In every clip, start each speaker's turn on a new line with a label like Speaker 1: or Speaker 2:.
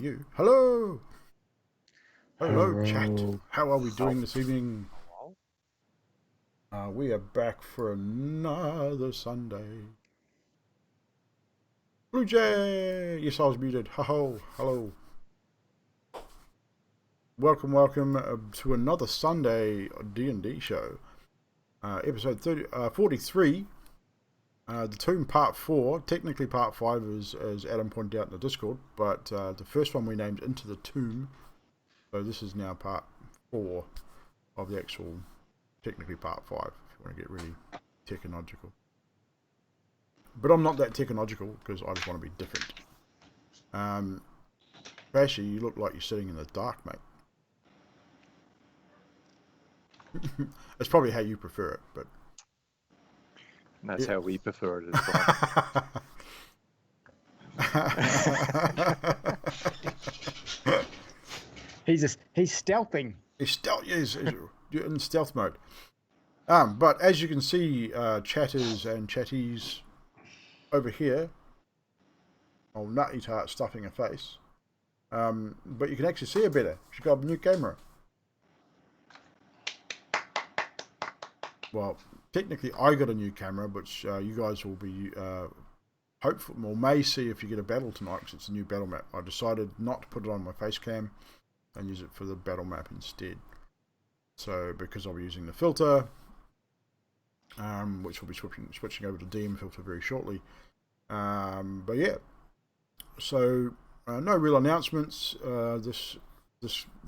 Speaker 1: You. Hello. Hello,
Speaker 2: Hello.
Speaker 1: chat. How are we doing this evening? We are back for another Sunday. Blue Jay! Yes, I was muted. Hello. Welcome to another Sunday D&D show. Episode 43. The Tomb Part 4. Technically Part 5 as Adam pointed out in the Discord, but the first one we named Into the Tomb. So this is now Part 4 of the actual, technically Part 5, if you want to get really technological. But I'm not that technological, because I just want to be different. Bashy, you look like you're sitting in the dark, mate. It's probably how you prefer it, but...
Speaker 3: That's how we prefer it as well.
Speaker 2: He's stealthing.
Speaker 1: He's you're in stealth mode. But as you can see, chatters and chatties over here, old Nutty Tart stuffing a face. But you can actually see her better. She's got a new camera. Well, technically I got a new camera, but you guys will be hopeful, or may see if you get a battle tonight, because it's a new battle map. I decided not to put it on my face cam and use it for the battle map instead. So because I'll be using the filter, which will be switching over to DM filter very shortly. But yeah, so no real announcements this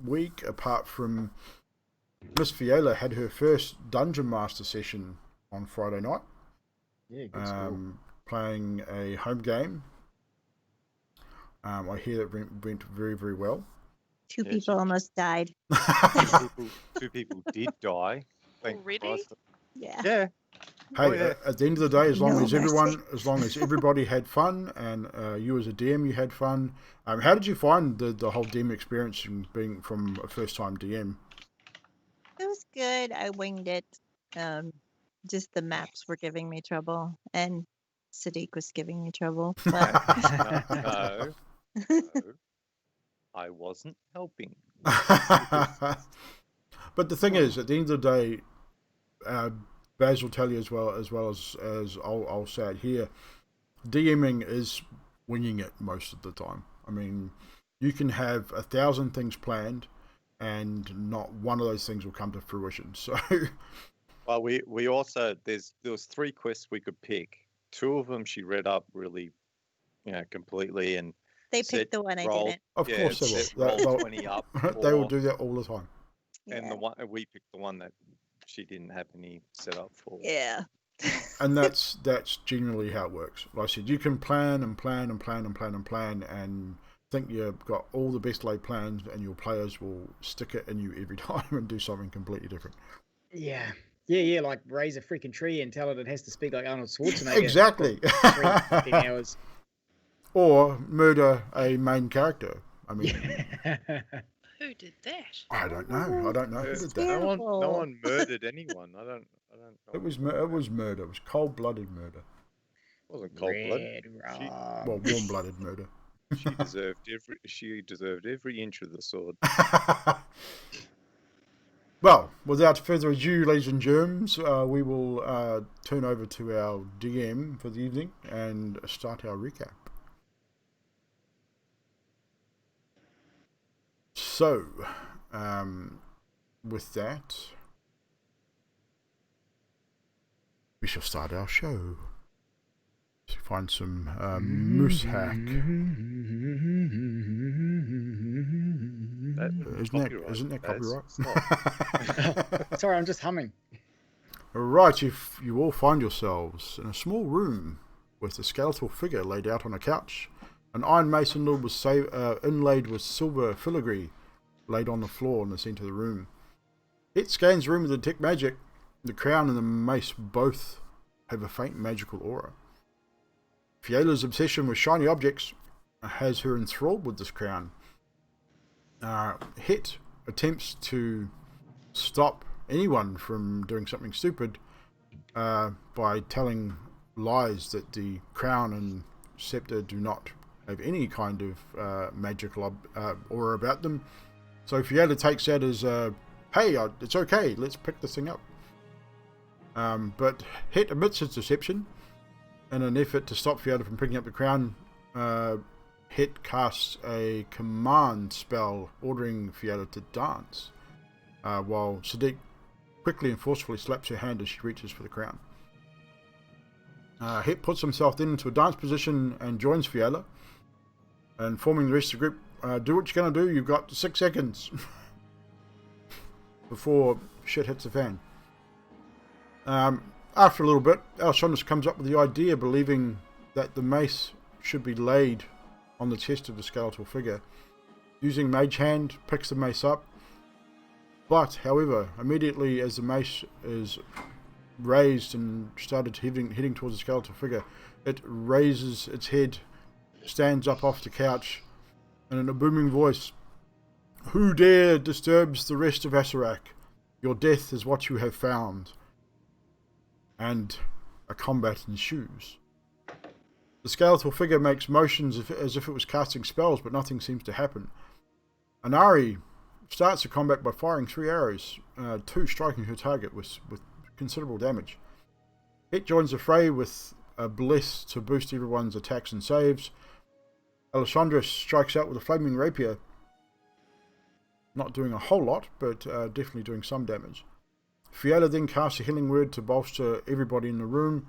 Speaker 1: week, apart from Miss Viola had her first Dungeon Master session on Friday night.
Speaker 2: Yeah, good school.
Speaker 1: Playing a home game. I hear that went very, very well.
Speaker 4: Two people almost died.
Speaker 3: Two people did die.
Speaker 5: Already?
Speaker 4: Yeah.
Speaker 3: Yeah.
Speaker 1: Hey, at the end of the day, as long as everybody had fun, and you as a DM, you had fun. How did you find the whole DM experience being from a first time DM?
Speaker 4: It was good. I winged it. Just the maps were giving me trouble, and Sadiq was giving me trouble. But...
Speaker 3: No. I wasn't helping.
Speaker 1: But the thing is, at the end of the day, Baz will tell you as well as I'll say it here, DMing is winging it most of the time. I mean, you can have 1,000 things planned, and not one of those things will come to fruition. So,
Speaker 3: well, we also there was 3 quests we could pick. 2 of them she read up really, completely, and
Speaker 4: they picked the one I didn't.
Speaker 1: Of course they will.
Speaker 3: Roll 20 up.
Speaker 1: They will do that all the time.
Speaker 3: And the one we picked, the one that she didn't have any set up for.
Speaker 4: Yeah.
Speaker 1: And that's generally how it works. Like I said, you can plan and think you've got all the best laid plans, and your players will stick it in you every time and do something completely different.
Speaker 2: Yeah, like raise a freaking tree and tell it has to speak like Arnold Schwarzenegger.
Speaker 1: Exactly.
Speaker 2: 15 hours.
Speaker 1: Or murder a main character. I mean,
Speaker 5: Who did that?
Speaker 1: I don't know who did that.
Speaker 3: No one murdered anyone. I don't know.
Speaker 1: It was murder. It was cold-blooded murder.
Speaker 3: It wasn't cold-blooded.
Speaker 1: Warm-blooded murder.
Speaker 3: She deserved every inch of the sword.
Speaker 1: Well, without further ado, ladies and germs, we will turn over to our DM for the evening and start our recap. So, with that, we shall start our show. Let's find some moose hack. Isn't that copyright?
Speaker 2: Sorry, I'm just humming.
Speaker 1: Right, you all find yourselves in a small room with a skeletal figure laid out on a couch. An iron mason lid was inlaid with silver filigree laid on the floor in the centre of the room. It scans the room to detect magic. The crown and the mace both have a faint magical aura. Fiola's obsession with shiny objects has her enthralled with this crown. Het attempts to stop anyone from doing something stupid by telling lies that the crown and scepter do not have any kind of magical aura about them. So Fiala takes that as, hey, it's okay, let's pick this thing up. But Het admits his deception. In an effort to stop Fiala from picking up the crown, Het casts a command spell ordering Fiala to dance, while Sadiq quickly and forcefully slaps her hand as she reaches for the crown. Het puts himself then into a dance position and joins Fiala, and forming the rest of the group, do what you're going to do, you've got 6 seconds before shit hits the fan. After a little bit, Alshondas comes up with the idea, believing that the mace should be laid on the chest of the skeletal figure. Using Mage Hand, picks the mace up, but, however, immediately as the mace is raised and started heading towards the skeletal figure, it raises its head, stands up off the couch, and in a booming voice, "Who dare disturbs the rest of Asarak? Your death is what you have found." And a combat ensues. The skeletal figure makes motions as if it was casting spells, but nothing seems to happen. Anari starts the combat by firing 3 arrows, 2 striking her target with considerable damage. Het joins the fray with a bless to boost everyone's attacks and saves. Alessandra strikes out with a flaming rapier, not doing a whole lot, but definitely doing some damage. Fiala then casts a healing word to bolster everybody in the room.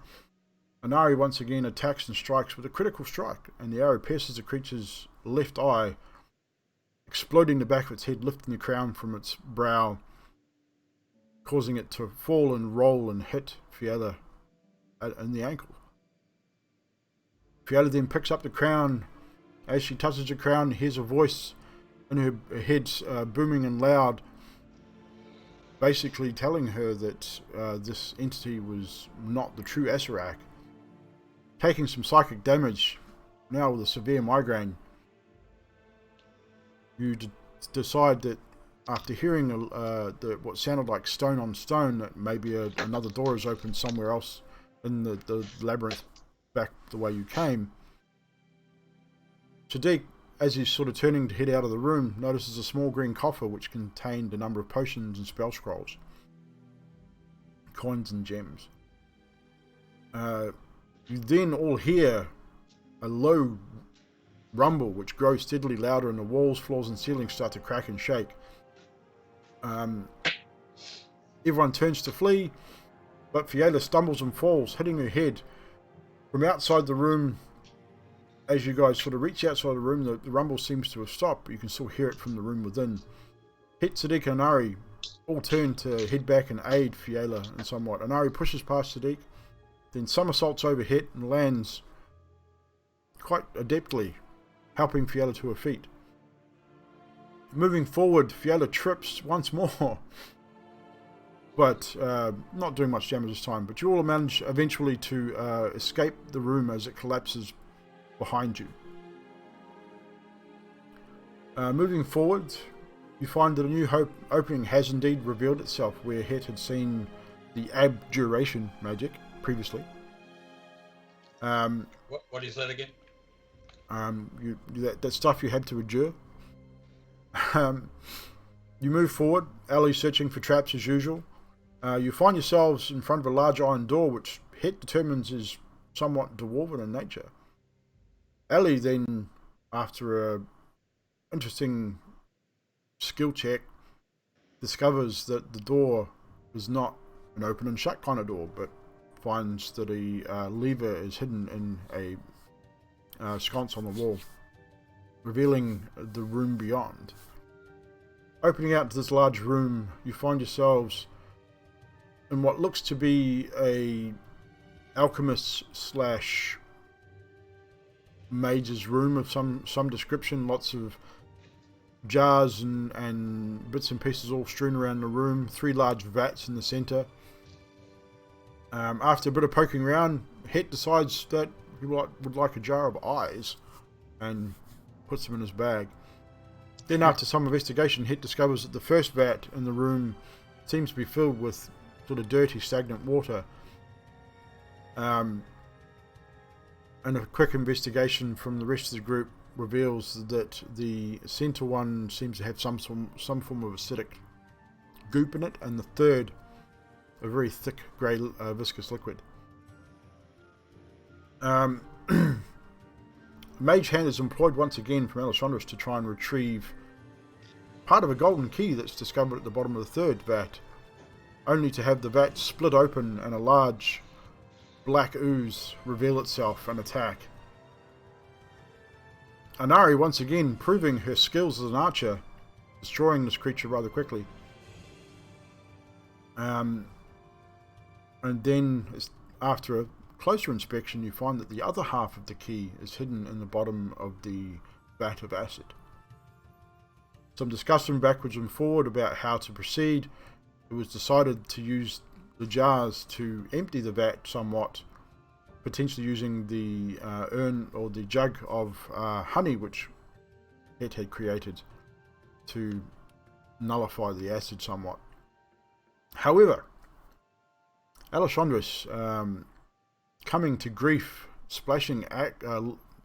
Speaker 1: Anari once again attacks and strikes with a critical strike, and the arrow pierces the creature's left eye, exploding the back of its head, lifting the crown from its brow, causing it to fall and roll and hit Fiala in the ankle. Fiala then picks up the crown. As she touches the crown, hears a voice in her head, booming and loud, basically telling her that this entity was not the true Asarak. Taking some psychic damage, now with a severe migraine, you decide that after hearing what sounded like stone on stone, that maybe another door is opened somewhere else in the labyrinth back the way you came. Sadiq, as he's sort of turning to head out of the room, notices a small green coffer which contained a number of potions and spell scrolls, coins and gems. You then all hear a low rumble which grows steadily louder, and the walls, floors and ceilings start to crack and shake. Everyone turns to flee, but Fiala stumbles and falls, hitting her head. From outside the room, as you guys sort of reach outside the room, the rumble seems to have stopped, but you can still hear it from the room within. Het, Sadiq and Anari all turn to head back and aid Fiala in somewhat. Anari pushes past Sadiq, then somersaults over Het and lands quite adeptly, helping Fiala to her feet. Moving forward, Fiala trips once more, but not doing much damage this time. But you all manage eventually to escape the room as it collapses behind you. Moving forward, you find that a new opening has indeed revealed itself where Het had seen the abjuration magic previously.
Speaker 6: What is that again?
Speaker 1: That stuff you had to endure. You move forward, alley searching for traps as usual. You find yourselves in front of a large iron door which Het determines is somewhat dwarven in nature. Ellie then, after a interesting skill check, discovers that the door is not an open and shut kind of door, but finds that a lever is hidden in a sconce on the wall, revealing the room beyond. Opening out to this large room, you find yourselves in what looks to be a alchemist slash mage's room of some description. Lots of jars and bits and pieces all strewn around the room. 3 large vats in the center. After a bit of poking around, Het decides that he would like a jar of eyes and puts them in his bag. Then after some investigation, Het discovers that the first vat in the room seems to be filled with sort of dirty, stagnant water. And a quick investigation from the rest of the group reveals that the center one seems to have some form of acidic goop in it, and the third a very thick grey viscous liquid. Mage Hand is employed once again from Alessandros to try and retrieve part of a golden key that's discovered at the bottom of the third vat, only to have the vat split open and a large black ooze reveal itself and attack. Anari once again proving her skills as an archer, destroying this creature rather quickly. And then, after a closer inspection, you find that the other half of the key is hidden in the bottom of the vat of acid. Some discussion backwards and forward about how to proceed. It was decided to use the jars to empty the vat somewhat, potentially using the urn or the jug of honey which it had created to nullify the acid somewhat. However, Alessandros, coming to grief, splashing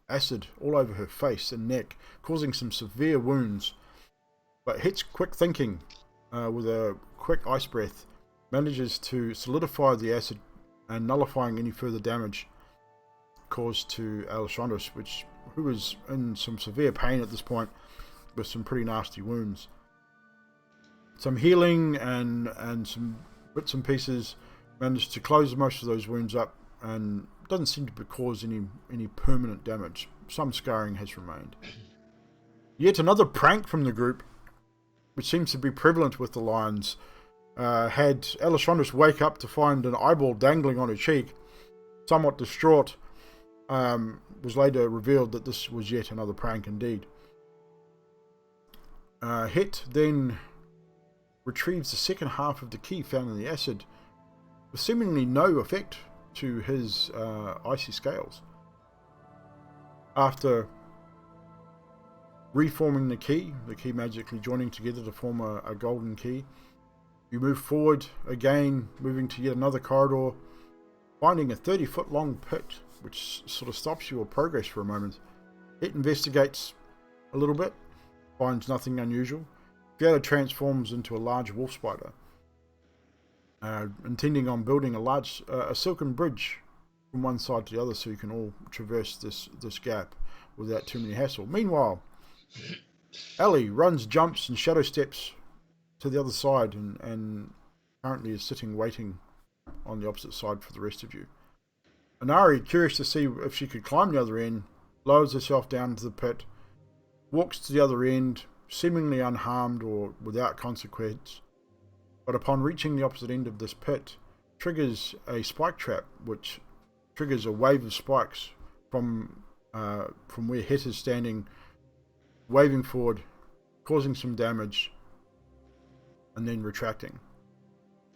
Speaker 1: acid all over her face and neck, causing some severe wounds, but Hit's quick thinking with a quick ice breath manages to solidify the acid and nullifying any further damage caused to Alessandros, who was in some severe pain at this point with some pretty nasty wounds. Some healing and some bits and pieces managed to close most of those wounds up, and doesn't seem to cause any permanent damage. Some scarring has remained. Yet another prank from the group, which seems to be prevalent with the lions, had Alessandros wake up to find an eyeball dangling on her cheek. Somewhat distraught, was later revealed that this was yet another prank indeed. Hit then retrieves the second half of the key found in the acid, with seemingly no effect to his icy scales. After reforming the key magically joining together to form a golden key, you move forward again, moving to yet another corridor, finding a 30-foot long pit, which sort of stops your progress for a moment. It investigates a little bit, finds nothing unusual. Fiona transforms into a large wolf spider, intending on building a silken bridge from one side to the other so you can all traverse this gap without too many hassle. Meanwhile, Ellie runs, jumps, and shadow steps to the other side and currently is sitting waiting on the opposite side for the rest of you. Anari, curious to see if she could climb the other end, lowers herself down to the pit, walks to the other end, seemingly unharmed or without consequence, but upon reaching the opposite end of this pit, triggers a spike trap, which triggers a wave of spikes from where Het is standing, waving forward, causing some damage, and then retracting.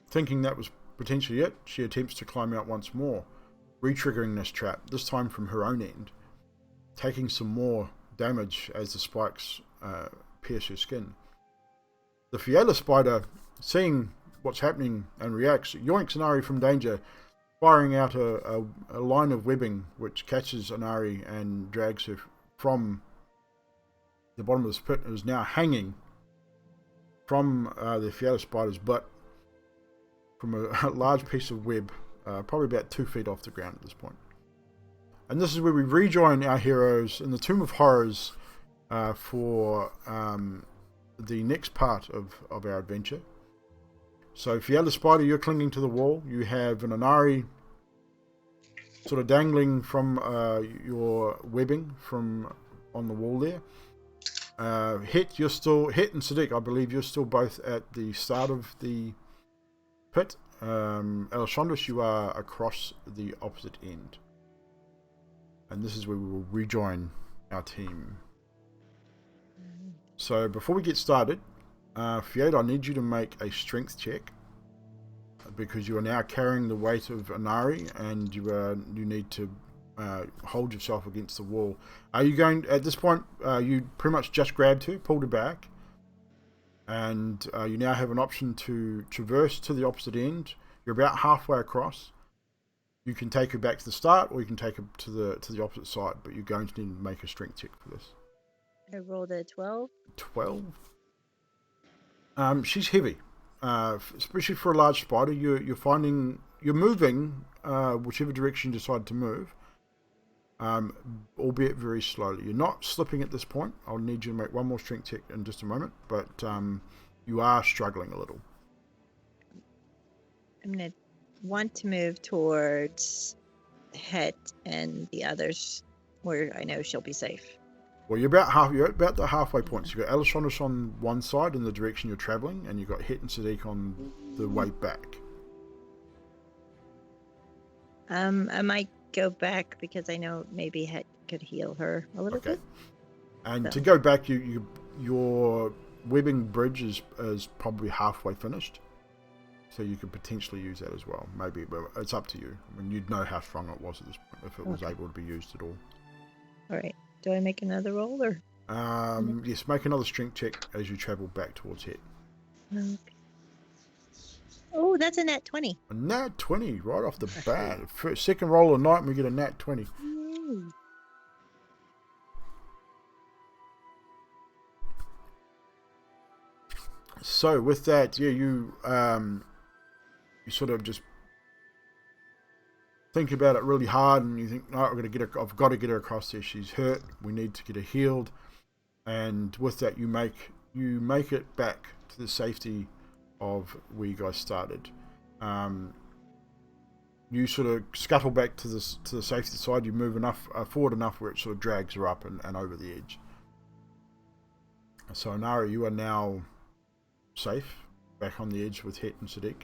Speaker 1: Thinking that was potentially it, she attempts to climb out once more, re-triggering this trap, this time from her own end, taking some more damage as the spikes pierce her skin. The Fiala spider, seeing what's happening and reacts, yoinks Anari from danger, firing out a line of webbing which catches Anari and drags her from the bottom of this pit, and is now hanging from the Fiala spider's butt from a large piece of web, probably about 2 feet off the ground at this point. And this is where we rejoin our heroes in the Tomb of Horrors for the next part of our adventure. So Fiala Spider, you're clinging to the wall. You have an Anari sort of dangling from your webbing from on the wall there. Het and Sadiq, I believe you're still both at the start of the pit. Alessandros, you are across the opposite end. And this is where we will rejoin our team. So before we get started, Fiona, I need you to make a strength check, because you are now carrying the weight of Anari, and you need to hold yourself against the wall. Are you going, at this point, you pretty much just grabbed her, pulled her back, and you now have an option to traverse to the opposite end. You're about halfway across, You can take her back to the start, or you can take her to the opposite side. But you're going to need to make a strength check for this.
Speaker 4: I rolled a 12.
Speaker 1: 12. She's heavy, especially for a large spider. You're finding you're moving whichever direction you decide to move, albeit very slowly. You're not slipping at this point. I'll need you to make one more strength check in just a moment, but you are struggling a little.
Speaker 4: I'm going to want to move towards Het and the others where I know she'll be safe.
Speaker 1: Well, you're about the halfway point. So you've got Alessandros on one side in the direction you're travelling, and you've got Het and Sadiq on the way back.
Speaker 4: I might go back because I know maybe Het could heal her a little bit.
Speaker 1: And
Speaker 4: So.
Speaker 1: to go back, your webbing bridge is probably halfway finished, so you could potentially use that as well. Maybe, but it's up to you. I mean, you'd know how strong it was at this point if it was able to be used at all.
Speaker 4: All right. Do I make another roll or?
Speaker 1: Yes, make another strength check as you travel back towards Het.
Speaker 4: Okay. Oh, that's a nat 20.
Speaker 1: A nat 20 right off the bat. Second roll of the night, and we get a nat 20.
Speaker 4: Ooh.
Speaker 1: So with that, yeah, you sort of just think about it really hard, and you think, no, I've got to get her across there. She's hurt. We need to get her healed. And with that, you make it back to the safety of where you guys started. You sort of scuttle back to the safety side. You move forward enough where it sort of drags her up and over the edge. So Nara, you are now safe, back on the edge with Het and Sadiq.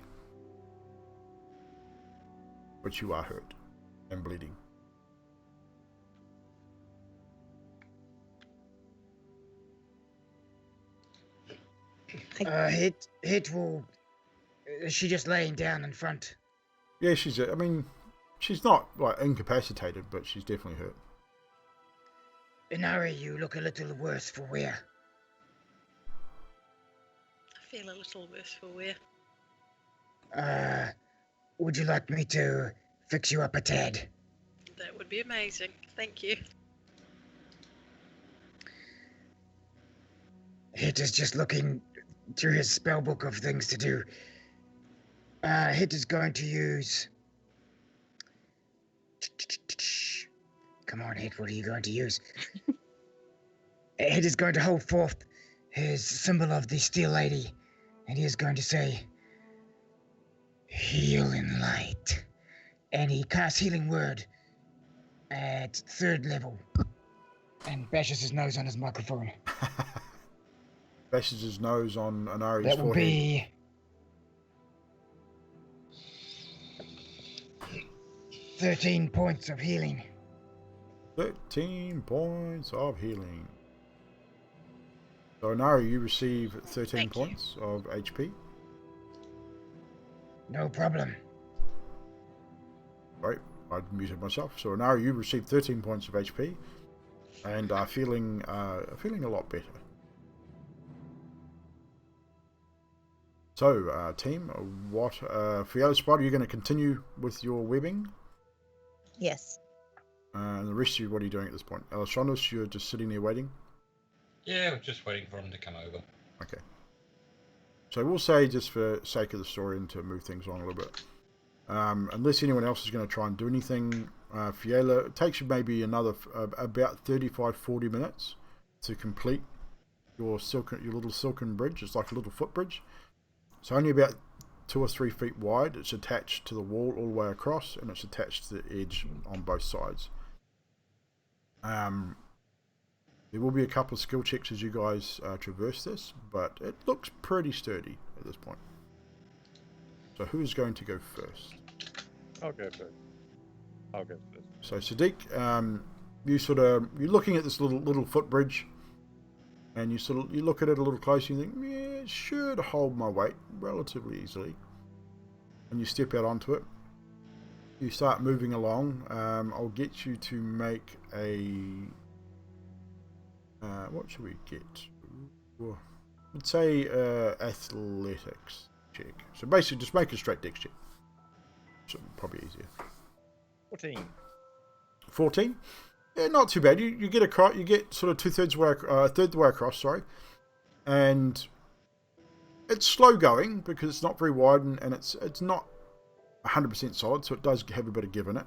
Speaker 1: But you are hurt and bleeding.
Speaker 2: Het will. Is she just laying down in front?
Speaker 1: Yeah, she's not like incapacitated, but she's definitely hurt.
Speaker 2: Inari, you look a little worse for wear.
Speaker 5: I feel a little worse for wear.
Speaker 2: Would you like me to fix you up a tad?
Speaker 5: That would be amazing. Thank you.
Speaker 2: Het is just looking through his spell book of things to do. Het is going to use... Come on, Het, what are you going to use? Het is going to hold forth his symbol of the Steel Lady, and he is going to say, "Heal in light." And he casts Healing Word at 3rd level and bashes his nose on his microphone.
Speaker 1: Bashes his nose on Anari's
Speaker 2: That will
Speaker 1: forehead.
Speaker 2: be 13 points of healing.
Speaker 1: 13 points of healing. So Anari, you receive 13
Speaker 5: Thank you.
Speaker 1: points of HP.
Speaker 2: No problem.
Speaker 1: Right, I'd muted myself. So Anari, you receive 13 points of HP and are feeling a lot better. So, team, what for Yellow Spider, you're going to continue with your webbing?
Speaker 4: Yes.
Speaker 1: And the rest of you, what are you doing at this point? Alessandros, you're just sitting there waiting?
Speaker 6: Yeah, we're just waiting for him to come over.
Speaker 1: Okay. So we'll say, just for sake of the story and to move things along a little bit, unless anyone else is going to try and do anything, Fiala, it takes you maybe another about 35-40 minutes to complete your little silken bridge. It's like a little footbridge. It's only about 2 or 3 feet wide. It's attached to the wall all the way across, and it's attached to the edge on both sides. There will be a couple of skill checks as you guys traverse this, but it looks pretty sturdy at this point. So who's going to go first?
Speaker 3: I'll go first.
Speaker 1: So Sadiq, you're looking at this little footbridge, and you look at it a little closer and you think, yeah, it should hold my weight relatively easily. And you step out onto it. You start moving along. I'll get you to make a... what should we get? Let's say athletics check. So basically just make a straight dex check. So probably easier.
Speaker 3: 14.
Speaker 1: 14. Yeah, not too bad. You get across. You get sort of third the way across. Sorry, and it's slow going because it's not very wide and it's not 100% solid, so it does have a bit of give in it.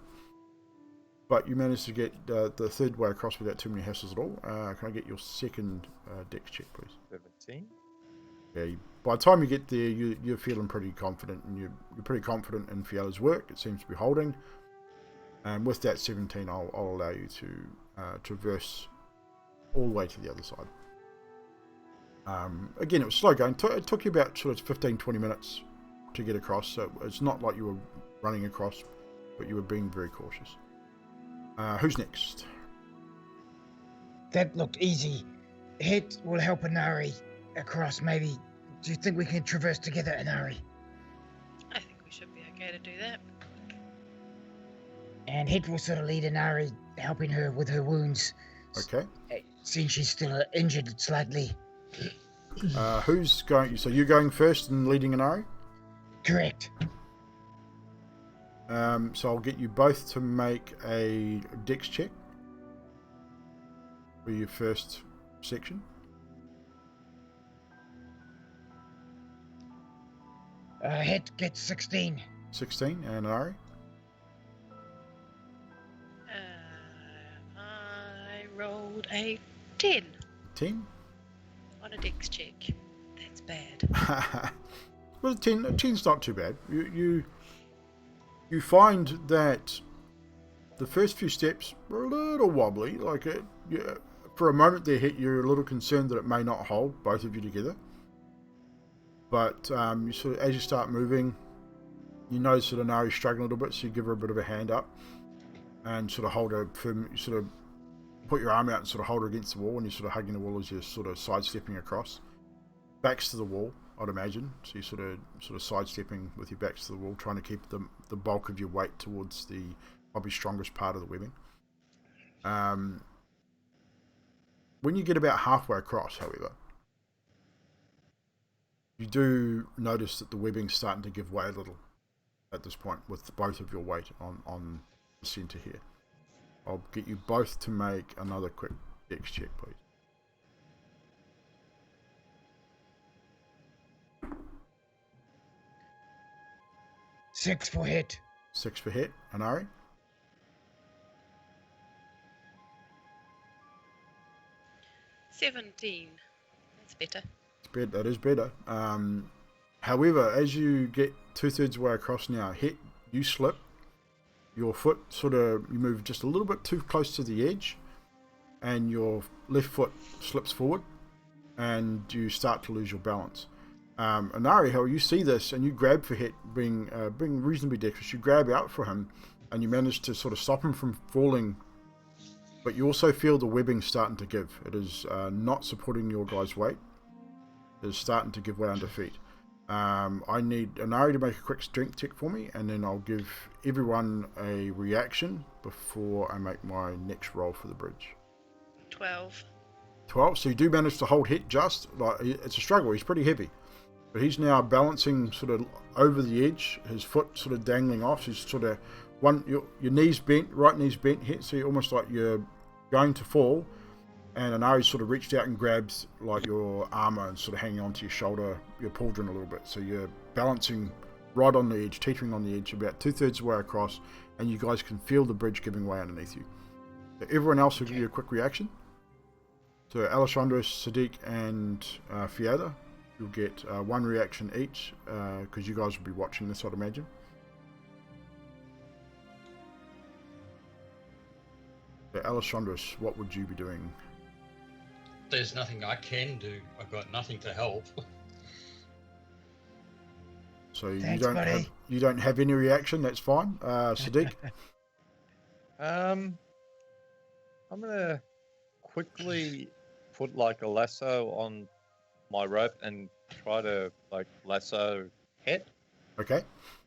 Speaker 1: But you managed to get the third way across without too many hassles at all. Can I get your second dex check, please?
Speaker 3: 17.
Speaker 1: Yeah. By the time you get there, you're feeling pretty confident, and you're pretty confident in Fiella's work. It seems to be holding. And with that 17, I'll allow you to traverse all the way to the other side. Again, it was slow going. It took you about sort of 15-20 minutes to get across, so it's not like you were running across, but you were being very cautious. Who's next?
Speaker 2: That looked easy. Het will help Inari across, maybe. Do you think we can traverse together, Inari?
Speaker 5: I think we should be okay to do that.
Speaker 2: And Het will sort of lead Inari, helping her with her wounds,
Speaker 1: Okay.
Speaker 2: since she's still injured slightly.
Speaker 1: Who's going? So you're going first and leading Inari?
Speaker 2: Correct.
Speaker 1: So I'll get you both to make a dex check for your first section.
Speaker 2: Het gets 16.
Speaker 1: 16, and Inari?
Speaker 5: I rolled a 10
Speaker 1: 10.
Speaker 5: on a dex check. That's bad.
Speaker 1: Well, 10's not too bad. You find that the first few steps were a little wobbly. Like for a moment there, you're a little concerned that it may not hold both of you together. But you sort of, as you start moving, you notice that Inari's struggling a little bit, so you give her a bit of a hand up and sort of hold her firm. You sort of put your arm out and sort of hold her against the wall, and you're sort of hugging the wall as you're sort of sidestepping across. Backs to the wall, I'd imagine. So you're sort of sidestepping with your backs to the wall, trying to keep the bulk of your weight towards the probably strongest part of the webbing. When you get about halfway across, however, you do notice that the webbing's starting to give way a little at this point with both of your weight on the centre here. I'll get you both to make another quick dex check, please.
Speaker 2: Six for Het.
Speaker 1: 6 for hit. Inari?
Speaker 5: 17. That's better.
Speaker 1: That is better. However, as you get 2/3 of the way across now, you slip. Your foot you move just a little bit too close to the edge, and your left foot slips forward, and you start to lose your balance. Inari, you see this, and you grab for Het, being reasonably dexterous. You grab out for him, and you manage to sort of stop him from falling. But you also feel the webbing starting to give. It is not supporting your guy's weight. It is starting to give way under feet. I need Inari to make a quick strength check for me, and then I'll give everyone a reaction before I make my next roll for the bridge.
Speaker 5: 12.
Speaker 1: 12. So you do manage to hold Het just. It's a struggle. He's pretty heavy. But he's now balancing sort of over the edge, his foot sort of dangling off. He's sort of your knees bent, right knee's bent, so you're almost like you're going to fall. And Inari sort of reached out and grabs like your armour and sort of hanging onto your shoulder, your pauldron a little bit. So you're balancing right on the edge, teetering on the edge, about 2/3 of the way across, and you guys can feel the bridge giving way underneath you. So everyone else will give you a quick reaction. So Alessandro, Sadiq, and Fiona, you'll get one reaction each, because you guys will be watching this, I'd imagine. So Alessandros, what would you be doing?
Speaker 6: There's nothing I can do. I've got nothing to help.
Speaker 1: So
Speaker 2: Thanks,
Speaker 1: you don't have any reaction. That's fine. Sadiq.
Speaker 3: I'm gonna quickly put like a lasso on my rope and try to like lasso Het
Speaker 1: Okay.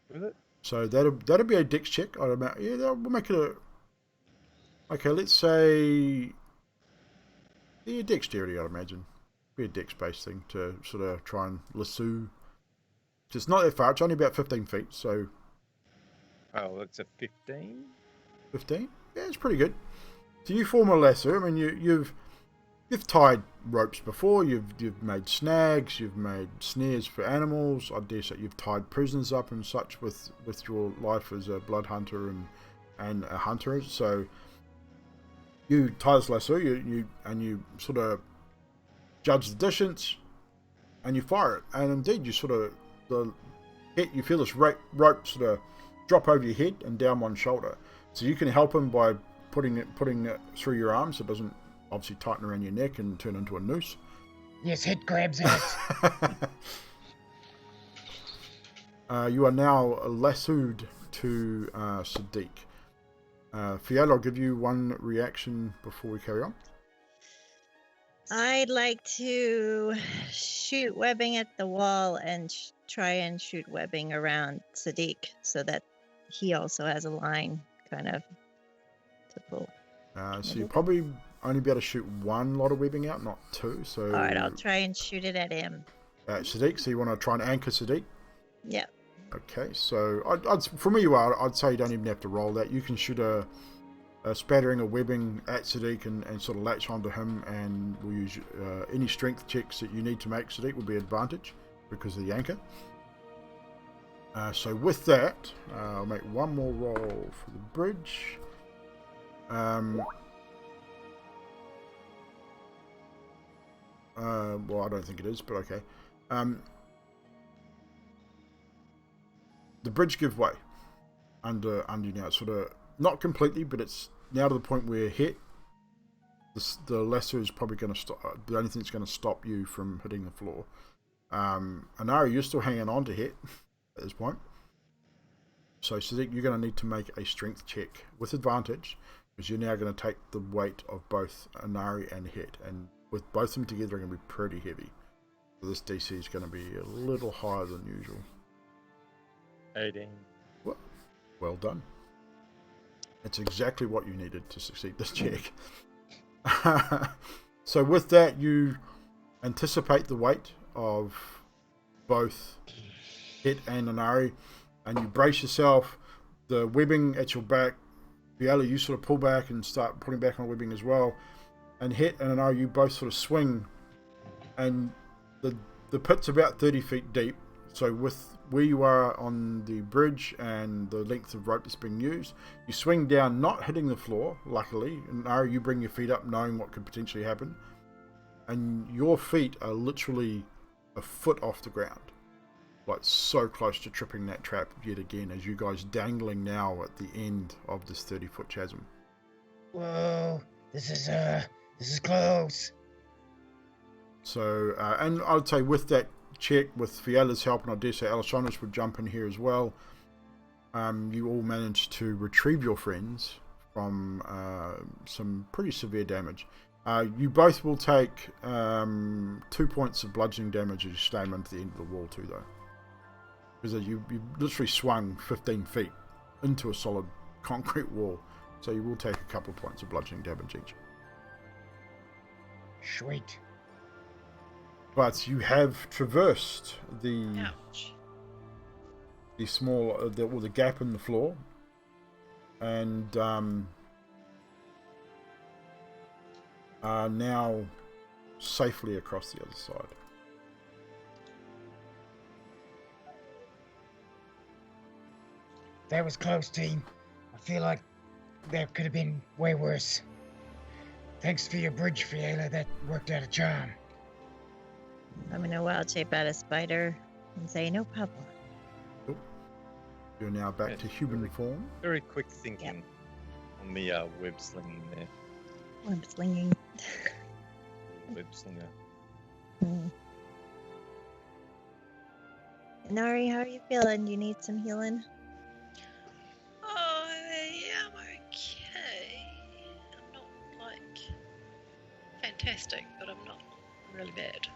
Speaker 3: with it.
Speaker 1: So that'll be a dex check. I'd imagine. Yeah, we'll make it a. Okay, let's say. Yeah, dexterity, I'd imagine. Be a dex-based thing to sort of try and lasso. It's not that far. It's only about 15 feet. So.
Speaker 3: Oh, that's a 15.
Speaker 1: 15? Yeah, it's pretty good. So you form a lasso. I mean, you've tied ropes before. You've made snags. You've made snares for animals. I dare say you've tied prisoners up and such with your life as a blood hunter and a hunter. So you tie this lasso. You sort of judge the distance and you fire it. And indeed, you feel this rope sort of drop over your head and down one shoulder. So you can help him by putting it through your arms so it doesn't obviously tighten around your neck and turn into a noose.
Speaker 2: Yes, head grabs it.
Speaker 1: You are now lassoed to Sadiq. Fiala, I'll give you one reaction before we carry on.
Speaker 4: I'd like to shoot webbing at the wall and try and shoot webbing around Sadiq so that he also has a line kind of to pull.
Speaker 1: So you probably only be able to shoot one lot of webbing out, not two. So
Speaker 4: Alright, I'll try and shoot it at him.
Speaker 1: Sadiq, so you want to try and anchor Sadiq?
Speaker 4: Yeah.
Speaker 1: Okay, so from where you are, I'd say you don't even have to roll that. You can shoot a spattering of webbing at Sadiq and sort of latch onto him, and we'll use any strength checks that you need to make Sadiq will be advantage because of the anchor. So with that, I'll make one more roll for the bridge. Well, I don't think it is, but okay. The bridge gives way under you now. It's sort of not completely, but it's now to the point where hit. The lasso is probably going to stop. The only thing that's going to stop you from hitting the floor. Anari, you're still hanging on to hit at this point. So Sadiq, you're going to need to make a strength check with advantage because you're now going to take the weight of both Anari and hit, and with both of them together, they're going to be pretty heavy. So this DC is going to be a little higher than usual.
Speaker 3: 18.
Speaker 1: Well done. It's exactly what you needed to succeed this check. So with that, you anticipate the weight of both Hit and Anari, and you brace yourself. The webbing at your back, Biala, you sort of pull back and start putting back on webbing as well. And Hit and Anari, you both sort of swing, and the pit's about 30 feet deep. So with where you are on the bridge and the length of rope that's being used, you swing down, not hitting the floor, luckily. And Ari, you bring your feet up knowing what could potentially happen. And your feet are literally a foot off the ground. Like so close to tripping that trap yet again as you guys dangling now at the end of this 30-foot chasm.
Speaker 2: Whoa, this is close.
Speaker 1: So, and I would say with that check, with Fiala's help, and I dare say Alessandro's would jump in here as well, you all managed to retrieve your friends from some pretty severe damage. You both will take 2 points of bludgeoning damage as you slam into the end of the wall too, though. Because you literally swung 15 feet into a solid concrete wall, so you will take a couple of points of bludgeoning damage each.
Speaker 2: Sweet.
Speaker 1: But you have traversed the
Speaker 5: Ouch.
Speaker 1: small the gap in the floor, and are now safely across the other side.
Speaker 2: That was close, team. I feel like that could have been way worse. Thanks for your bridge, Fiala. That worked out a charm.
Speaker 4: I'm gonna wild shape out a spider and say no problem.
Speaker 1: You're now back
Speaker 3: Yeah,
Speaker 1: to human form.
Speaker 3: Very quick thinking on the web slinging there.
Speaker 4: I'm slinging.
Speaker 3: Web slinger.
Speaker 4: Nari, how are you feeling? You need some healing?
Speaker 5: Oh, yeah, I'm okay. I'm not, like, fantastic, but I'm not really bad.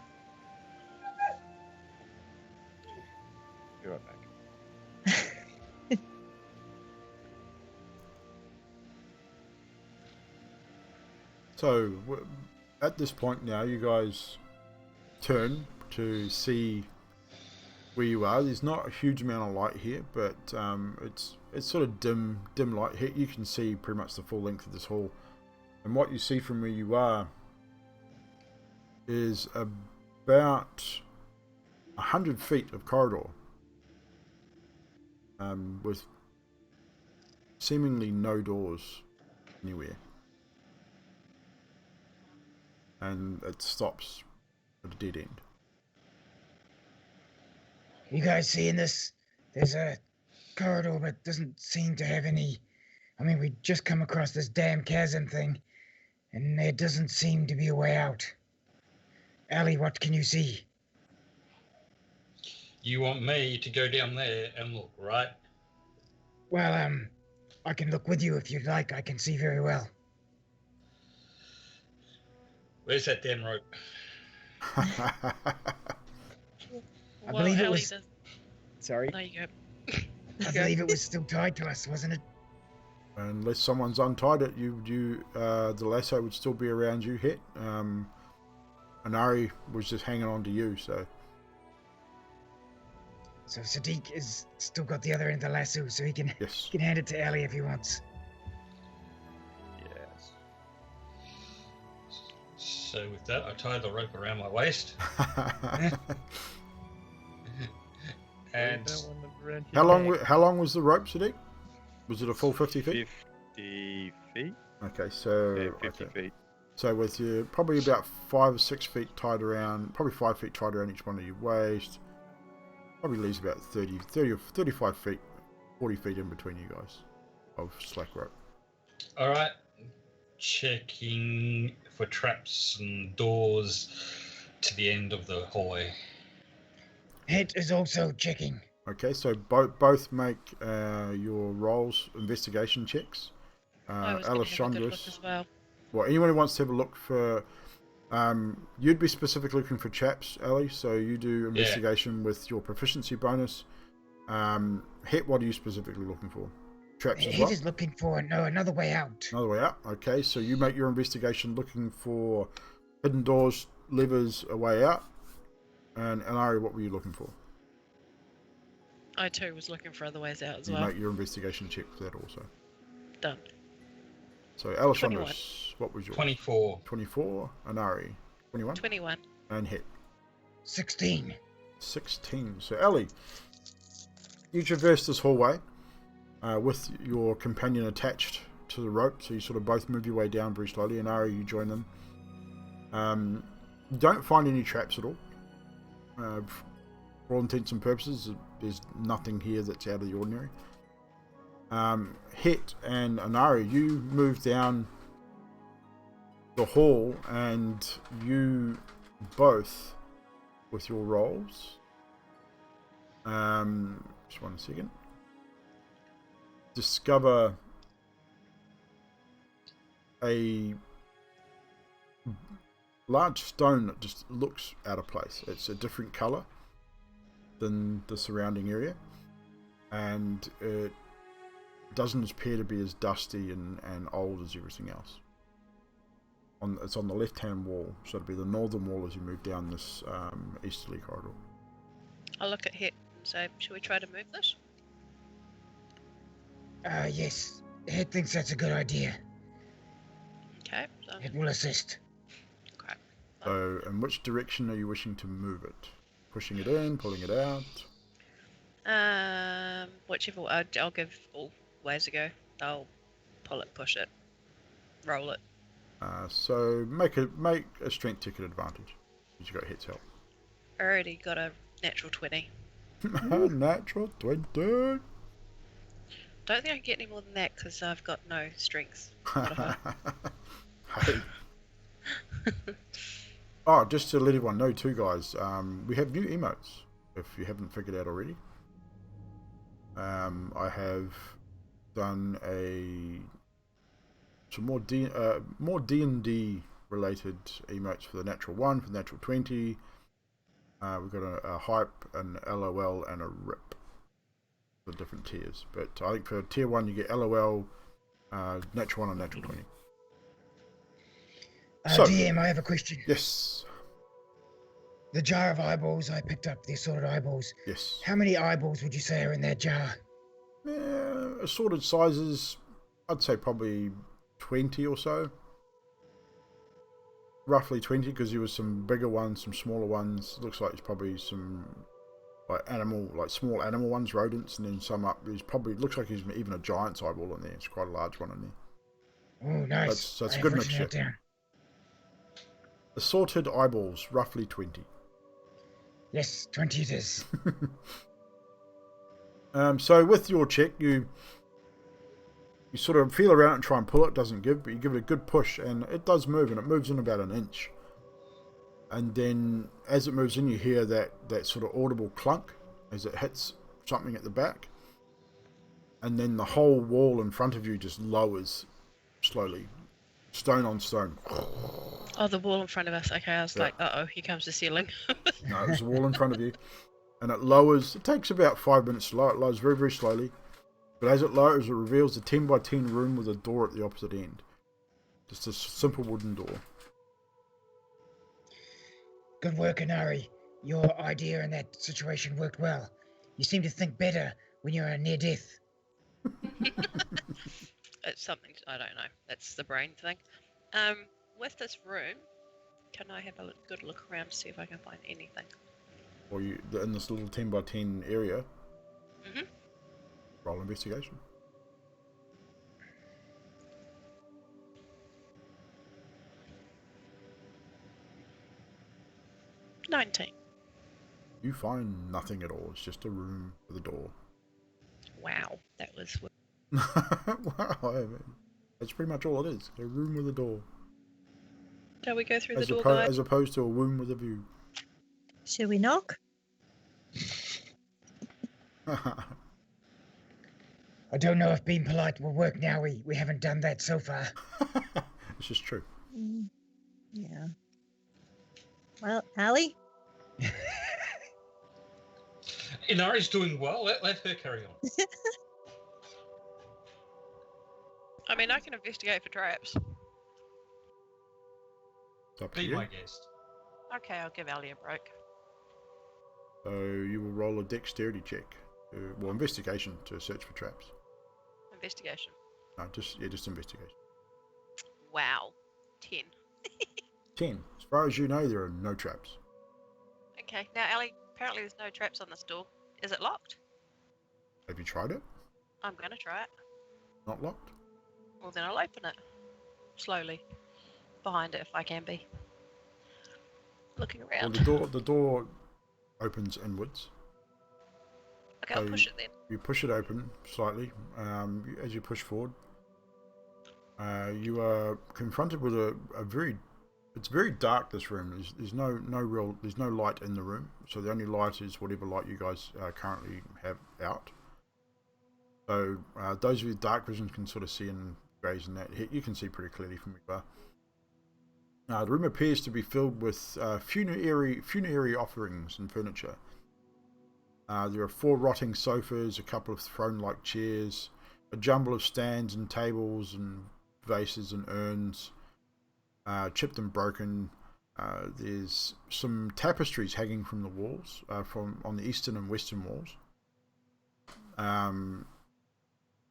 Speaker 3: Be right back.
Speaker 1: So at this point now, you guys turn to see where you are, there's not a huge amount of light here, but it's sort of dim light here. You can see pretty much the full length of this hall, and what you see from where you are is about 100 feet of corridor, with seemingly no doors anywhere, and it stops at a dead end.
Speaker 2: You guys seeing this? There's a corridor, but doesn't seem to have any. I mean, we just come across this damn chasm thing, and there doesn't seem to be a way out. Allie, what can you see?
Speaker 6: You want me to go down there and look, right?
Speaker 2: Well, I can look with you if you'd like. I can see very well.
Speaker 6: Where's that damn rope?
Speaker 2: I believe it
Speaker 5: Ellie
Speaker 2: was.
Speaker 5: does-
Speaker 2: Sorry.
Speaker 5: No, you go.
Speaker 2: I believe it was still tied to us, wasn't it?
Speaker 1: Unless someone's untied it, the lasso would still be around you, hit. Anari was just hanging on to you, so.
Speaker 2: So Sadiq is still got the other end of the lasso, so he can
Speaker 1: Yes.
Speaker 2: hand it to Allie if he wants.
Speaker 3: Yes.
Speaker 6: So with that, I tie the rope around my waist, and
Speaker 1: How long was the rope, Sadiq? Was it a full 50 feet?
Speaker 3: 50 feet?
Speaker 1: Okay, so
Speaker 3: Yeah, 50 feet.
Speaker 1: So with you probably about 5 or 6 feet tied around, probably 5 feet tied around each one of your waist, probably leaves about 30 or 35 feet, 40 feet in between you guys of slack rope.
Speaker 6: all right, checking for traps and doors to the end of the hallway.
Speaker 2: Het is also checking.
Speaker 1: Okay, so both make your rolls, investigation checks.
Speaker 5: I was going to have a good look
Speaker 1: Alessandros,
Speaker 5: as well.
Speaker 1: well, anyone who wants to have a look for, you'd be specifically looking for traps, Ellie, so you do investigation with your proficiency bonus. Het, what are you specifically looking for? Traps as
Speaker 2: Het
Speaker 1: well?
Speaker 2: is looking for another way out.
Speaker 1: Another way out. Okay, so you make your investigation looking for hidden doors, levers, a way out. And Ari, what were you looking for?
Speaker 5: I too was looking for other ways out as
Speaker 1: You
Speaker 5: well.
Speaker 1: make your investigation check for that also.
Speaker 5: Done.
Speaker 1: So Alessandros, what was your
Speaker 6: 24.
Speaker 1: 24, Anari 21,
Speaker 5: 21.
Speaker 1: and Het
Speaker 2: 16.
Speaker 1: 16. So Ellie, you traverse this hallway with your companion attached to the rope, so you sort of both move your way down very slowly, and Ari, you join them. You don't find any traps at all. For all intents and purposes, there's nothing here that's out of the ordinary. Het and Anari, you move down the hall, and you both, with your rolls, just 1 second, discover a large stone that just looks out of place. It's a different color than the surrounding area, and it doesn't appear to be as dusty and old as everything else. It's on the left hand wall, so it'll be the northern wall as you move down this easterly corridor.
Speaker 5: I'll look at Het and say, should we try to move this?
Speaker 2: Yes. Het thinks that's a good idea.
Speaker 5: Okay. So,
Speaker 2: It will assist.
Speaker 5: okay.
Speaker 1: So in which direction are you wishing to move it? Pushing it in, pulling it out?
Speaker 5: Whichever. I'll give all ways a go. I'll pull it, push it, roll it.
Speaker 1: So make a strength ticket advantage. You got hits help.
Speaker 5: Already got a natural 20.
Speaker 1: Natural 20.
Speaker 5: Don't think I can get any more than that because I've got no strengths.
Speaker 1: Hey. Oh, just to let everyone know too, guys, we have new emotes, if you haven't figured out already. I have done some more D&D related emotes for the natural 1, for the natural 20. We've got a hype, an LOL, and a rip for different tiers. But I think for tier 1 you get LOL, natural 1 and natural 20. So,
Speaker 2: DM, I have a question.
Speaker 1: yes.
Speaker 2: The jar of eyeballs I picked up, the assorted eyeballs.
Speaker 1: Yes.
Speaker 2: How many eyeballs would you say are in that jar?
Speaker 1: Assorted sizes, I'd say probably 20 or so. Roughly 20, because there was some bigger ones, some smaller ones. Looks like it's probably some like small animal ones, rodents, and then some up. There's probably, looks like there's even a giant's eyeball in there. It's quite a large one in there.
Speaker 2: Oh, nice.
Speaker 1: So it's a
Speaker 2: I
Speaker 1: good
Speaker 2: have written
Speaker 1: mixture.
Speaker 2: that down.
Speaker 1: Assorted eyeballs, roughly 20.
Speaker 2: Yes, 20 it is.
Speaker 1: So with your check, you sort of feel around and try and pull it. Doesn't give, but you give it a good push, and it does move, and it moves in about an inch. And then as it moves in, you hear that sort of audible clunk as it hits something at the back. And then the whole wall in front of you just lowers slowly, stone on stone.
Speaker 5: Oh, the wall in front of us. Okay, I was
Speaker 1: Yeah.
Speaker 5: like, uh-oh, here comes the ceiling.
Speaker 1: No, there's a wall in front of you. And it lowers. It takes about 5 minutes to lower. It lowers very, very slowly. But as it lowers, it reveals a 10 by 10 room with a door at the opposite end. Just a simple wooden door.
Speaker 2: Good work, Inari. Your idea in that situation worked well. You seem to think better when you're near death.
Speaker 5: It's something, I don't know. That's the brain thing. With this room, can I have a good look around to see if I can find anything?
Speaker 1: Or you in this little 10 by 10 area.
Speaker 5: Mm-hmm.
Speaker 1: Roll investigation.
Speaker 5: Mm-hmm. 19.
Speaker 1: You find nothing at all. It's just a room with a door.
Speaker 5: Wow, that was...
Speaker 1: Wow, I mean, that's pretty much all it is. A room with a door.
Speaker 5: Shall we go through the
Speaker 1: As,
Speaker 5: door, guys?
Speaker 1: as opposed to a womb with a view.
Speaker 4: Shall we knock?
Speaker 2: I don't know if being polite will work now. We haven't done that so far.
Speaker 1: It's just true.
Speaker 4: Yeah. Well, Allie?
Speaker 6: Inari's doing well. Let her carry on.
Speaker 5: I mean, I can investigate for traps.
Speaker 1: It's up to
Speaker 6: Be
Speaker 1: you.
Speaker 6: my guest.
Speaker 5: Okay, I'll give Ali a break.
Speaker 1: So you will roll a dexterity check. Well, investigation to search for traps.
Speaker 5: Investigation.
Speaker 1: No, just investigation.
Speaker 5: Wow. 10.
Speaker 1: 10. As far as you know, there are no traps.
Speaker 5: Okay, now Ali, apparently there's no traps on this door. Is it locked?
Speaker 1: Have you tried it?
Speaker 5: I'm gonna try it.
Speaker 1: Not locked?
Speaker 5: Well, then I'll open it. Slowly. Behind it if I can be. Looking
Speaker 1: Well,
Speaker 5: around.
Speaker 1: the door opens inwards.
Speaker 5: Okay, I'll
Speaker 1: so
Speaker 5: push it then.
Speaker 1: You push it open slightly. As you push forward, you are confronted with a very... It's very dark, this room. There's no light in the room. So the only light is whatever light you guys currently have out. So those with dark vision can sort of see in grays and that. You can see pretty clearly from where you are. The room appears to be filled with funerary offerings and furniture. There are 4 rotting sofas, a couple of throne-like chairs, a jumble of stands and tables and vases and urns, chipped and broken. There's some tapestries hanging from the walls, on the eastern and western walls.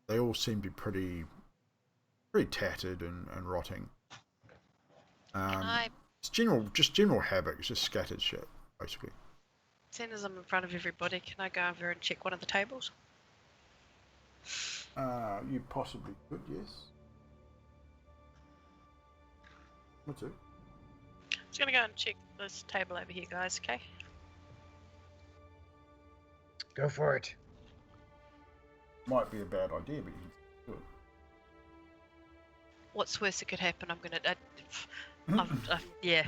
Speaker 1: They all seem to be pretty tattered and rotting. It's general havoc. It's just scattered shit, basically.
Speaker 5: Seeing as I'm in front of everybody, can I go over and check one of the tables?
Speaker 1: You possibly could, yes. What's it?
Speaker 5: I'm just gonna go and check this table over here, guys, okay?
Speaker 2: Go for it.
Speaker 1: Might be a bad idea, but you can do it.
Speaker 5: What's worse that could happen? I'm gonna... yeah.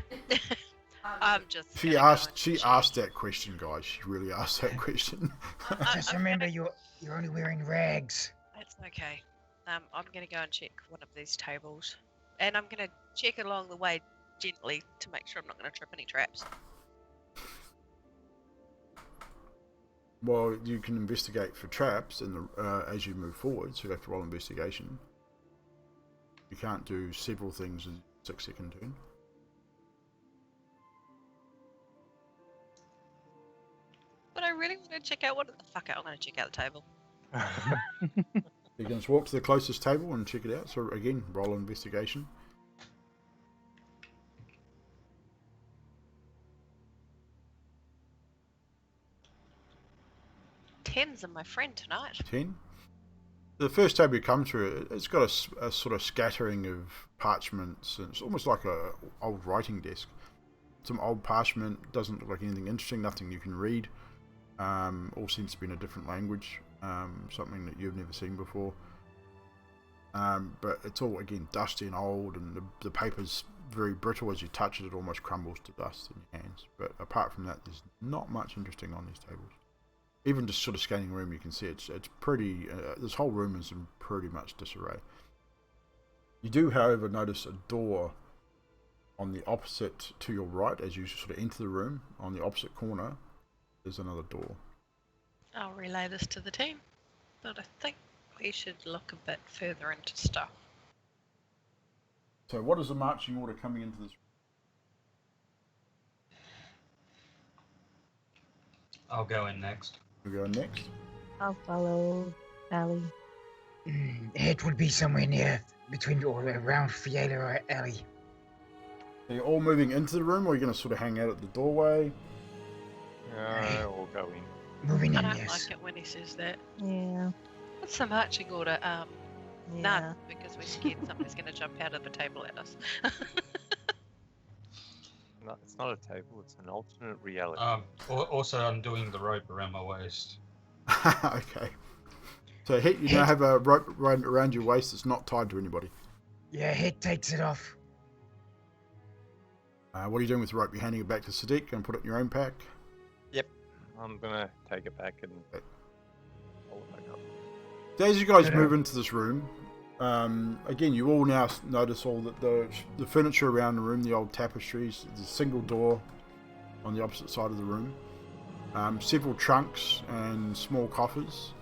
Speaker 5: I'm just...
Speaker 1: She asked that question, guys. She really asked that question.
Speaker 2: Just remember, you're only wearing rags.
Speaker 5: That's okay. I'm gonna go and check one of these tables. And I'm gonna check along the way gently to make sure I'm not gonna trip any traps.
Speaker 1: Well, you can investigate for traps as you move forward, so you have to roll investigation. You can't do several things in a 6-second turn.
Speaker 5: But I really want to check out fuck it, I'm going to check out the table.
Speaker 1: You can just walk to the closest table and check it out. So again, roll investigation.
Speaker 5: Tens are my friend tonight.
Speaker 1: 10. The first table you come through, it's got a sort of scattering of parchments. And it's almost like a old writing desk. Some old parchment, doesn't look like anything interesting, nothing you can read. All seems to be in a different language, something that you've never seen before. But it's all, again, dusty and old, and the paper's very brittle. As you touch it, it almost crumbles to dust in your hands. But apart from that, there's not much interesting on these tables. Even just sort of scanning the room, you can see it's pretty. This whole room is in pretty much disarray. You do, however, notice a door on the opposite to your right as you sort of enter the room. On the opposite corner, there's another door.
Speaker 5: I'll relay this to the team, but I think we should look a bit further into stuff.
Speaker 1: So, what is the marching order coming into this room?
Speaker 6: I'll go in next.
Speaker 1: We'll go next.
Speaker 4: I'll follow Allie.
Speaker 2: It would be somewhere near between or around Fiala or Ellie.
Speaker 1: Are you all moving into the room, or are you going to sort of hang out at the doorway?
Speaker 3: We'll go in.
Speaker 2: Moving
Speaker 5: I
Speaker 2: in,
Speaker 5: don't
Speaker 2: yes.
Speaker 5: like it when he says that.
Speaker 4: Yeah.
Speaker 5: What's the marching order?
Speaker 4: Yeah.
Speaker 5: None, because we're scared something's going to jump out of the table at us.
Speaker 3: No, it's not a table, it's an alternate reality.
Speaker 6: Also, I'm doing the rope around my waist.
Speaker 1: Okay. So, Hit, you now have a rope around your waist that's not tied to anybody.
Speaker 2: Yeah, Hit takes it off.
Speaker 1: What are you doing with the rope? You're handing it back to Sadiq and put it in your own pack?
Speaker 3: I'm gonna take it back and hold it back up.
Speaker 1: So as you guys move into this room, again, you all now notice all that the furniture around the room, the old tapestries, there's a single door on the opposite side of the room, several trunks and small coffers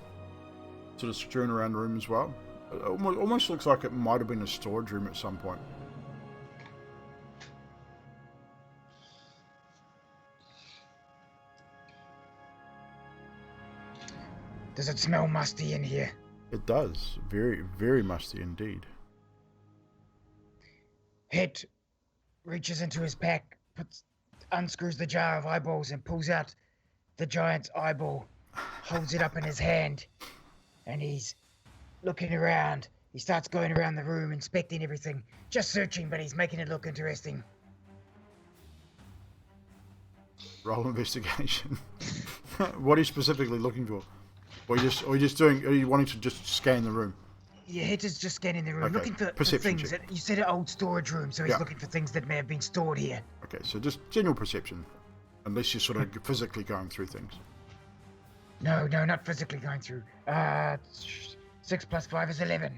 Speaker 1: sort of strewn around the room as well. It almost looks like it might have been a storage room at some point.
Speaker 2: Does it smell musty in here?
Speaker 1: It does. Very, very musty indeed.
Speaker 2: Hit reaches into his pack, unscrews the jar of eyeballs and pulls out the giant's eyeball, holds it up in his hand, and he's looking around. He starts going around the room, inspecting everything, just searching, but he's making it look interesting.
Speaker 1: Roll investigation. What are you specifically looking for? Or are you wanting to just scan the room?
Speaker 2: Yeah, Hit is just scanning the room,
Speaker 1: Okay.
Speaker 2: looking for
Speaker 1: Perception
Speaker 2: things.
Speaker 1: check.
Speaker 2: You said an old storage room, so he's
Speaker 1: Yeah.
Speaker 2: looking for things that may have been stored here.
Speaker 1: Okay, so just general perception. Unless you're sort of physically going through things.
Speaker 2: No, not physically going through. 6 plus 5 is 11.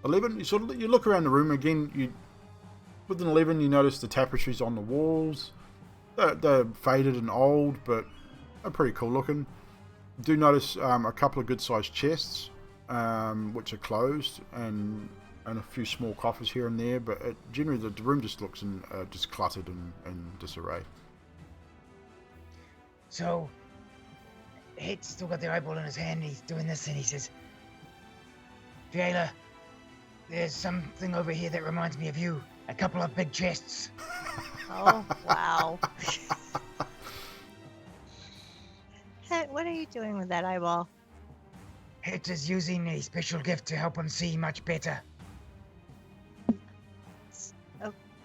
Speaker 1: 11, you look around the room again. With an 11, you notice the tapestries on the walls. They're faded and old, but are pretty cool looking. You do notice a couple of good-sized chests, which are closed, and a few small coffers here and there. But generally, the room just looks just cluttered and disarray.
Speaker 2: So, Hit's still got the eyeball in his hand, and he's doing this, and he says, Fiala, there's something over here that reminds me of you. A couple of big chests.
Speaker 4: Oh, wow. Hey, what are you doing with that eyeball?
Speaker 2: Hit is using a special gift to help him see much better.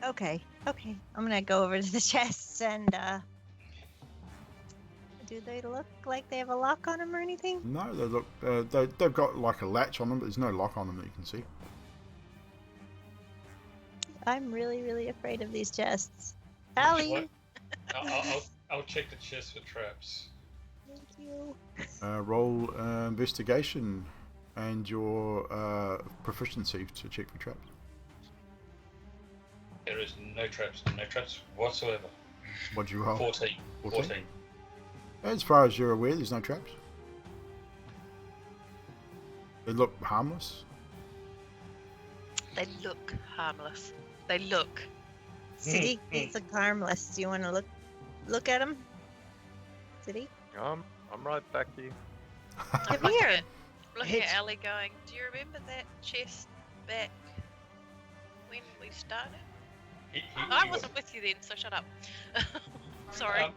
Speaker 4: Okay. I'm gonna go over to the chests and, do they look like they have a lock on them or anything?
Speaker 1: No, they look. They've got like a latch on them, but there's no lock on them that you can see.
Speaker 4: I'm really, really afraid of these chests. Allie!
Speaker 6: What? I'll check the chest for traps.
Speaker 4: Thank you.
Speaker 1: Roll investigation and your proficiency to check for traps.
Speaker 6: There is no traps whatsoever.
Speaker 1: What'd you roll?
Speaker 6: 14. 14.
Speaker 1: As far as you're aware, there's no traps. They look harmless.
Speaker 5: They look harmless. They look.
Speaker 4: Sadiq, these look harmless. Do you want to look at them? Sadiq?
Speaker 3: I'm right back here.
Speaker 4: Come
Speaker 5: looking
Speaker 4: here.
Speaker 5: at, looking at
Speaker 2: Hit.
Speaker 5: Ellie going, do you remember that chest back when we started? I wasn't with you then, so shut up. Sorry.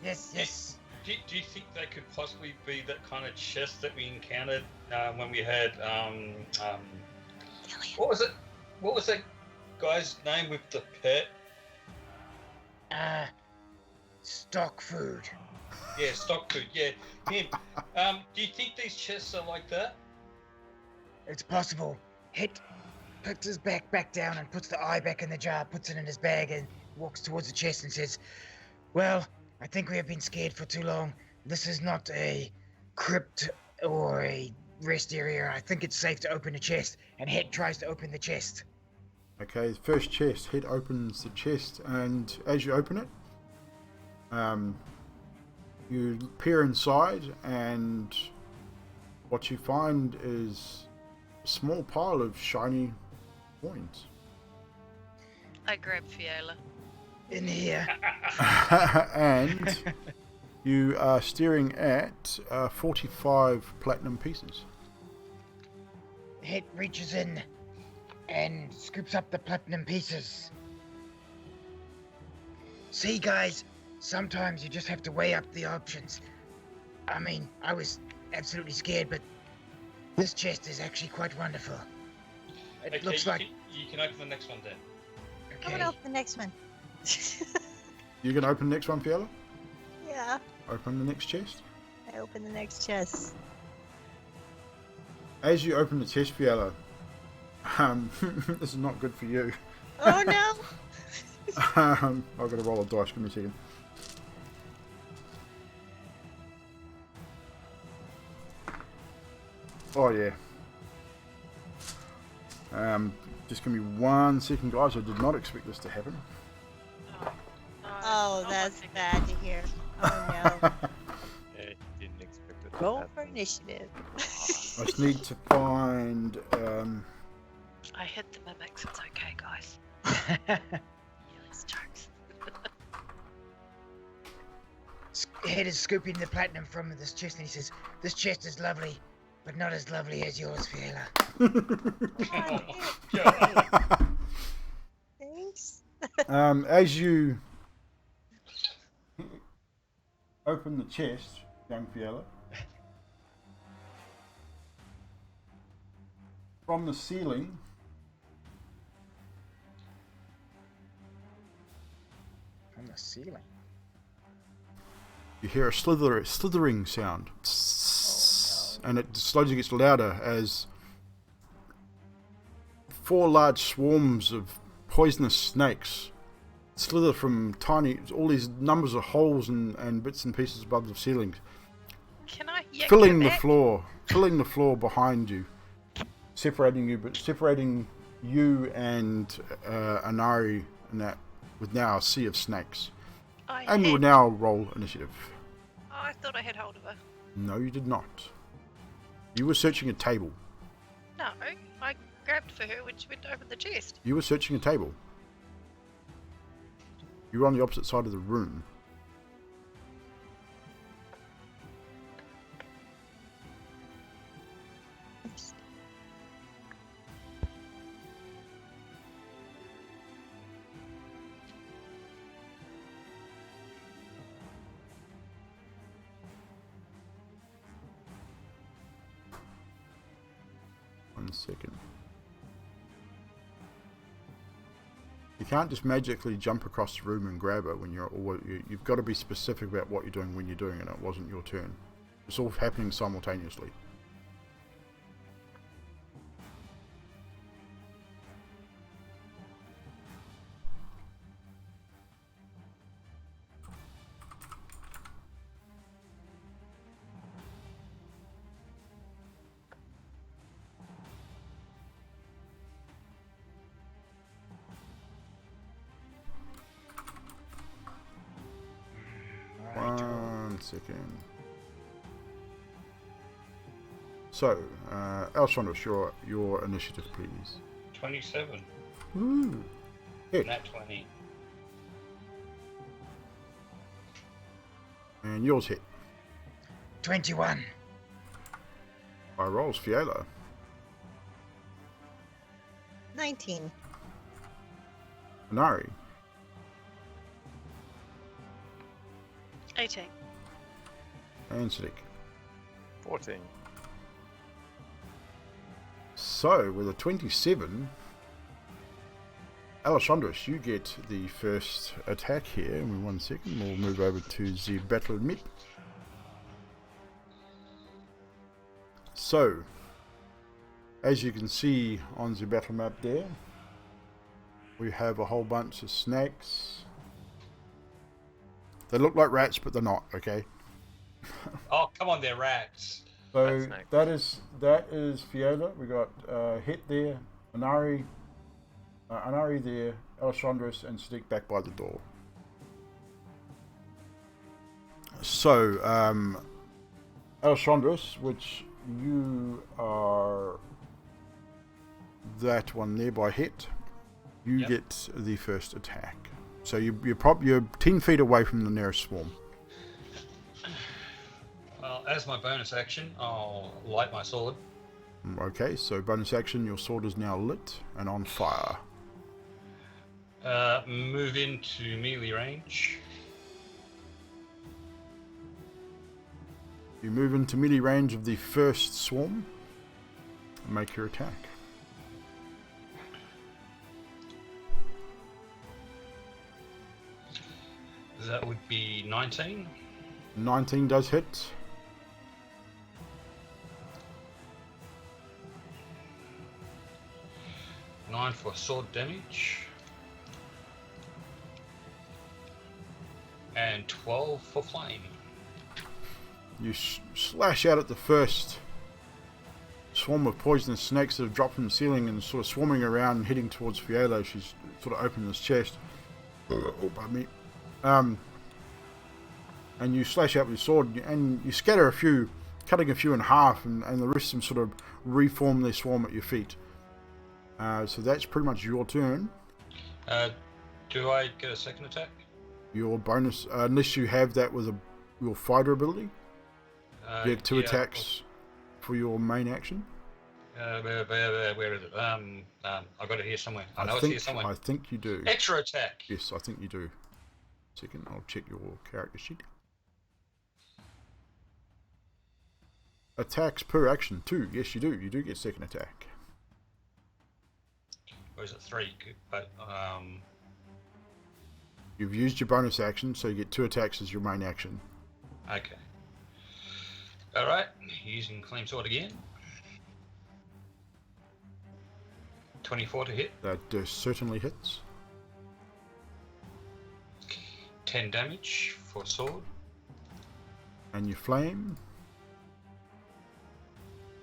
Speaker 2: Yes, yes.
Speaker 6: Do you think they could possibly be that kind of chest that we encountered when we had what was it? What was that guy's name with the pet?
Speaker 2: Stock food.
Speaker 6: Yeah, stock food. Yeah, him. Do you think these chests are like that?
Speaker 2: It's possible. Hit puts his back down and puts the eye back in the jar, puts it in his bag and walks towards the chest and says, well, I think we have been scared for too long. This is not a crypt or a rest area. I think it's safe to open a chest. And Head tries to open the chest.
Speaker 1: Okay, first chest. Head opens the chest, and as you open it, you peer inside, and what you find is a small pile of shiny coins.
Speaker 5: I grabbed Fiona.
Speaker 2: In here.
Speaker 1: And you are staring at 45 platinum pieces.
Speaker 2: Head reaches in and scoops up the platinum pieces. See, guys, sometimes you just have to weigh up the options. I mean, I was absolutely scared, but this chest is actually quite wonderful. It
Speaker 6: Okay,
Speaker 2: looks like...
Speaker 6: you can open the next one then.
Speaker 4: I'm gonna open the next one.
Speaker 1: You gonna open the next one, Fiona?
Speaker 4: Yeah,
Speaker 1: Open the next chest.
Speaker 4: I open the next chest.
Speaker 1: As you open the chest, Fiona, this is not good for you.
Speaker 4: Oh no!
Speaker 1: I've got to roll a dice. Give me a second. Oh yeah. Just give me 1 second, guys. I did not expect this to happen.
Speaker 4: Oh, that's bad to hear. Oh no.
Speaker 3: Yeah, didn't expect it to
Speaker 4: Roll
Speaker 3: happen.
Speaker 4: for initiative.
Speaker 1: I just need to find.
Speaker 5: I hit the mimics. It's okay, guys. It's jokes.
Speaker 2: Head is scooping the platinum from this chest and he says, this chest is lovely, but not as lovely as yours, Fiona.
Speaker 4: Thanks.
Speaker 1: As you open the chest, young Fiona, from the ceiling
Speaker 2: On the ceiling.
Speaker 1: you hear a slithering sound, and it slowly gets louder as 4 large swarms of poisonous snakes slither from all these numbers of holes and bits and pieces above the ceiling,
Speaker 5: Can I yank
Speaker 1: filling
Speaker 5: her
Speaker 1: the
Speaker 5: back?
Speaker 1: floor behind you, separating you and Anari and that with now a sea of snakes. And you will now roll initiative.
Speaker 5: Oh, I thought I had hold of her.
Speaker 1: No, you did not. You were searching a table.
Speaker 5: No, I grabbed for her when she went to open the chest.
Speaker 1: You were searching a table. You were on the opposite side of the room. One second. You can't just magically jump across the room and grab it when you've got to be specific about what you're doing when you're doing it. It wasn't your turn. It's all happening simultaneously. One second. So, Alshondros, your initiative, please.
Speaker 6: 27.
Speaker 1: Ooh. Hit.
Speaker 6: Nat 20.
Speaker 1: And yours hit.
Speaker 2: 21.
Speaker 1: High rolls, Fiala.
Speaker 4: 19.
Speaker 1: Inari.
Speaker 5: 18.
Speaker 1: And Sadiq.
Speaker 3: 14.
Speaker 1: So, with a 27, Alessandros, you get the first attack here. In 1 second, we'll move over to the battle map. So, as you can see on the battle map there, we have a whole bunch of snakes. They look like rats, but they're not, okay?
Speaker 6: Oh, come on, they're rats.
Speaker 1: So that is Fiona. We got Hit there, Inari there, Alessandros, and Sadiq back by the door. So, Alessandros, which you are that one there by Hit, you get the first attack. So you're 10 feet away from the nearest swarm.
Speaker 6: Well, as my bonus action, I'll light my sword.
Speaker 1: Okay, so bonus action, your sword is now lit and on fire.
Speaker 6: Move into melee range.
Speaker 1: You move into melee range of the first swarm and make your attack.
Speaker 6: That would be 19.
Speaker 1: 19 does hit.
Speaker 6: Nine for sword damage. And 12 for flame.
Speaker 1: You slash out at the first swarm of poisonous snakes that have dropped from the ceiling and sort of swarming around and heading towards Fiala. She's sort of opened his chest. Oh, pardon me. And you slash out with your sword and you scatter a few, cutting a few in half, and the rest of them sort of reform their swarm at your feet. So that's pretty much your turn.
Speaker 6: Do I get a second attack?
Speaker 1: Your bonus, unless you have that with your fighter ability, you get two attacks for your main action.
Speaker 6: Where is it? I've got it here somewhere. I know it's here somewhere.
Speaker 1: I think you do.
Speaker 6: Extra attack.
Speaker 1: Yes, I think you do. Second, I'll check your character sheet. Attacks per action, 2. Yes, you do. You do get second attack.
Speaker 6: Or is it 3? But
Speaker 1: You've used your bonus action, so you get 2 attacks as your main action.
Speaker 6: okay. All right. Using claim sword again. 24 to hit.
Speaker 1: That certainly hits.
Speaker 6: 10 damage for sword.
Speaker 1: And your flame.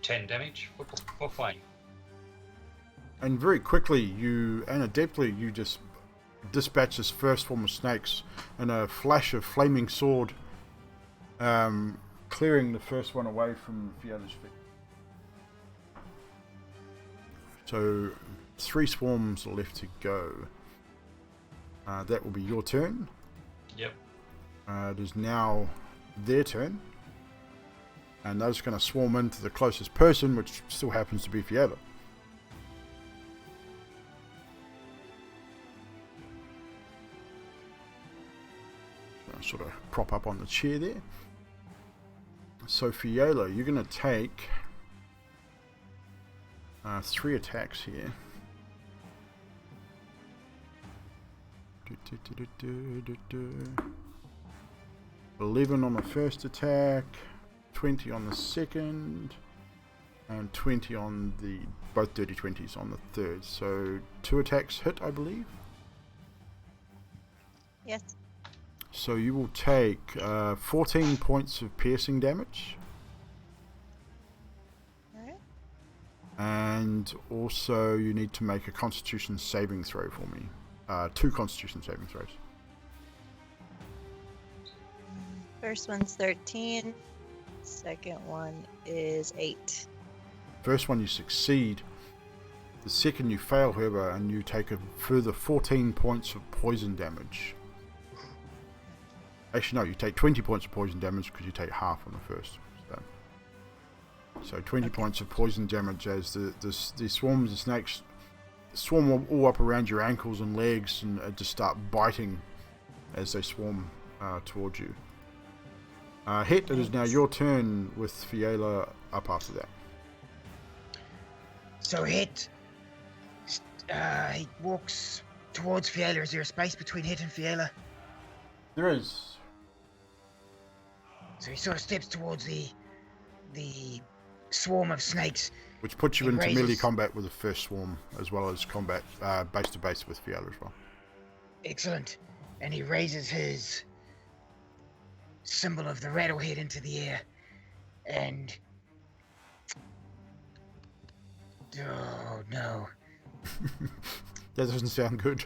Speaker 6: 10 damage for flame.
Speaker 1: And very quickly, and adeptly, you just dispatch this first swarm of snakes in a flash of flaming sword, clearing the first one away from Fiala's feet. So 3 swarms are left to go. That will be your turn.
Speaker 6: Yep.
Speaker 1: It is now their turn. And they're just going to swarm into the closest person, which still happens to be Fiala. Sort of prop up on the chair there. So Fiala, you're going to take 3 attacks here. 11 on the first attack, 20 on the second, and 20 on both dirty 20s on the third. So 2 attacks hit, I believe.
Speaker 4: Yes.
Speaker 1: So you will take 14 points of piercing damage.
Speaker 4: Alright.
Speaker 1: And also you need to make a Constitution saving throw for me. 2 Constitution saving throws.
Speaker 4: First one's 13. Second one is 8.
Speaker 1: First one you succeed. The second you fail, however, and you take a further 14 points of poison damage. Actually, no, you take 20 points of poison damage because you take half on the first. So 20 points of poison damage as the swarms of snakes swarm all up around your ankles and legs and just start biting as they swarm towards you. Het, it is now your turn with Fiala up after that.
Speaker 2: So Het, he walks towards Fiala. Is there a space between Het and Fiala?
Speaker 1: There is.
Speaker 2: So he sort of steps towards the swarm of snakes.
Speaker 1: Which puts you
Speaker 2: He
Speaker 1: into melee
Speaker 2: raises-
Speaker 1: combat with the first swarm, as well as combat base to base with Fiala as well.
Speaker 2: Excellent. And he raises his symbol of the rattlehead into the air. And... oh, no.
Speaker 1: That doesn't sound good.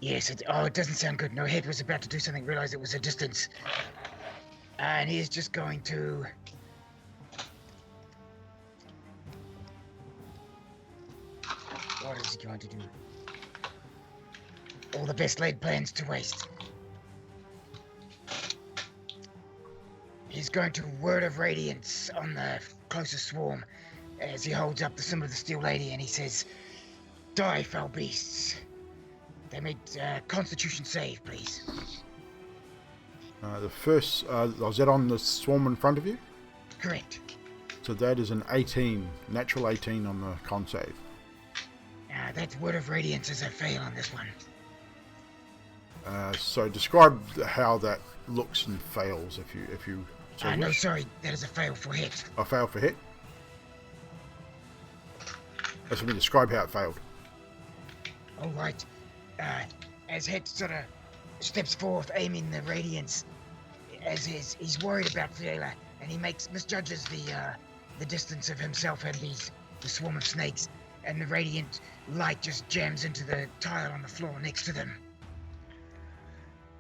Speaker 2: Yes, it doesn't sound good. No, Het was about to do something, realized it was a distance. And he is just going to... what is he going to do? All the best laid plans to waste. He's going to Word of Radiance on the closest swarm as he holds up the symbol of the Steel Lady and he says, "Die, foul beasts." They made Constitution save, please.
Speaker 1: The first, was that on the swarm in front of you?
Speaker 2: Correct.
Speaker 1: So that is an 18, natural 18 on the con save.
Speaker 2: That's Word of Radiance as a fail on this one.
Speaker 1: So describe how that looks and fails if you. So
Speaker 2: No, sorry, that is a fail for Het.
Speaker 1: I failed for hit. That's what I mean. Describe how it failed.
Speaker 2: All right. As Het sort of steps forth, aiming the radiance, as he's worried about Fiala, and he misjudges the distance of himself and the swarm of snakes, and the radiant light just jams into the tile on the floor next to them.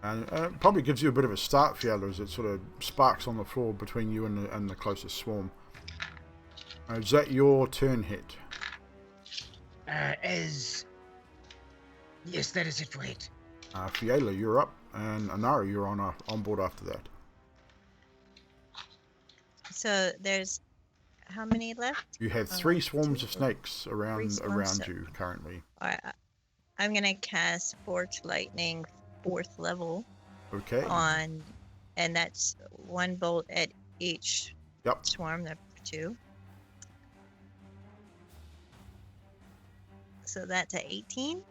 Speaker 1: And it probably gives you a bit of a start, Fiala, as it sort of sparks on the floor between you and the closest swarm. Is that your turn, Het?
Speaker 2: Yes, that is it for Het.
Speaker 1: Fiala, you're up, and Anara, you're on board after that.
Speaker 4: So there's how many left?
Speaker 1: You have 3 swarms of snakes around
Speaker 4: swarms,
Speaker 1: you currently.
Speaker 4: I'm gonna cast Forge Lightning 4th level
Speaker 1: Okay.
Speaker 4: and that's 1 bolt at each
Speaker 1: Yep.
Speaker 4: swarm. That's 2. So that's a 18.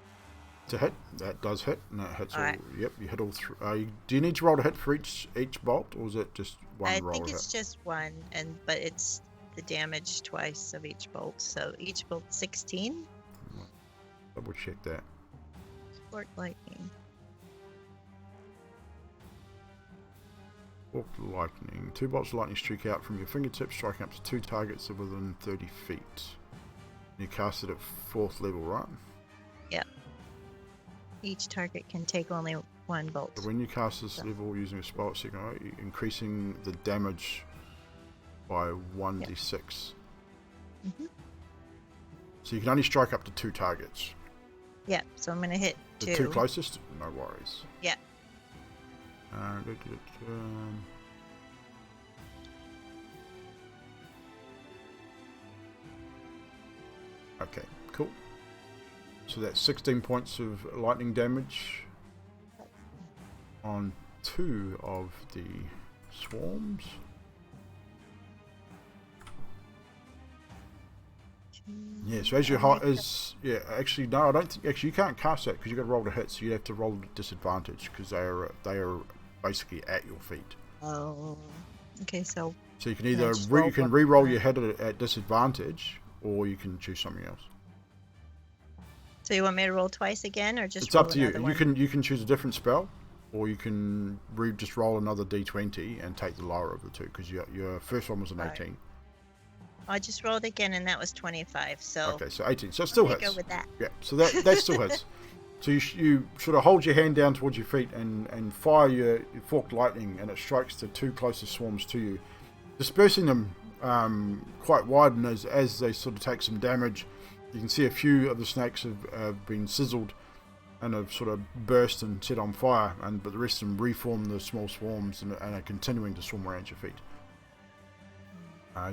Speaker 1: To hit, that does hit, and that hits all.
Speaker 4: Alright.
Speaker 1: Yep, you hit all 3. Do you need to roll to hit for each bolt, or is it just one
Speaker 4: I
Speaker 1: roll
Speaker 4: think
Speaker 1: to
Speaker 4: it's
Speaker 1: hit?
Speaker 4: just 1, but it's the damage twice of each bolt. So each bolt 16.
Speaker 1: Double check that.
Speaker 4: Forge Lightning.
Speaker 1: Forked lightning. 2 bolts of lightning streak out from your fingertips, striking up to 2 targets within 30 feet. You cast it at 4th level, right?
Speaker 4: Yep. Each target can take only 1 bolt.
Speaker 1: So when you cast this level using a spell signal, you're increasing the damage by 1d6.
Speaker 4: Mhm.
Speaker 1: So you can only strike up to 2 targets.
Speaker 4: Yep. So I'm gonna hit
Speaker 1: The
Speaker 4: 2.
Speaker 1: 2 closest, no worries.
Speaker 4: Yeah.
Speaker 1: Okay, cool. So that's 16 points of lightning damage on 2 of the swarms. Yeah, so as your height is, actually no, I don't think, actually you can't cast that because you got to roll to hit, so you have to roll at disadvantage because they are basically at your feet.
Speaker 4: Oh. Okay. So
Speaker 1: So you can either
Speaker 4: just roll
Speaker 1: you can
Speaker 4: one
Speaker 1: re-roll
Speaker 4: die.
Speaker 1: your hit at disadvantage, or you can choose something else.
Speaker 4: So you want me to roll twice again, or just
Speaker 1: It's
Speaker 4: roll
Speaker 1: up to you.
Speaker 4: another
Speaker 1: You
Speaker 4: one?
Speaker 1: can choose a different spell, or you can just roll another d20 and take the lower of the 2 because your first one was an
Speaker 4: Alright.
Speaker 1: 18.
Speaker 4: I just rolled again, and that was 25. So
Speaker 1: Okay, so 18. So it still
Speaker 4: I'm gonna
Speaker 1: hits.
Speaker 4: go with that.
Speaker 1: Yeah, so that still hits. So you sort of hold your hand down towards your feet and fire your forked lightning, and it strikes the 2 closest swarms to you, dispersing them quite wide. And as they sort of take some damage, You can see a few of the snakes have been sizzled and have sort of burst and set on fire, but the rest of them reform the small swarms and are continuing to swarm around your feet.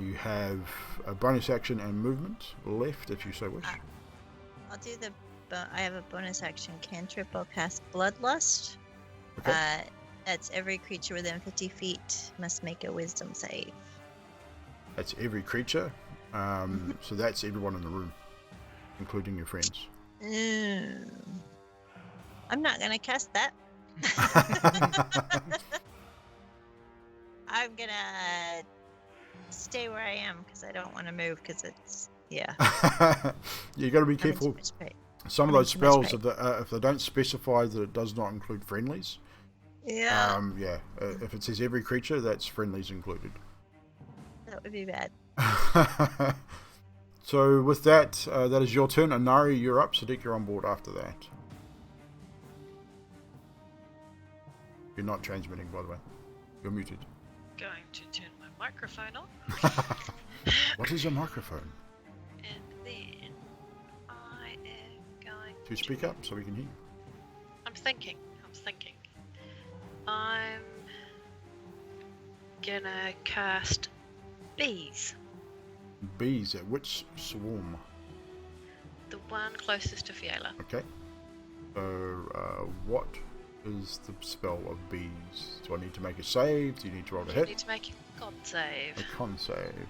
Speaker 1: You have a bonus action and movement left if you so wish.
Speaker 4: I'll do I have a bonus action cantrip. I'll cast Bloodlust.
Speaker 1: Okay.
Speaker 4: That's every creature within 50 feet must make a wisdom save.
Speaker 1: That's every creature. So that's everyone in the room, including your friends.
Speaker 4: I'm not going to cast that. I'm going to stay where I am because I don't want to move because it's, yeah.
Speaker 1: You got to be careful. Some of those spells, if they don't specify that it does not include friendlies, if it says every creature, that's friendlies included.
Speaker 4: That would be bad.
Speaker 1: So with that, that is your turn. Anari, you're up. Sadiq, you're on board after that. You're not transmitting, by the way. You're muted.
Speaker 5: Going to turn my microphone on.
Speaker 1: What is a microphone?
Speaker 5: And then I am going
Speaker 1: To speak up so we can hear you.
Speaker 5: I'm thinking. I'm gonna cast bees.
Speaker 1: Bees at which swarm?
Speaker 5: The one closest to Fiala.
Speaker 1: Okay. So, what is the spell of bees? Do I need to make a save? Do you need to roll a
Speaker 5: You
Speaker 1: hit?
Speaker 5: need to make a con save.
Speaker 1: A con save.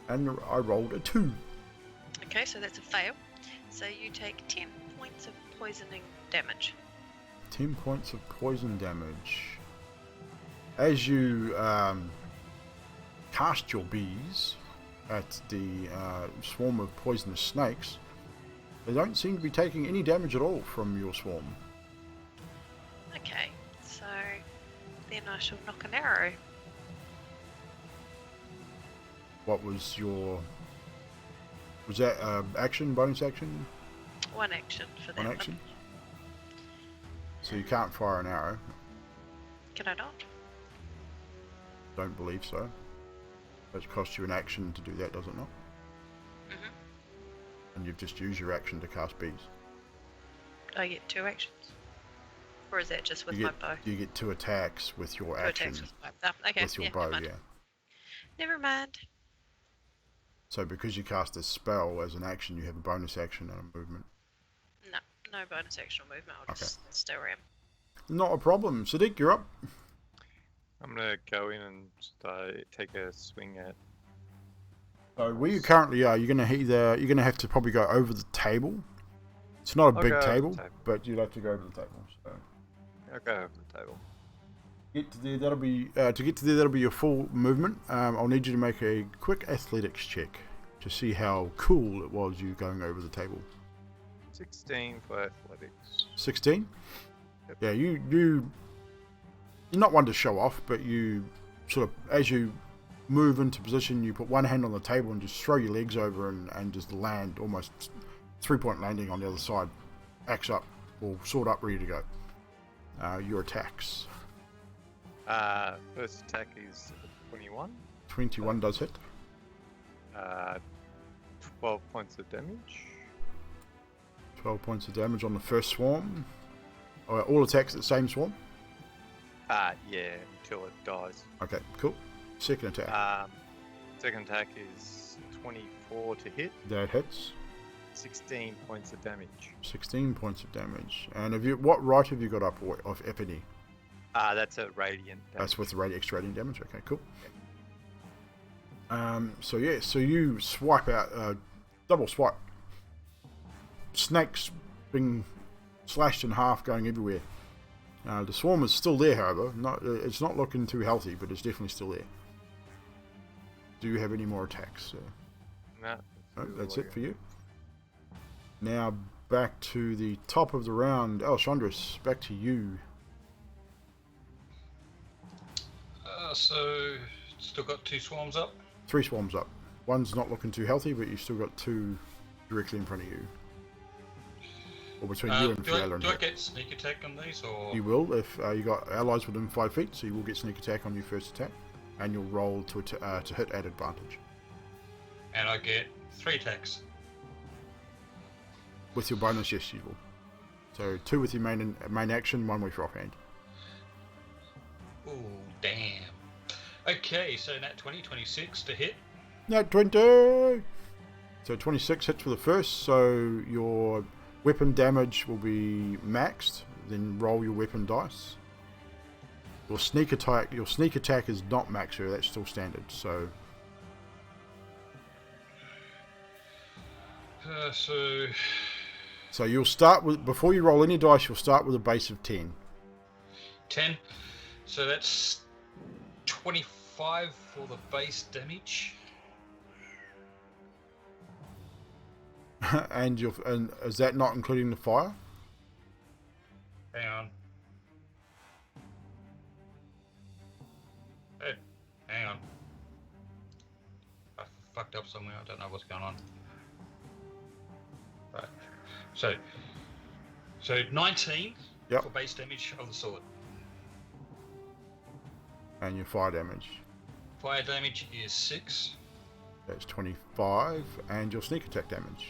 Speaker 1: And I rolled a 2.
Speaker 5: Okay, so that's a fail. So you take 10 points of poisoning damage.
Speaker 1: 10 points of poison damage. As you cast your bees at the swarm of poisonous snakes, they don't seem to be taking any damage at all from your swarm.
Speaker 5: Okay, so then I shall knock an arrow.
Speaker 1: What was your... Was that action, bonus action?
Speaker 5: One action for that
Speaker 1: One action? So you can't fire an arrow.
Speaker 5: Can I not?
Speaker 1: Don't believe so. It costs you an action to do that, does it not?
Speaker 5: Mm-hmm.
Speaker 1: And you've just used your action to cast bees.
Speaker 5: I get 2 actions? Or is that just with
Speaker 1: you
Speaker 5: my
Speaker 1: get,
Speaker 5: bow?
Speaker 1: You get 2 attacks with your
Speaker 5: 2
Speaker 1: action.
Speaker 5: attacks with my bow. Okay,
Speaker 1: With your
Speaker 5: yeah,
Speaker 1: bow,
Speaker 5: never mind.
Speaker 1: yeah.
Speaker 5: Never mind.
Speaker 1: So because you cast a spell as an action, you have a bonus action and a movement.
Speaker 5: No bonus action or movement. I'll just stay where I am.
Speaker 1: Not a problem. Sadiq, you're up.
Speaker 3: I'm gonna go in and take a swing at.
Speaker 1: So where you currently are, you're gonna have to probably go over the table. It's not a
Speaker 3: I'll
Speaker 1: big
Speaker 3: go over the
Speaker 1: table,
Speaker 3: table.
Speaker 1: but you'll have to go over the table. So
Speaker 3: I'll go over the table.
Speaker 1: get to there. That'll be your full movement. I'll need you to make a quick athletics check to see how cool it was you going over the table.
Speaker 3: 16 for athletics.
Speaker 1: 16.
Speaker 3: Yep.
Speaker 1: Yeah, you're not one to show off, but you sort of, as you move into position, you put one hand on the table and just throw your legs over and just land almost 3-point landing on the other side. Axe up or sword up, ready to go. Your attacks.
Speaker 3: First attack is 21.
Speaker 1: 21 does hit.
Speaker 3: 12 points of damage.
Speaker 1: 12 points of damage on the first swarm. All attacks at the same swarm.
Speaker 3: Yeah, until it dies.
Speaker 1: Okay, cool. Second attack.
Speaker 3: Second attack is 24 to hit.
Speaker 1: That hits.
Speaker 3: 16 points of damage.
Speaker 1: 16 points of damage. And what right have you got up of if any?
Speaker 3: That's a radiant damage.
Speaker 1: That's with the extra radiant damage. Okay, cool. So you swipe out, double swipe. Snakes being slashed in half, going everywhere. The swarm is still there, however. It's not looking too healthy, but it's definitely still there. Do you have any more attacks?
Speaker 3: No,
Speaker 1: That's it for you. Now back to the top of the round. Chandris, back to you.
Speaker 6: So still got 2 swarms up.
Speaker 1: 3 swarms up. One's not looking too healthy, but you've still got 2 directly in front of you. Or between you and Fiala.
Speaker 6: Do I get sneak attack on these, or
Speaker 1: You will if you got allies within 5 feet, so you will get sneak attack on your first attack, and you'll roll to hit at advantage.
Speaker 6: and I get 3 attacks?
Speaker 1: With your bonus, yes, you will. So 2 with your main action, 1 with your offhand.
Speaker 6: Oh, damn. Okay, so nat 20, 26 to hit.
Speaker 1: Nat 20! So 26 hits for the first, so your weapon damage will be maxed. Then roll your weapon dice. Your sneak attack is not maxed, so that's still standard. So you'll start with, before you roll any dice, you'll start with a base of 10.
Speaker 6: 10. So that's 25 for the base damage.
Speaker 1: and is that not including the fire?
Speaker 6: Hang on. Hey, hang on. I fucked up somewhere. I don't know what's going on. Right. So 19 for base damage of the sword.
Speaker 1: And your fire damage?
Speaker 6: Fire damage is 6.
Speaker 1: That's 25. And your sneak attack damage?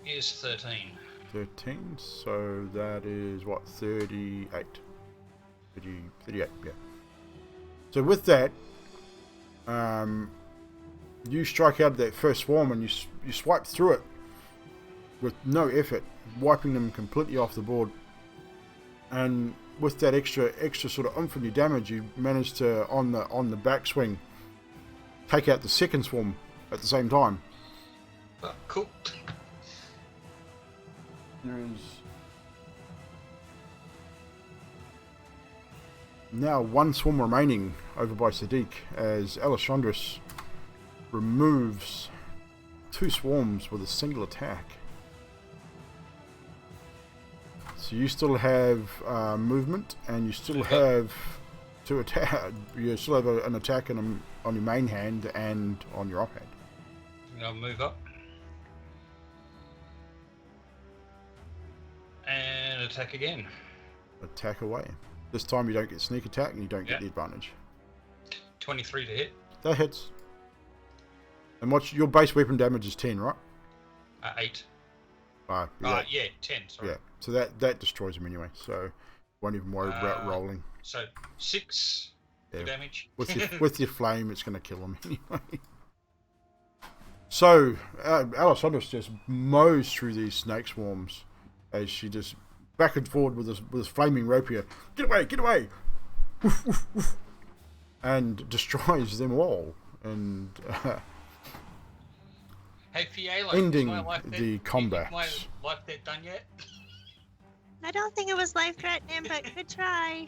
Speaker 6: Is 13.
Speaker 1: 13, so that is what, 38? 38, yeah. So with that, you strike out that first swarm and you swipe through it with no effort, wiping them completely off the board. And with that extra sort of infinity damage, you manage to, on the backswing, take out the second swarm at the same time.
Speaker 6: Oh, cool.
Speaker 1: There is now 1 swarm remaining over by Sadiq as Alessandros removes 2 swarms with a single attack. So you still have movement, and you still have 2 attack. You still have an attack on your main hand and on your offhand.
Speaker 6: I'll move up. And attack again.
Speaker 1: Attack away. This time you don't get sneak attack and you don't get the advantage.
Speaker 6: 23 to hit.
Speaker 1: That hits. And what's your base weapon damage is 10, right?
Speaker 6: 8.
Speaker 1: Yeah,
Speaker 6: 10, sorry.
Speaker 1: Yeah, so that destroys him anyway, so won't even worry about rolling.
Speaker 6: So 6 for damage.
Speaker 1: With your flame, it's going to kill him anyway. So, Alessandros just mows through these snake swarms as she just back and forward with this flaming rapier. Get away, get away! Woof, woof, woof. And destroys them all. And
Speaker 6: hey, Fiala,
Speaker 1: ending the combat.
Speaker 6: My life dead done yet?
Speaker 4: I don't think it was life-threatening, but good try.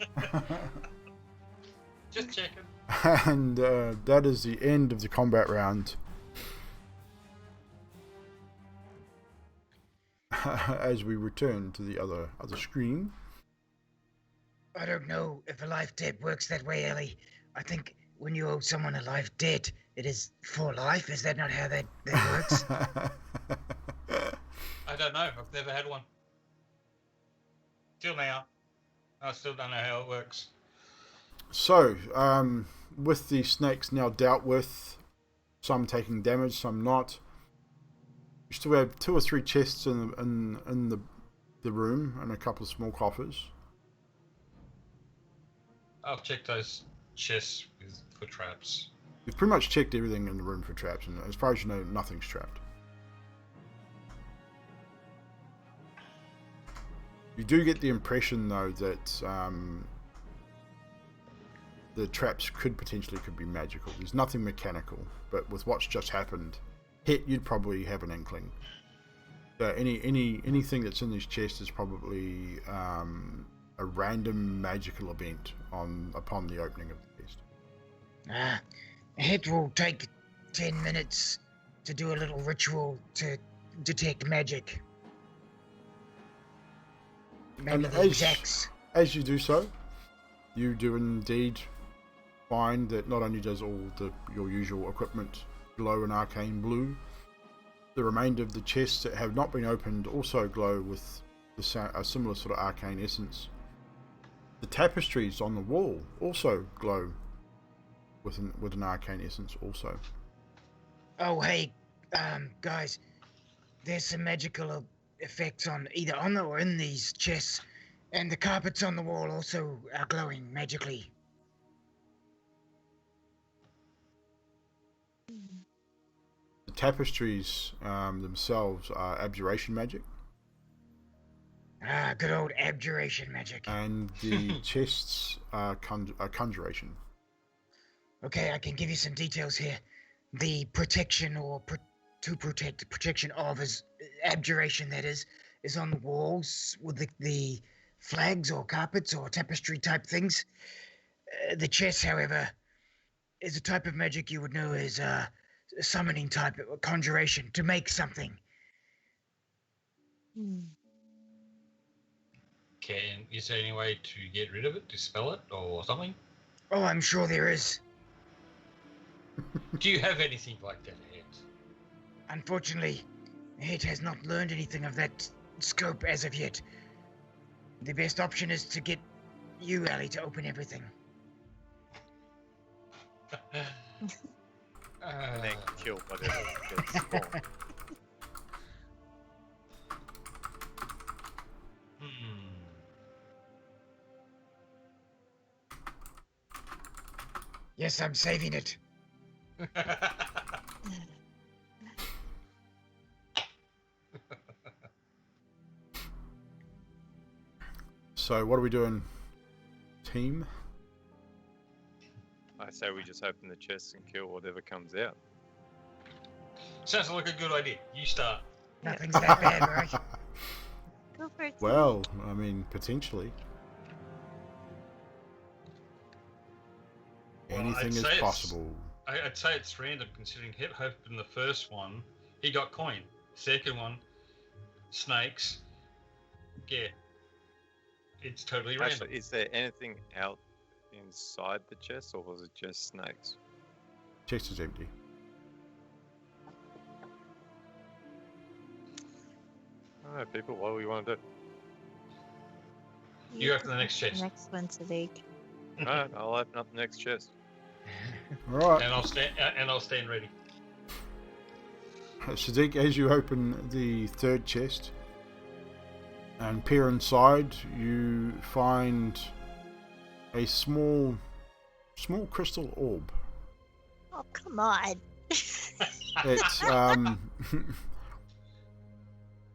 Speaker 6: Just checking.
Speaker 1: And that is the end of the combat round. As we return to the other screen.
Speaker 2: I don't know if a life debt works that way, Ellie. I think when you owe someone a life debt, it is for life. Is that not how that works?
Speaker 6: I don't know. I've never had one. Till now. I still don't know how it works.
Speaker 1: So, with the snakes now dealt with, some taking damage, some not. You still have 2 or 3 chests in the room and a couple of small coffers.
Speaker 6: I'll check those chests for traps.
Speaker 1: You've pretty much checked everything in the room for traps, and as far as you know, nothing's trapped. You do get the impression, though, that the traps could be magical. There's nothing mechanical, but with what's just happened, you'd probably have an inkling. So anything that's in these chests is probably a random magical event upon the opening of the chest.
Speaker 2: It will take 10 minutes to do a little ritual to detect magic. Maybe
Speaker 1: And
Speaker 2: the exacts.
Speaker 1: as you do so, you do indeed find that not only does all your usual equipment glow an arcane blue, the remainder of the chests that have not been opened also glow with a similar sort of arcane essence. The tapestries on the wall also glow with an arcane essence also.
Speaker 2: Oh, hey, guys, there's some magical effects on either on or in these chests, and the carpets on the wall also are glowing magically.
Speaker 1: The tapestries themselves are abjuration magic,
Speaker 2: Ah, good old abjuration magic.
Speaker 1: and the chests are conjuration.
Speaker 2: Okay, I can give you some details here. The protection protection of is abjuration, that is on the walls with the flags or carpets or tapestry type things. The chest, however, is a type of magic you would know as summoning type conjuration to make something.
Speaker 6: Can is there any way to get rid of it, dispel it, or something?
Speaker 2: Oh, I'm sure there is.
Speaker 6: Do you have anything like that, Ed?
Speaker 2: Unfortunately, it has not learned anything of that scope as of yet. The best option is to get you, Ellie, to open everything.
Speaker 3: And then kill whatever gets spawned.
Speaker 2: Yes, I'm saving it.
Speaker 1: So what are we doing, team?
Speaker 3: I say we just open the chest and kill whatever comes out.
Speaker 6: Sounds like a good idea. You start.
Speaker 2: Nothing's that bad, right?
Speaker 4: Go for it.
Speaker 1: Well, I mean, potentially.
Speaker 6: Well,
Speaker 1: Anything
Speaker 6: I'd
Speaker 1: is
Speaker 6: say it's-
Speaker 1: possible.
Speaker 6: I'd say it's random considering Hip opened the first one, he got coin. Second one, snakes. Yeah. It's totally random.
Speaker 3: Actually, is there anything out inside the chest, or was it just snakes?
Speaker 1: Chest is empty.
Speaker 3: I don't know, people, what do we want to do?
Speaker 6: You open the next
Speaker 4: The
Speaker 6: chest.
Speaker 4: next one, Sadiq.
Speaker 3: Alright, I'll open up the next chest.
Speaker 1: Alright,
Speaker 6: And I'll stand ready.
Speaker 1: Sadiq, as you open the third chest and peer inside, you find a small crystal orb.
Speaker 4: Oh, come on.
Speaker 1: It's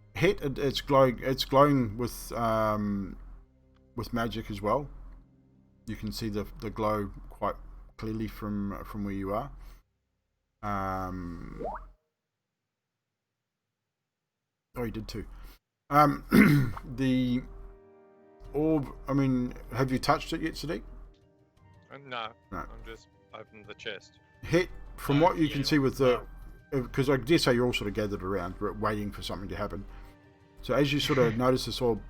Speaker 1: it's glowing with magic as well. You can see the glow quite clearly from where you are. Oh, you did too. The orb, I mean, have you touched it yet, Sadiq?
Speaker 3: No,
Speaker 1: No.
Speaker 3: I'm just opening the chest.
Speaker 1: Hit, from what you
Speaker 6: Yeah,
Speaker 1: can see with the...
Speaker 6: no.
Speaker 1: Because I dare say you're all sort of gathered around, waiting for something to happen. So as you sort of notice this orb,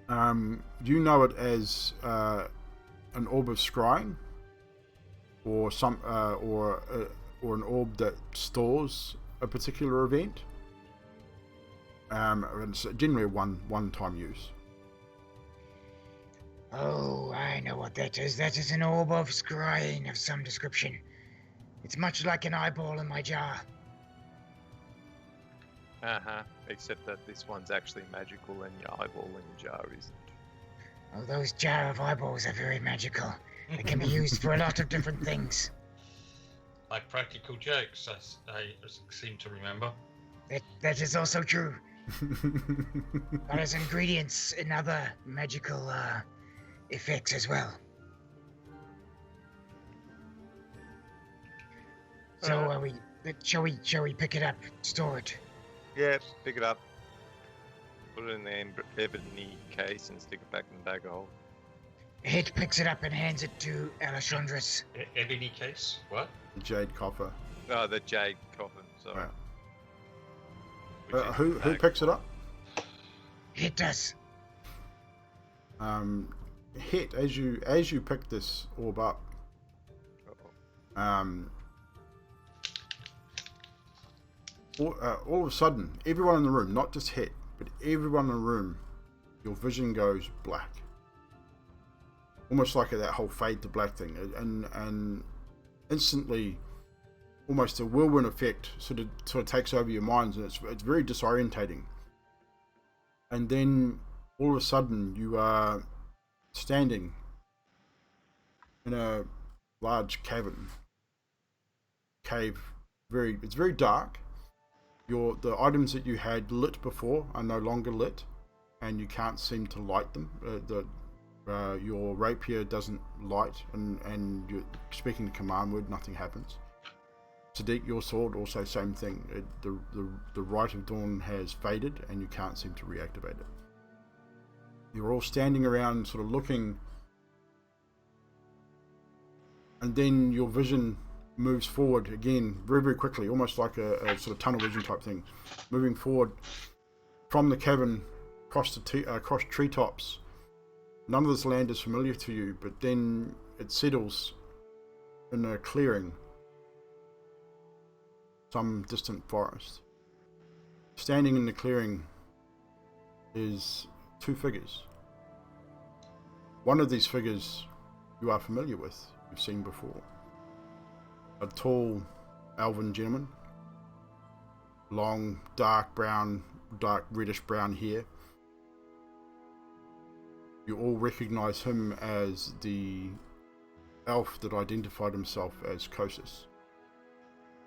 Speaker 1: you know it as an orb of scrying, or an orb that stores a particular event. And it's generally a one-time use.
Speaker 2: Oh, I know what that is. That is an orb of scrying of some description. It's much like an eyeball in my jar.
Speaker 3: Except that this one's actually magical and your eyeball in your jar isn't.
Speaker 2: Oh, those jar of eyeballs are very magical. They can be used for a lot of different things.
Speaker 6: Like practical jokes, I seem to remember.
Speaker 2: That is also true. But as ingredients in other magical effects as well. So shall we pick it up, store it?
Speaker 3: Yeah, pick it up. Put it in the ebony case and stick it back in the bag of holding.
Speaker 2: Hit picks it up and hands it to Alessandras.
Speaker 6: Ebony case? What?
Speaker 1: The jade coffer.
Speaker 3: Oh, the jade coffin, sorry.
Speaker 1: Right.
Speaker 3: Which is
Speaker 1: Who
Speaker 3: the bag
Speaker 1: picks it
Speaker 3: of
Speaker 1: up?
Speaker 2: Hit does.
Speaker 1: Hit, as you pick this orb up,
Speaker 3: holding.
Speaker 1: all of a sudden, everyone in the room, not just Hit, but everyone in the room, your vision goes black. almost like that whole fade to black thing, and instantly, almost a whirlwind effect sort of takes over your minds, and it's very disorientating. And then all of a sudden, you are standing in a large cave. It's very dark. The items that you had lit before are no longer lit, and you can't seem to light them. Your rapier doesn't light, and you're speaking the command word, nothing happens. Sadiq, your sword, also same thing. The Rite of Dawn has faded, and you can't seem to reactivate it. You're all standing around, sort of looking, and then your vision moves forward again very, very quickly, almost like a sort of tunnel vision type thing, moving forward from the cavern across treetops. None of this land is familiar to you, but then it settles in a clearing, some distant forest. Standing in the clearing is two figures. One of these figures you are familiar with, you've seen before. A tall elven gentleman, long dark reddish brown hair. You all recognize him as the elf that identified himself as Kosis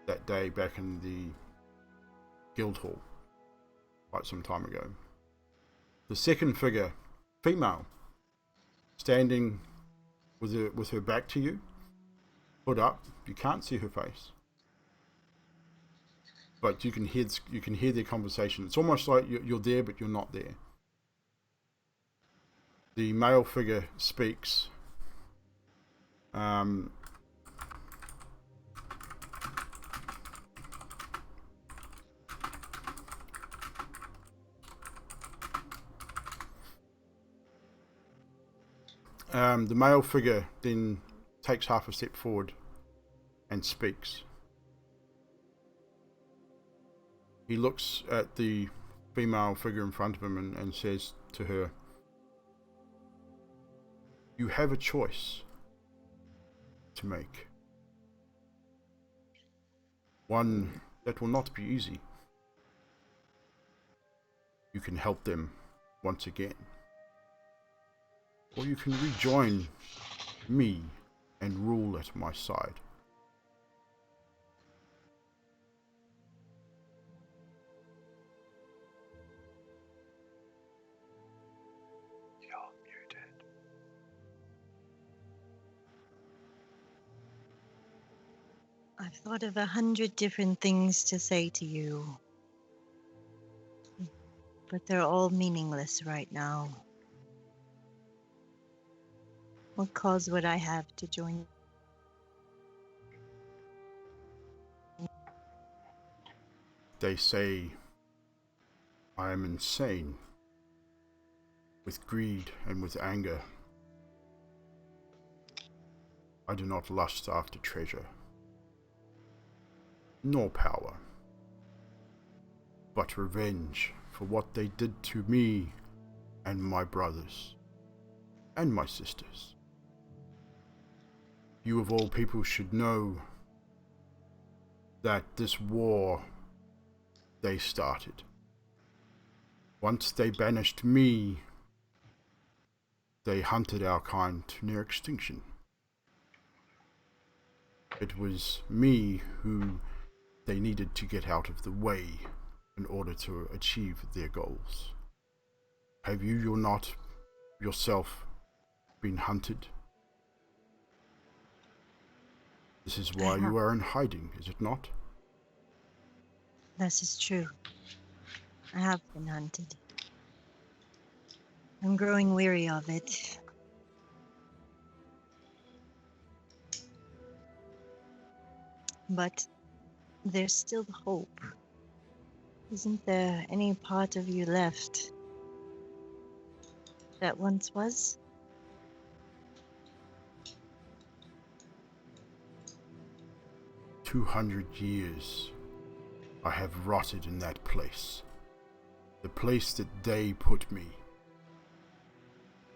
Speaker 1: that day back in the guild hall quite some time ago. The second figure, female, standing with her back to you, hood up. You can't see her face, but you can hear their conversation. It's almost like you're there, but you're not there. The male figure speaks. The male figure then takes half a step forward and speaks. He looks at the female figure in front of him and says to her, "You have a choice to make. One that will not be easy. You can help them once again. Or you can rejoin me and rule at my side."
Speaker 3: You're muted.
Speaker 4: I've thought of 100 different things to say to you, but they're all meaningless right now. What cause would I have to join you?
Speaker 1: They say I am insane with greed and with anger. I do not lust after treasure, nor power, but revenge for what they did to me and my brothers and my sisters. You of all people should know that this war they started. Once they banished me, they hunted our kind to near extinction. It was me who they needed to get out of the way in order to achieve their goals. Have you not yourself been hunted? This is why you are in hiding, is it not?
Speaker 4: This is true. I have been hunted. I'm growing weary of it. But there's still hope. Isn't there any part of you left that once was?
Speaker 1: "200 years I have rotted in that place. The place that they put me.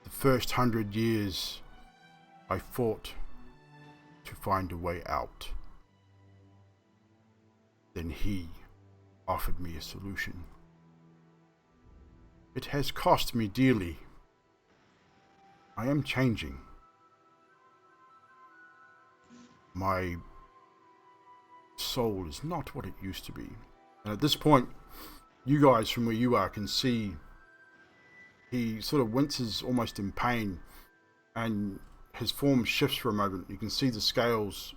Speaker 1: The first 100 years I fought to find a way out. Then he offered me a solution. It has cost me dearly. I am changing. My soul is not what it used to be. And at this point, you guys from where you are can see he sort of winces almost in pain, and his form shifts for a moment. You can see the scales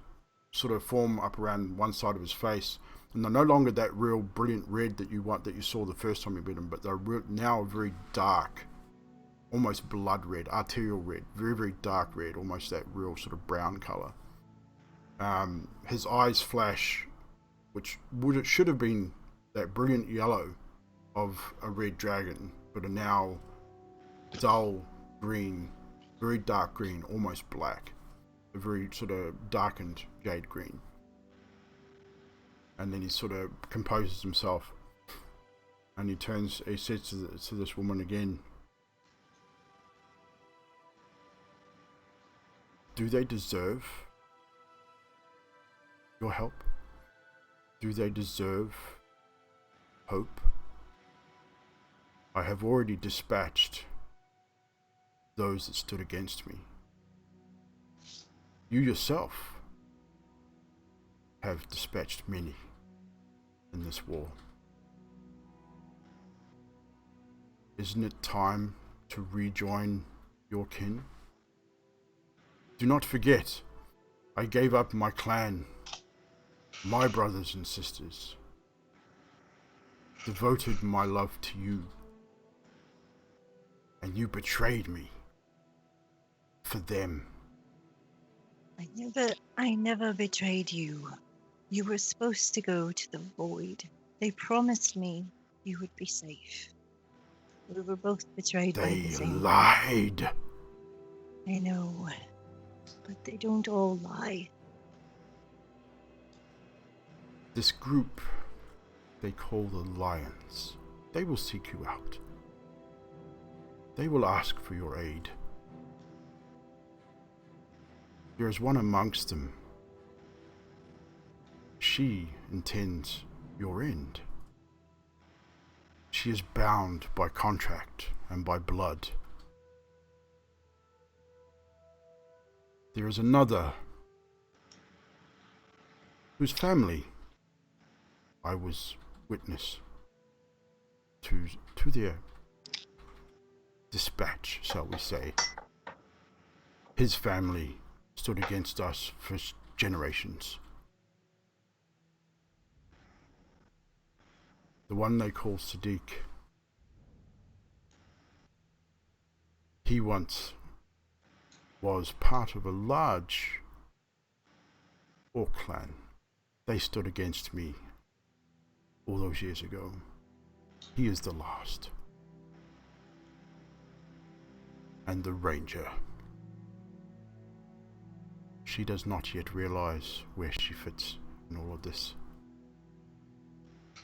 Speaker 1: sort of form up around one side of his face, and they're no longer that real brilliant red that you saw the first time you met him, but they're now very dark, almost blood red, arterial red, very, very dark red, almost that real sort of brown color. His eyes flash, which should have been that brilliant yellow of a red dragon, but are now dull green, very dark green, almost black, a very sort of darkened jade green. And then he sort of composes himself, and he says to this woman again, "Do they deserve your help? Do they deserve hope? I have already dispatched those that stood against me. You yourself have dispatched many in this war. Isn't it time to rejoin your kin? Do not forget, I gave up my clan, my brothers and sisters, devoted my love to you, and you betrayed me for them."
Speaker 4: I never betrayed you. You were supposed to go to the void. They promised me you would be safe. We were both betrayed by the
Speaker 1: They
Speaker 4: same.
Speaker 1: lied.
Speaker 4: I know, but they don't all lie.
Speaker 1: This group they call the Lions, they will seek you out. They will ask for your aid. There is one amongst them. She intends your end. She is bound by contract and by blood. There is another whose family I was witness to their dispatch, shall we say. His family stood against us for generations. The one they call Sadiq. He once was part of a large orc clan. They stood against me all those years ago. He is the last. And the ranger. She does not yet realize where she fits in all of this.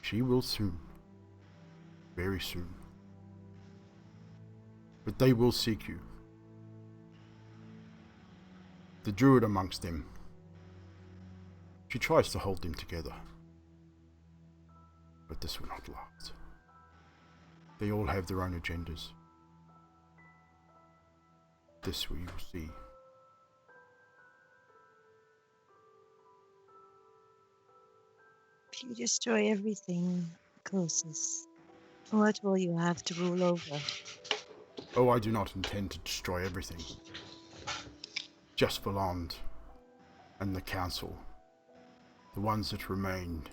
Speaker 1: She will soon. Very soon. But they will seek you. The druid amongst them. She tries to hold them together. But this will not last. They all have their own agendas. This we will see.
Speaker 4: If you destroy everything closest, what will you have to rule over?
Speaker 1: Oh, I do not intend to destroy everything. Just Valand and the council, the ones that remained.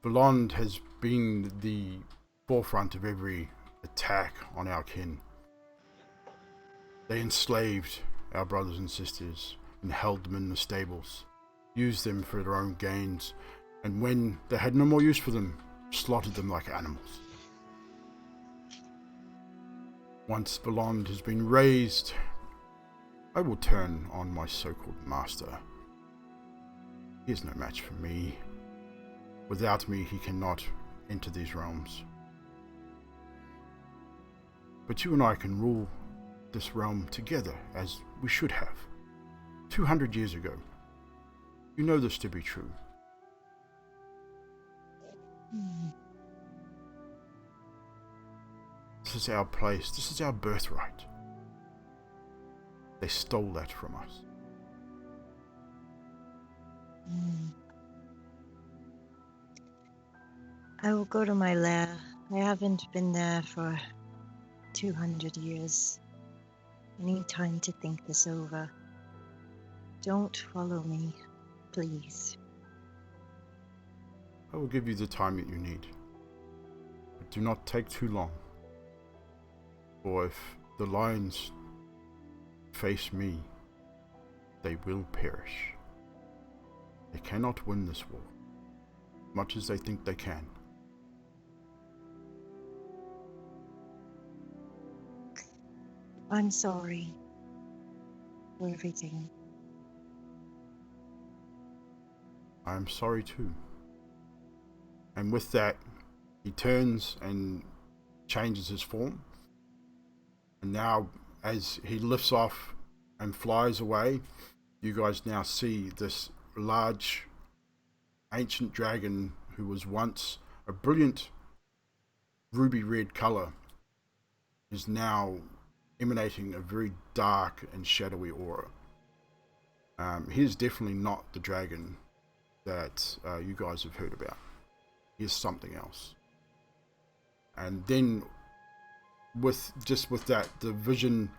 Speaker 1: Valand has been the forefront of every attack on our kin. They enslaved our brothers and sisters and held them in the stables, used them for their own gains, and when they had no more use for them, slaughtered them like animals. Once Valand has been raised, I will turn on my so-called master. He is no match for me. Without me, he cannot enter these realms. But you and I can rule this realm together, as we should have. 200 years ago. You know this to be true. This is our place. This is our birthright. They stole that from us.
Speaker 4: I will go to my lair. I haven't been there for 200 years. I need time to think this over. Don't follow me, please.
Speaker 1: I will give you the time that you need. But do not take too long. For if the lions face me, they will perish. They cannot win this war, much as they think they can.
Speaker 4: I'm sorry for everything.
Speaker 1: I am sorry too. And with that, he turns and changes his form. And now, as he lifts off and flies away, you guys now see this large, ancient dragon who was once a brilliant ruby red color is now emanating a very dark and shadowy aura. He is definitely not the dragon that you guys have heard about. He is something else. And then with that, the vision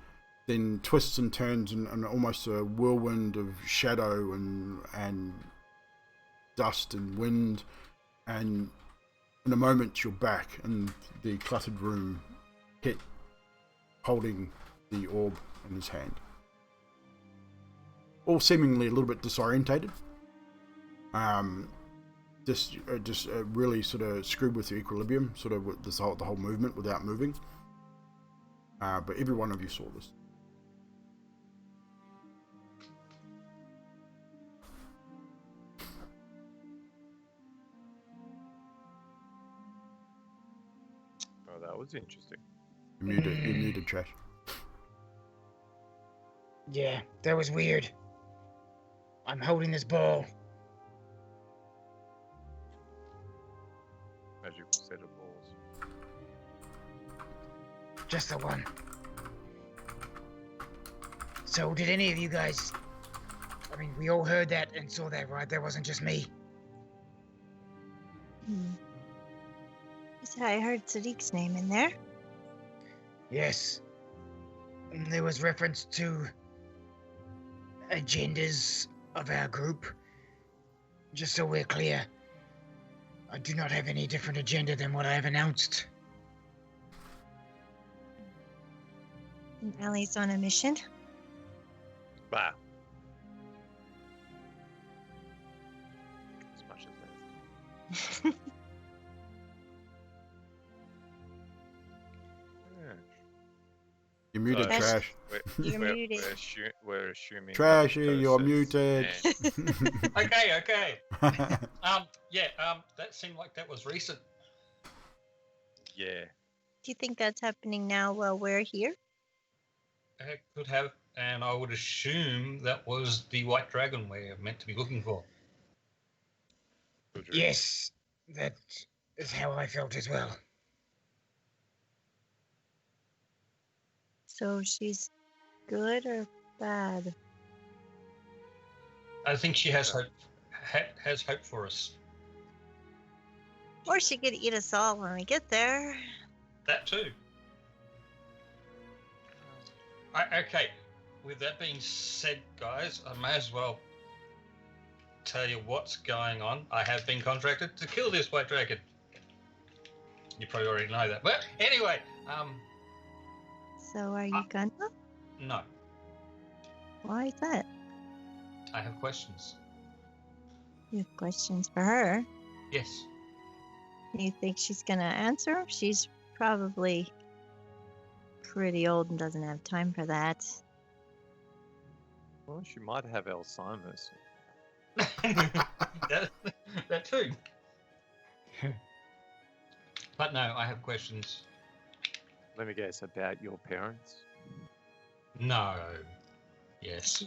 Speaker 1: then twists and turns and almost a whirlwind of shadow and dust and wind, and in a moment you're back in the cluttered room, Hit holding the orb in his hand, all seemingly a little bit disorientated. Just really sort of screwed with the equilibrium, sort of with the whole movement without moving. But every one of you saw this.
Speaker 3: Oh, that was interesting.
Speaker 1: You muted, Trash.
Speaker 2: Yeah, that was weird. I'm holding this ball.
Speaker 3: Magical set of balls.
Speaker 2: Just the one. So, did any of you guys... I mean, we all heard that and saw that, right? That wasn't just me.
Speaker 4: I heard Sadiq's name in there.
Speaker 2: Yes. And there was reference to agendas of our group. Just so we're clear, I do not have any different agenda than what I have announced.
Speaker 4: And Allie's on a mission.
Speaker 3: Bah. As much as that. Yeah.
Speaker 1: You're muted,
Speaker 3: So-
Speaker 1: Trash.
Speaker 4: You're muted.
Speaker 3: We're assuming.
Speaker 1: Trashy,
Speaker 3: that
Speaker 1: you're
Speaker 3: Tosis
Speaker 1: muted.
Speaker 3: and-
Speaker 6: Okay. That seemed like that was recent.
Speaker 3: Yeah.
Speaker 4: Do you think that's happening now while we're here?
Speaker 6: It could have, and I would assume that was the white dragon we're meant to be looking for.
Speaker 3: Good read.
Speaker 2: Yes, that is how I felt as well.
Speaker 4: So she's good or bad?
Speaker 6: I think she has hope. Has hope for us.
Speaker 4: Or she could eat us all when we get there.
Speaker 6: That too. Okay. With that being said, guys, I may as well tell you what's going on. I have been contracted to kill this white dragon. You probably already know that. But anyway,
Speaker 4: So are you gonna?
Speaker 6: no,
Speaker 4: Why is that?
Speaker 6: I have questions.
Speaker 4: You have questions for her.
Speaker 6: Yes.
Speaker 4: You think she's gonna answer? She's probably pretty old and doesn't have time for that.
Speaker 3: Well, she might have Alzheimer's.
Speaker 6: that too. But no, I have questions.
Speaker 3: Let me guess, about your parents?
Speaker 6: No. Yes.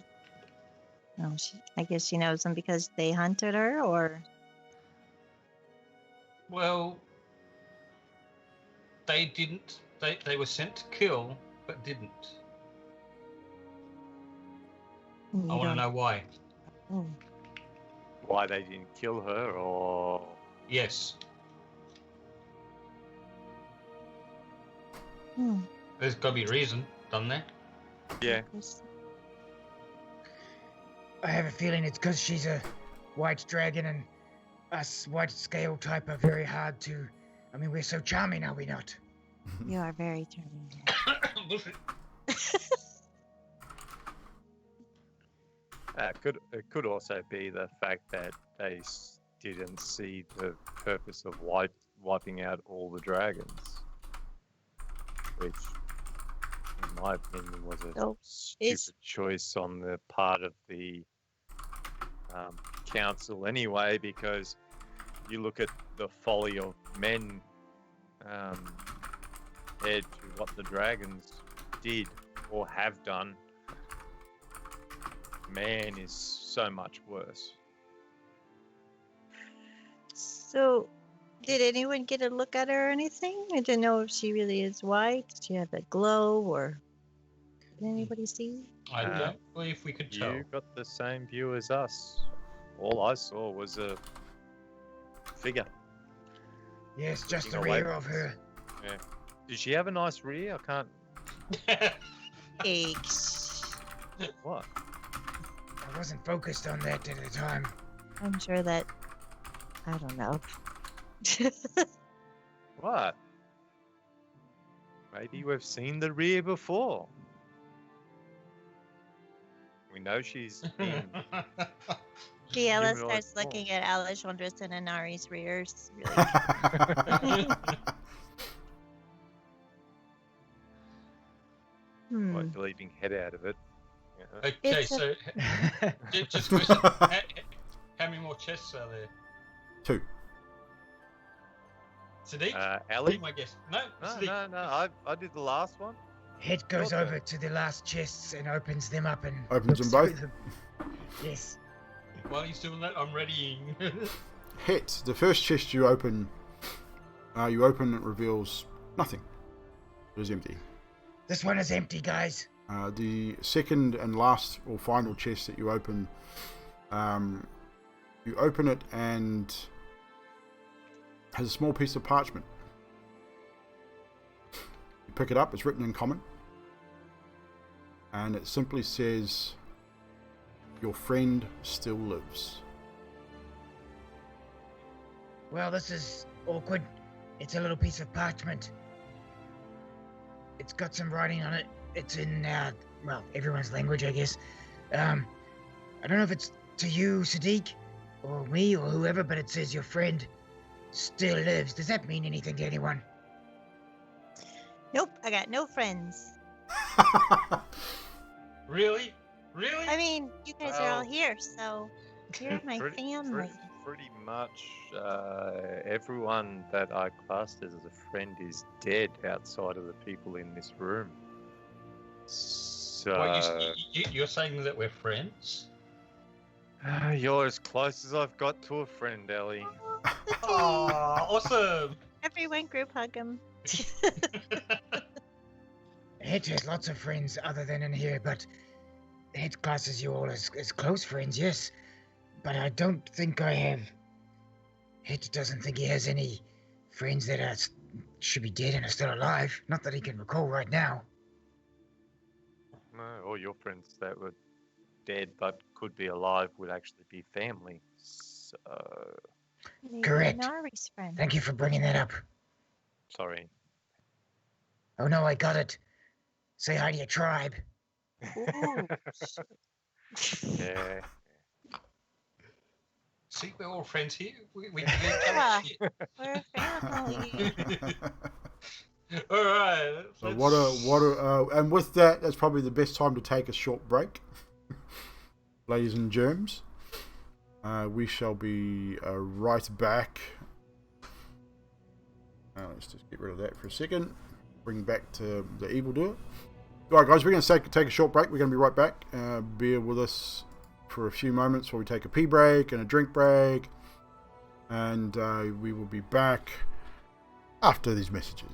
Speaker 4: No, I guess she knows them because they hunted her, or
Speaker 6: Well, they didn't. They were sent to kill, but didn't.
Speaker 4: you
Speaker 6: I want to
Speaker 4: don't.
Speaker 6: know why.
Speaker 4: Oh.
Speaker 3: Why they didn't kill her, or
Speaker 6: Yes.
Speaker 4: Hmm.
Speaker 6: There's got to be a reason, doesn't there?
Speaker 3: yeah,
Speaker 2: I have a feeling it's because she's a white dragon and us white scale type are very hard to. I mean, we're so charming, are we not?
Speaker 4: You are very charming.
Speaker 6: Bullshit.
Speaker 3: it could also be the fact that they didn't see the purpose of wiping out all the dragons, which, in my opinion, was a
Speaker 4: So,
Speaker 3: stupid choice on the part of the council anyway, because you look at the folly of men compared to what the dragons did or have done. Man is so much worse.
Speaker 4: So, did anyone get a look at her or anything? I didn't know if she really is white. Did she have a glow, or did anybody see?
Speaker 6: I don't believe we could tell.
Speaker 3: You got the same view as us. All I saw was a figure.
Speaker 2: Yes, just the
Speaker 3: Looking away
Speaker 2: rear
Speaker 3: from
Speaker 2: of her.
Speaker 3: Did she have a nice rear? I can't.
Speaker 4: Eggs.
Speaker 3: What?
Speaker 2: I wasn't focused on that at the time.
Speaker 4: I'm sure that. I don't know.
Speaker 3: What? Maybe we've seen the rear before. We know she's been.
Speaker 4: Fiala
Speaker 3: Humanoid
Speaker 4: starts
Speaker 3: form.
Speaker 4: looking at Alejandras and Anari's rears. Really.
Speaker 3: Like leaving head out of it. Yeah.
Speaker 6: Okay,
Speaker 4: It's
Speaker 6: so just question, how many more chests are there?
Speaker 1: 2.
Speaker 6: Sadiq?
Speaker 3: Ali?
Speaker 6: My guess. No,
Speaker 3: No,
Speaker 6: Sadiq.
Speaker 3: no. I did the last one.
Speaker 2: Head goes
Speaker 3: Okay.
Speaker 2: over to the last chests and opens them up and
Speaker 1: Opens
Speaker 2: looks
Speaker 1: them
Speaker 2: through
Speaker 1: both?
Speaker 2: them. Yes.
Speaker 6: While he's doing that, I'm readying.
Speaker 1: Het, the first chest you open, it reveals nothing. It is empty.
Speaker 2: This one is empty, guys.
Speaker 1: The second and last or final chest that you open it and has a small piece of parchment. You pick it up, it's written in common, and it simply says, "Your friend still lives."
Speaker 2: Well, this is awkward. It's a little piece of parchment. It's got some writing on it. It's in, well, everyone's language, I guess. I don't know if it's to you, Sadiq, or me, or whoever, but it says your friend still lives. Does that mean anything to anyone?
Speaker 4: Nope, I got no friends.
Speaker 6: Really? Really?
Speaker 4: I mean, you guys are all
Speaker 3: Well,
Speaker 4: here, so you're my family.
Speaker 3: Pretty much everyone that I classed as a friend is dead outside of the people in this room. So
Speaker 6: What, you're saying that we're friends?
Speaker 3: you're as close as I've got to a friend, Ellie.
Speaker 6: Oh, awesome!
Speaker 4: Everyone group hug him.
Speaker 2: Head has lots of friends other than in here, but Head classes you all as close friends, yes. But I don't think I have. Head doesn't think he has any friends that should be dead and are still alive. Not that he can recall right now.
Speaker 3: No, all your friends that were dead but could be alive would actually be family. So
Speaker 4: Maybe
Speaker 2: Correct.
Speaker 4: Nari's friend.
Speaker 2: Thank you for bringing that up.
Speaker 3: sorry.
Speaker 2: Oh no, I got it. Say hi to your tribe.
Speaker 4: Ooh.
Speaker 3: Yeah.
Speaker 6: See, we're all friends here. We
Speaker 4: Yeah.
Speaker 6: shit.
Speaker 4: We're family.
Speaker 6: All right.
Speaker 1: So and with that, that's probably the best time to take a short break, ladies and germs. We shall be right back. Let's just get rid of that for a second. Bring back to the Evldoa. Alright guys, we're going to take a short break. We're going to be right back. Bear with us for a few moments while we take a pee break and a drink break. And we will be back after these messages.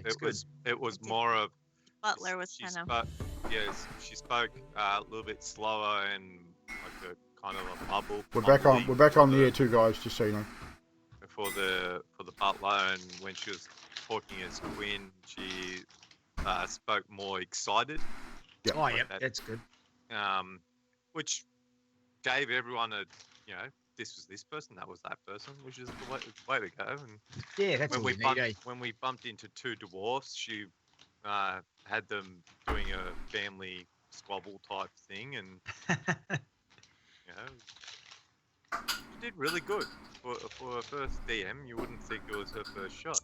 Speaker 2: It's good.
Speaker 3: it was
Speaker 4: It's
Speaker 3: more of
Speaker 4: Butler was
Speaker 3: she
Speaker 4: kind of.
Speaker 3: spoke. Yes, she spoke a little bit slower and like a kind of a bubble.
Speaker 1: We're back on. We're back on the
Speaker 3: the
Speaker 1: air too, guys. Just so you know.
Speaker 3: for the butler, and when she was talking as Quinn, she spoke more excited.
Speaker 1: Yep.
Speaker 2: Oh,
Speaker 3: like
Speaker 2: yep,
Speaker 3: that.
Speaker 2: that's good.
Speaker 3: Which gave everyone a, you know, this was this person, that was that person, which is the way to go. And
Speaker 2: Yeah, that's all you need, eh?
Speaker 3: when we bumped into two dwarfs, she had them doing a family squabble type thing, and you know, she did really good for her first DM. You wouldn't think it was her first shot.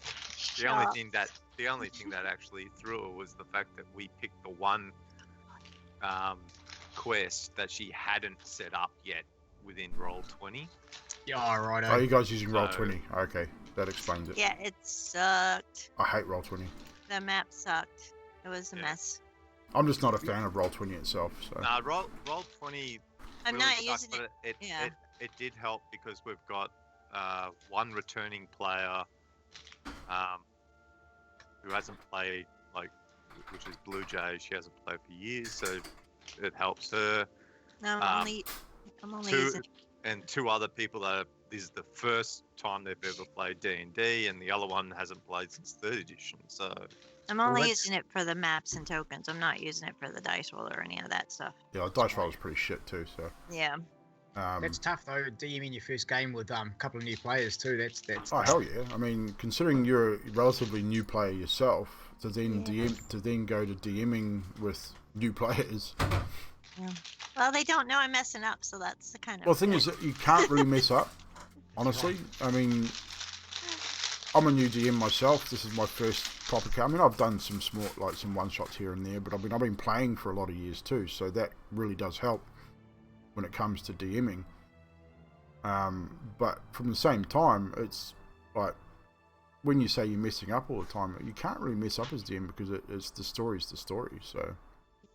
Speaker 3: The only thing that actually threw her was the fact that we picked the one quest that she hadn't set up yet within Roll20.
Speaker 2: Yeah, right.
Speaker 1: Oh, you guys using Roll20? Okay, that explains it.
Speaker 4: Yeah, it sucked.
Speaker 1: I hate Roll20.
Speaker 4: The map sucked. It was a mess.
Speaker 1: I'm just not a fan of Roll20 itself. So.
Speaker 3: Nah, Roll20.
Speaker 4: I'm
Speaker 3: really
Speaker 4: not
Speaker 3: sucked,
Speaker 4: using
Speaker 3: but
Speaker 4: it. Yeah.
Speaker 3: It did help because we've got one returning player who hasn't played, like, which is Blue Jay. She hasn't played for years, so it helps her.
Speaker 4: No, I'm only using.
Speaker 3: And two other people that this is the first time they've ever played D&D, and the other one hasn't played since 3rd edition. So
Speaker 4: I'm only using it for the maps and tokens. I'm not using it for the dice roll or any of that stuff.
Speaker 1: Yeah, the dice roll is pretty shit too. So.
Speaker 4: Yeah.
Speaker 2: That's tough though. DMing your first game with a couple of new players too. That's.
Speaker 1: Oh hell yeah! I mean, considering you're a relatively new player yourself, to then go to DMing with new players.
Speaker 4: Yeah. Well, they don't know I'm messing up, so that's the kind of.
Speaker 1: Well, the thing is that you can't really mess up. Honestly, I mean, I'm a new DM myself. This is my first proper. I mean, I've done some small, like some one shots here and there, but I've been playing for a lot of years too, so that really does help when it comes to DMing. But from the same time, it's like when you say you're messing up all the time, you can't really mess up as DM because it's the story's the story. So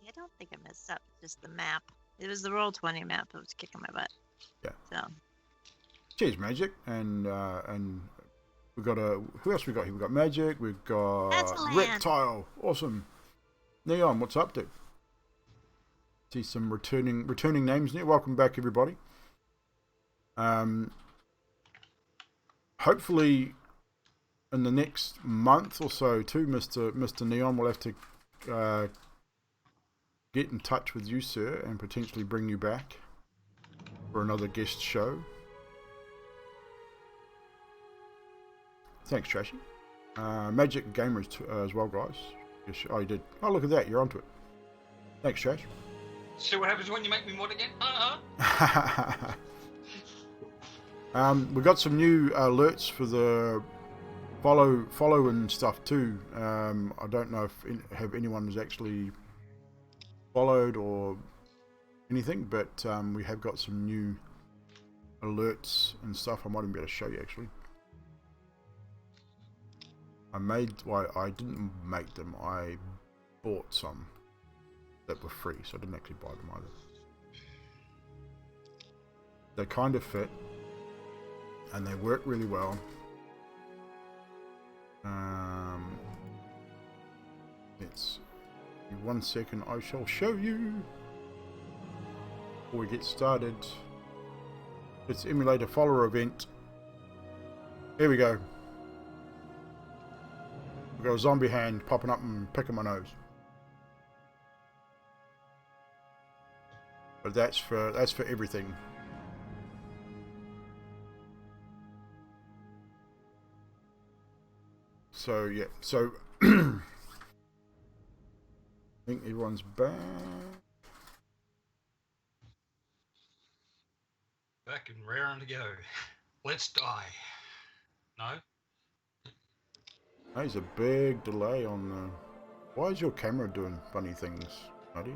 Speaker 4: I don't think I messed up. Just the map. It was the Roll20 map that was kicking my butt.
Speaker 1: Yeah.
Speaker 4: So.
Speaker 1: Cheers, Magic, and we've got who else we got here? We've got Magic. We've got Reptile. Awesome. Neon, what's up, dude? See some returning names there. Welcome back, everybody. Hopefully, in the next month or so, too, Mr. Neon will have to get in touch with you, sir, and potentially bring you back for another guest show. Thanks, Trashy. Magic Gamers as well, guys. Yes, oh, you did. Oh, look at that. You're onto it. Thanks, Trash.
Speaker 6: See what happens when you make me mod again?
Speaker 1: We got some new alerts for the follow and stuff too. I don't know if anyone has actually followed or anything, but we have got some new alerts and stuff. I might even be able to show you actually. I didn't make them. I bought some that were free, so I didn't actually buy them either. They kind of fit, and they work really well. It's 1 second. I shall show you. Before we get started, let's emulate a follower event. Here we go. We've got a zombie hand popping up and picking my nose. But that's for everything. So yeah, so I think everyone's back.
Speaker 6: Back and raring to go. Let's die. No?
Speaker 1: There's a big delay on the... Why is your camera doing funny things, Nutty?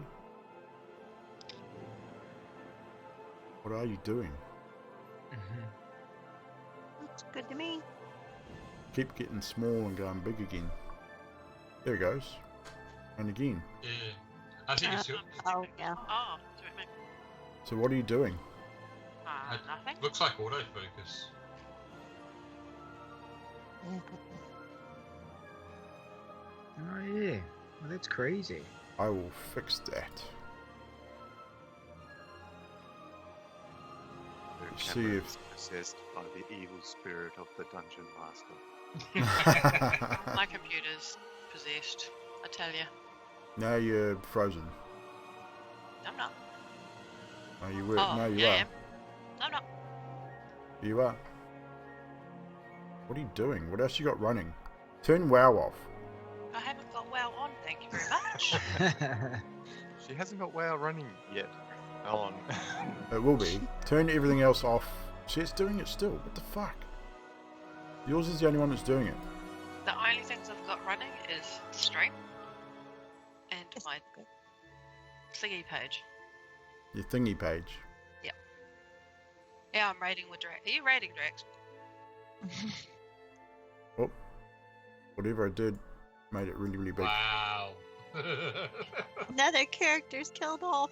Speaker 1: What are you doing?
Speaker 4: Looks good to me.
Speaker 1: Keep getting small and going big again. There it goes. And again.
Speaker 6: Yeah. I think it's good.
Speaker 4: Oh, yeah.
Speaker 5: Oh, so it meant,
Speaker 1: So what are you doing?
Speaker 5: nothing.
Speaker 6: Looks like autofocus.
Speaker 2: Oh yeah. Well, that's crazy.
Speaker 1: I will fix that.
Speaker 3: The
Speaker 1: See
Speaker 3: camera
Speaker 1: if-
Speaker 3: is possessed by the evil spirit of the dungeon master.
Speaker 5: My computer's possessed, I tell you.
Speaker 1: Now you're frozen.
Speaker 5: I'm not.
Speaker 1: No, you were.
Speaker 5: Oh,
Speaker 1: No, you
Speaker 5: yeah, I
Speaker 1: are.
Speaker 5: am. I'm not.
Speaker 1: You are. What are you doing? What else you got running? Turn WoW off.
Speaker 5: I haven't got WoW on, thank you very much.
Speaker 3: She hasn't got WoW running yet. On.
Speaker 1: It will be. Turn everything else off. See, it's doing it still. What the fuck? Yours is the only one that's doing it.
Speaker 5: The only things I've got running is stream and my thingy page.
Speaker 1: Your thingy page.
Speaker 5: Yeah, I'm raiding with Drax. Are you raiding Drax?
Speaker 1: Oh, whatever I did made it really, really big.
Speaker 6: Wow.
Speaker 4: Another character's killed off.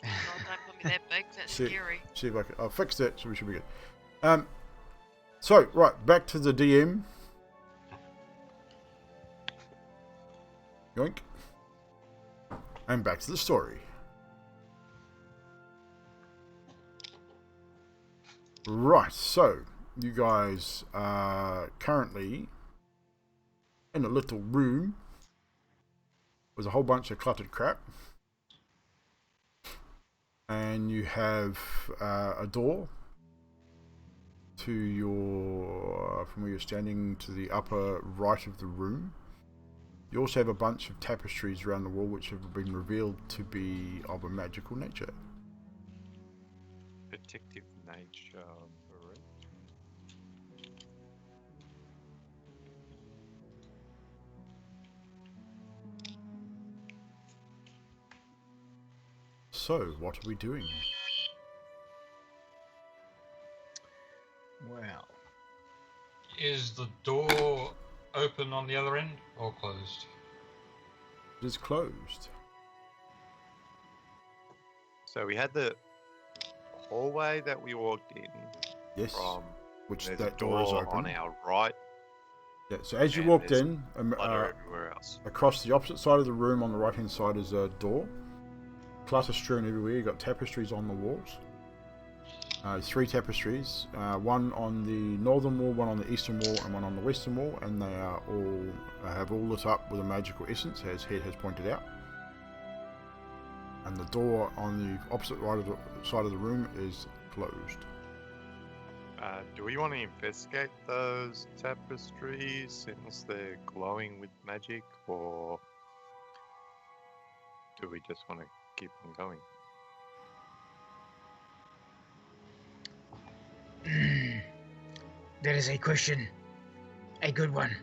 Speaker 5: Oh, don't put me that big, that's
Speaker 1: See-
Speaker 5: scary.
Speaker 1: See if I can. I fixed it, so we should be good. So right back to the DM. Yoink. And back to the story. Right, so you guys are currently in a little room with a whole bunch of cluttered crap. And you have a door to your, from where you're standing, to the upper right of the room. You also have a bunch of tapestries around the wall which have been revealed to be of a magical nature.
Speaker 3: Protective nature, correct?
Speaker 1: So, what are we doing?
Speaker 2: Well,
Speaker 6: Is the door open on the other end or closed?
Speaker 1: It is closed.
Speaker 3: So we had the hallway that we walked in
Speaker 1: Yes,
Speaker 3: from.
Speaker 1: which
Speaker 3: There's
Speaker 1: that
Speaker 3: a
Speaker 1: door is
Speaker 3: door on
Speaker 1: open.
Speaker 3: our right,
Speaker 1: Yeah, so as you
Speaker 3: and
Speaker 1: walked
Speaker 3: there's
Speaker 1: in,
Speaker 3: clutter everywhere else.
Speaker 1: across the opposite side of the room on the right hand side is a door. Clutter strewn everywhere. You've got tapestries on the walls. 3 tapestries, one on the northern wall, one on the eastern wall, and one on the western wall, and they are all have all lit up with a magical essence, as Head has pointed out. And the door on the opposite side of the room is closed.
Speaker 3: Do we want to investigate those tapestries since they're glowing with magic, or do we just want to keep them going?
Speaker 2: that is a question. A good one.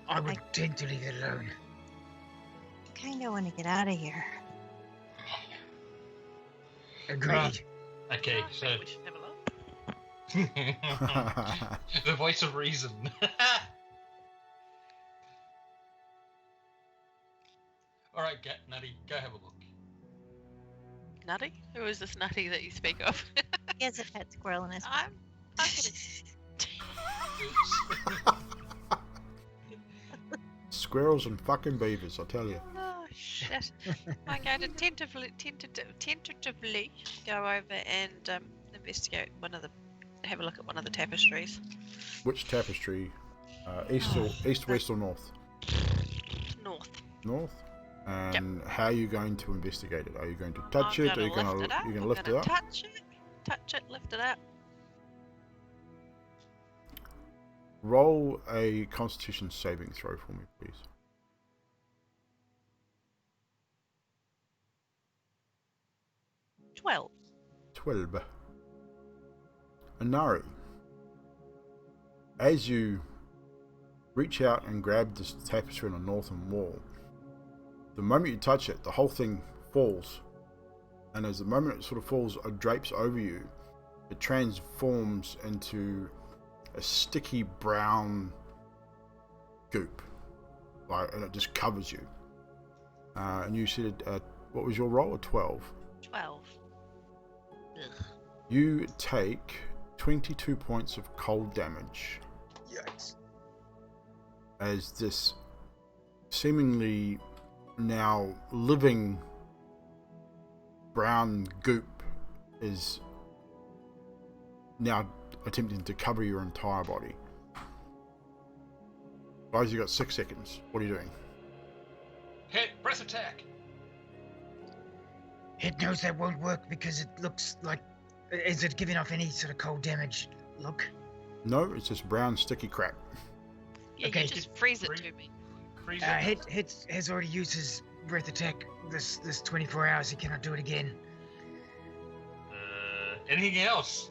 Speaker 2: I would tend to leave it alone.
Speaker 4: I kind of want to get out of here.
Speaker 2: Agreed.
Speaker 6: Okay,
Speaker 5: I
Speaker 6: so
Speaker 5: think we should have a look.
Speaker 6: the voice of reason. All right, Nutty, go have a look.
Speaker 5: Nutty? Who is this Nutty that you speak of?
Speaker 4: He has a pet squirrel in his
Speaker 5: I'm gonna...
Speaker 6: Oops.
Speaker 1: Squirrels and fucking beavers, I tell you.
Speaker 5: Oh, shit. I'm going to tentatively go over and investigate have a look at one of the tapestries.
Speaker 1: Which tapestry? East, west, or north?
Speaker 5: North.
Speaker 1: North. And how are you going to investigate it? Are you going to touch
Speaker 5: I'm
Speaker 1: it? Are you
Speaker 5: gonna
Speaker 1: going
Speaker 5: lift it up.
Speaker 1: to
Speaker 5: I'm
Speaker 1: lift it
Speaker 5: gonna
Speaker 1: up?
Speaker 5: touch it, lift it up.
Speaker 1: Roll a Constitution saving throw for me, please.
Speaker 5: 12.
Speaker 1: 12. Inari, as you reach out and grab this tapestry on the northern wall, the moment you touch it, the whole thing falls. And as the moment it sort of falls, it drapes over you, it transforms into a sticky brown goop. And it just covers you. And you said, what was your roll? A 12?
Speaker 5: 12. Ugh.
Speaker 1: You take 22 points of cold damage
Speaker 2: Yikes.
Speaker 1: as this seemingly now living brown goop is now attempting to cover your entire body. Guys, you got 6 seconds. What are you doing?
Speaker 6: Hit, breath attack.
Speaker 2: It knows that won't work because it looks like... Is it giving off any sort of cold damage look?
Speaker 1: No, it's just brown sticky crap.
Speaker 5: Yeah,
Speaker 2: Okay,
Speaker 5: you just freeze it to me.
Speaker 6: Freeze it.
Speaker 2: Hit has already used his breath attack this 24 hours. He cannot do it again.
Speaker 6: Anything else?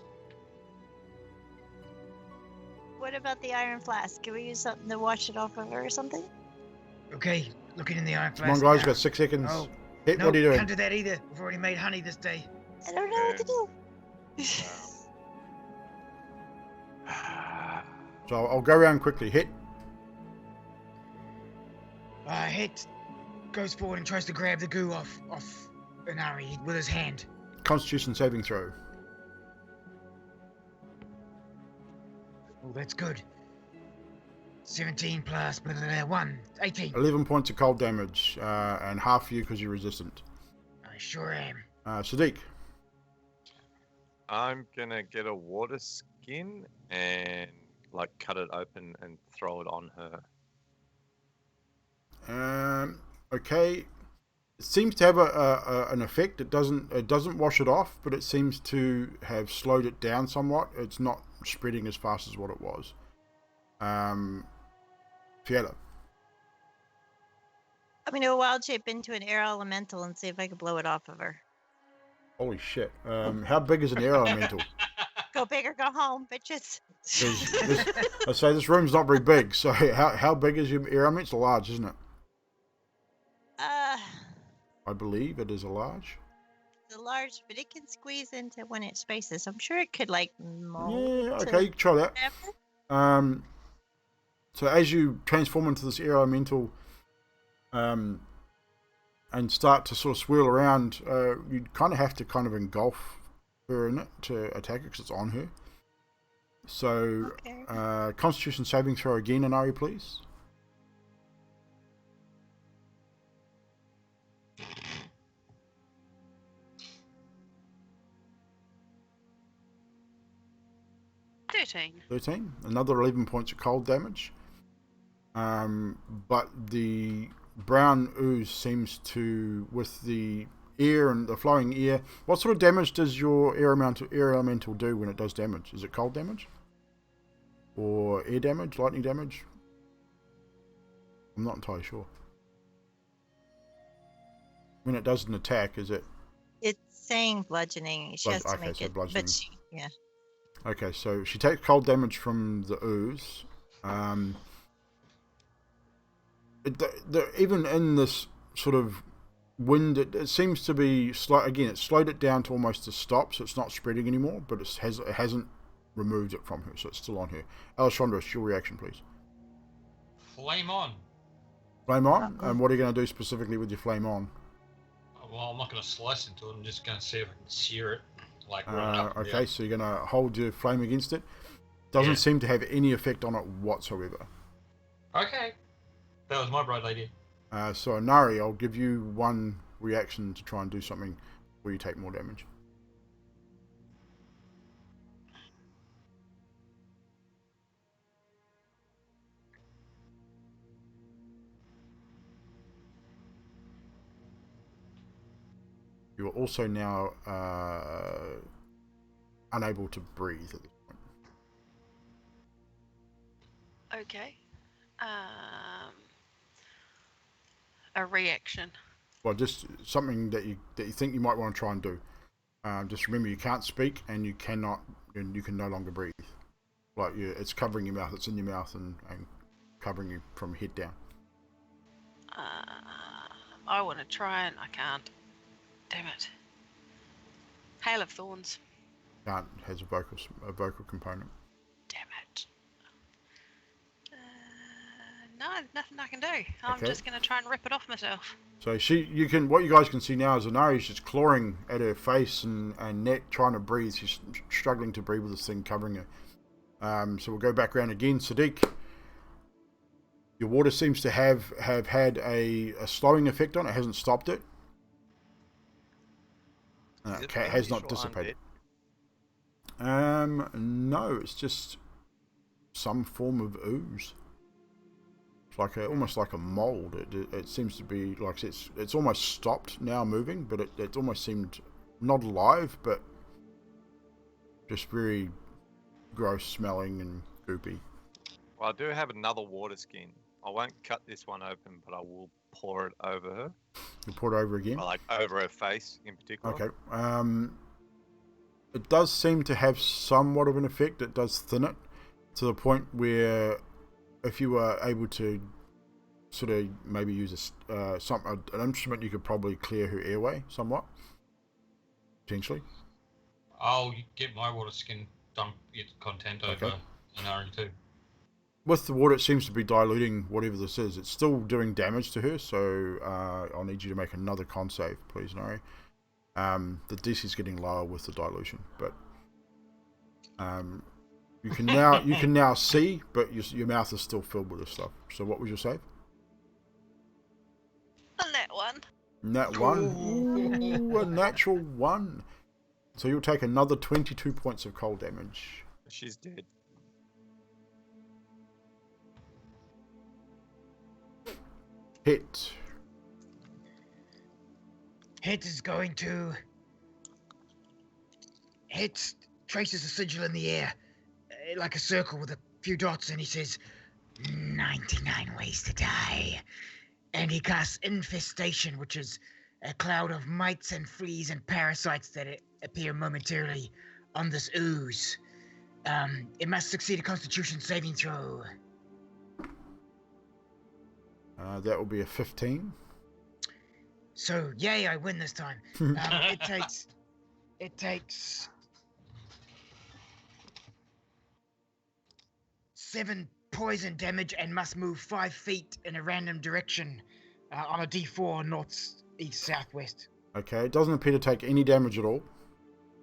Speaker 4: What about the iron flask? Can we use something to wash it off of her or something?
Speaker 2: Okay, looking in the iron
Speaker 1: Come on,
Speaker 2: flask
Speaker 1: guys,
Speaker 2: now.
Speaker 1: you got 6 seconds.
Speaker 2: Oh,
Speaker 1: Hit,
Speaker 2: no,
Speaker 1: what are you doing?
Speaker 2: can't do that either. We've already made honey this day.
Speaker 4: I don't know what to do.
Speaker 1: So I'll go around quickly. Hit.
Speaker 2: Hit goes forward and tries to grab the goo off Inari with his hand.
Speaker 1: Constitution saving throw.
Speaker 2: Oh, that's good. 17 plus 1, 18.
Speaker 1: 11 points of cold damage, and half for you because you're resistant.
Speaker 2: I sure am.
Speaker 1: Sadiq.
Speaker 3: I'm gonna get a water skin and like cut it open and throw it on her.
Speaker 1: Okay. It seems to have an effect. It doesn't wash it off, but it seems to have slowed it down somewhat. It's not spreading as fast as what it was. Fiona.
Speaker 4: I'm gonna wild shape into an air elemental and see if I can blow it off of her.
Speaker 1: Holy shit. How big is an air elemental?
Speaker 4: Go big or go home, bitches.
Speaker 1: I say this room's not very big, so how big is your air elemental? It's large, isn't it? I believe it is a large.
Speaker 4: It's a large, but it can squeeze into when it spaces. I'm sure it could like mold.
Speaker 1: Yeah, okay, you can try that.
Speaker 4: Whatever.
Speaker 1: So as you transform into this air elemental, and start to sort of swirl around, you kind of have to kind of engulf her in it to attack it because it's on her. So,
Speaker 4: Okay.
Speaker 1: Constitution saving throw again, Inari, please.
Speaker 5: Thirteen.
Speaker 1: 13. Another 11 points of cold damage. But the brown ooze seems to, with the air and the flowing air, what sort of damage does your air elemental do when it does damage? Is it cold damage? Or air damage, lightning damage? I'm not entirely sure. When it does an attack, is it...
Speaker 4: It's saying bludgeoning. She has to
Speaker 1: Okay,
Speaker 4: make
Speaker 1: so
Speaker 4: it.
Speaker 1: bludgeoning.
Speaker 4: But she, yeah.
Speaker 1: Okay, so she takes cold damage from the ooze. Even in this sort of wind, it seems to be again. It slowed it down to almost a stop, so it's not spreading anymore. But it hasn't removed it from her, so it's still on her. Alessandros, your reaction, please.
Speaker 6: Flame on.
Speaker 1: Flame on. And what are you going to do specifically with your flame on?
Speaker 6: Well, I'm not going to slice into it. I'm just going to see if I can sear it. Like right up.
Speaker 1: Okay, so you're going to hold your flame against it. Doesn't seem to have any effect on it whatsoever.
Speaker 6: Okay. That was my bright idea.
Speaker 1: So Nari, I'll give you one reaction to try and do something where you take more damage. You are also now unable to breathe at this point.
Speaker 5: Okay. A reaction.
Speaker 1: Well, just something that you think you might want to try and do. Just remember, you can't speak, and you can no longer breathe. Like it's covering your mouth. It's in your mouth and covering you from head down.
Speaker 5: I want to try and I can't. Damn it. Hail of Thorns.
Speaker 1: Can't has a vocal component.
Speaker 5: Damn it. No, nothing I can do. I'm
Speaker 1: Okay.
Speaker 5: just going to try and rip it off myself.
Speaker 1: So what you guys can see now is Inari's just clawing at her face and neck, trying to breathe. She's struggling to breathe with this thing covering her. So we'll go back around again. Sadiq, your water seems to have had a slowing effect on it. It hasn't stopped it. It has not dissipated. No, it's just some form of ooze. It's like almost like a mold. It seems to be like it's almost stopped now moving, but it almost seemed not alive, but just very gross smelling and goopy.
Speaker 3: Well, I do have another water skin. I won't cut this one open, but I will pour it over her.
Speaker 1: You pour it over again?
Speaker 3: Well, like over her face in particular.
Speaker 1: Okay. It does seem to have somewhat of an effect. It does thin it to the point where if you were able to sort of maybe use an instrument, you could probably clear her airway somewhat. Potentially.
Speaker 6: I'll get my water skin, dump its content over an RE2.
Speaker 1: With the water, it seems to be diluting whatever this is. It's still doing damage to her, so I'll need you to make another con save, please, Nari. The DC is getting lower with the dilution, but you can now see, but your mouth is still filled with this stuff. So what was your save?
Speaker 5: On that one.
Speaker 1: Nat 1. Ooh, a natural 1. So you'll take another 22 points of cold damage.
Speaker 3: She's dead.
Speaker 1: Hit.
Speaker 2: Hit is going to... Hit traces a sigil in the air, like a circle with a few dots, and he says, 99 ways to die. And he casts Infestation, which is a cloud of mites and fleas and parasites that appear momentarily on this ooze. It must succeed a Constitution saving throw.
Speaker 1: That will be a 15.
Speaker 2: So, yay, I win this time. It takes 7 poison damage and must move 5 feet in a random direction on a D4 north, east, southwest.
Speaker 1: Okay, it doesn't appear to take any damage at all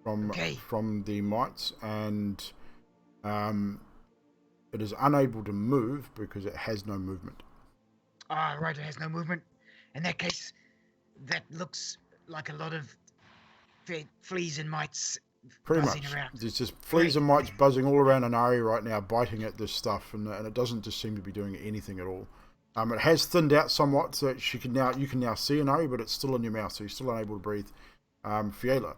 Speaker 1: from the mites, and it is unable to move because it has no movement.
Speaker 2: Ah, right, it has no movement. In that case, that looks like a lot of fleas and mites
Speaker 1: Pretty
Speaker 2: buzzing
Speaker 1: much.
Speaker 2: around.
Speaker 1: There's just fleas and mites buzzing all around Inari right now, biting at this stuff, and it doesn't just seem to be doing anything at all. It has thinned out somewhat, so you can now see Inari, but it's still in your mouth, so you're still unable to breathe. Fiela.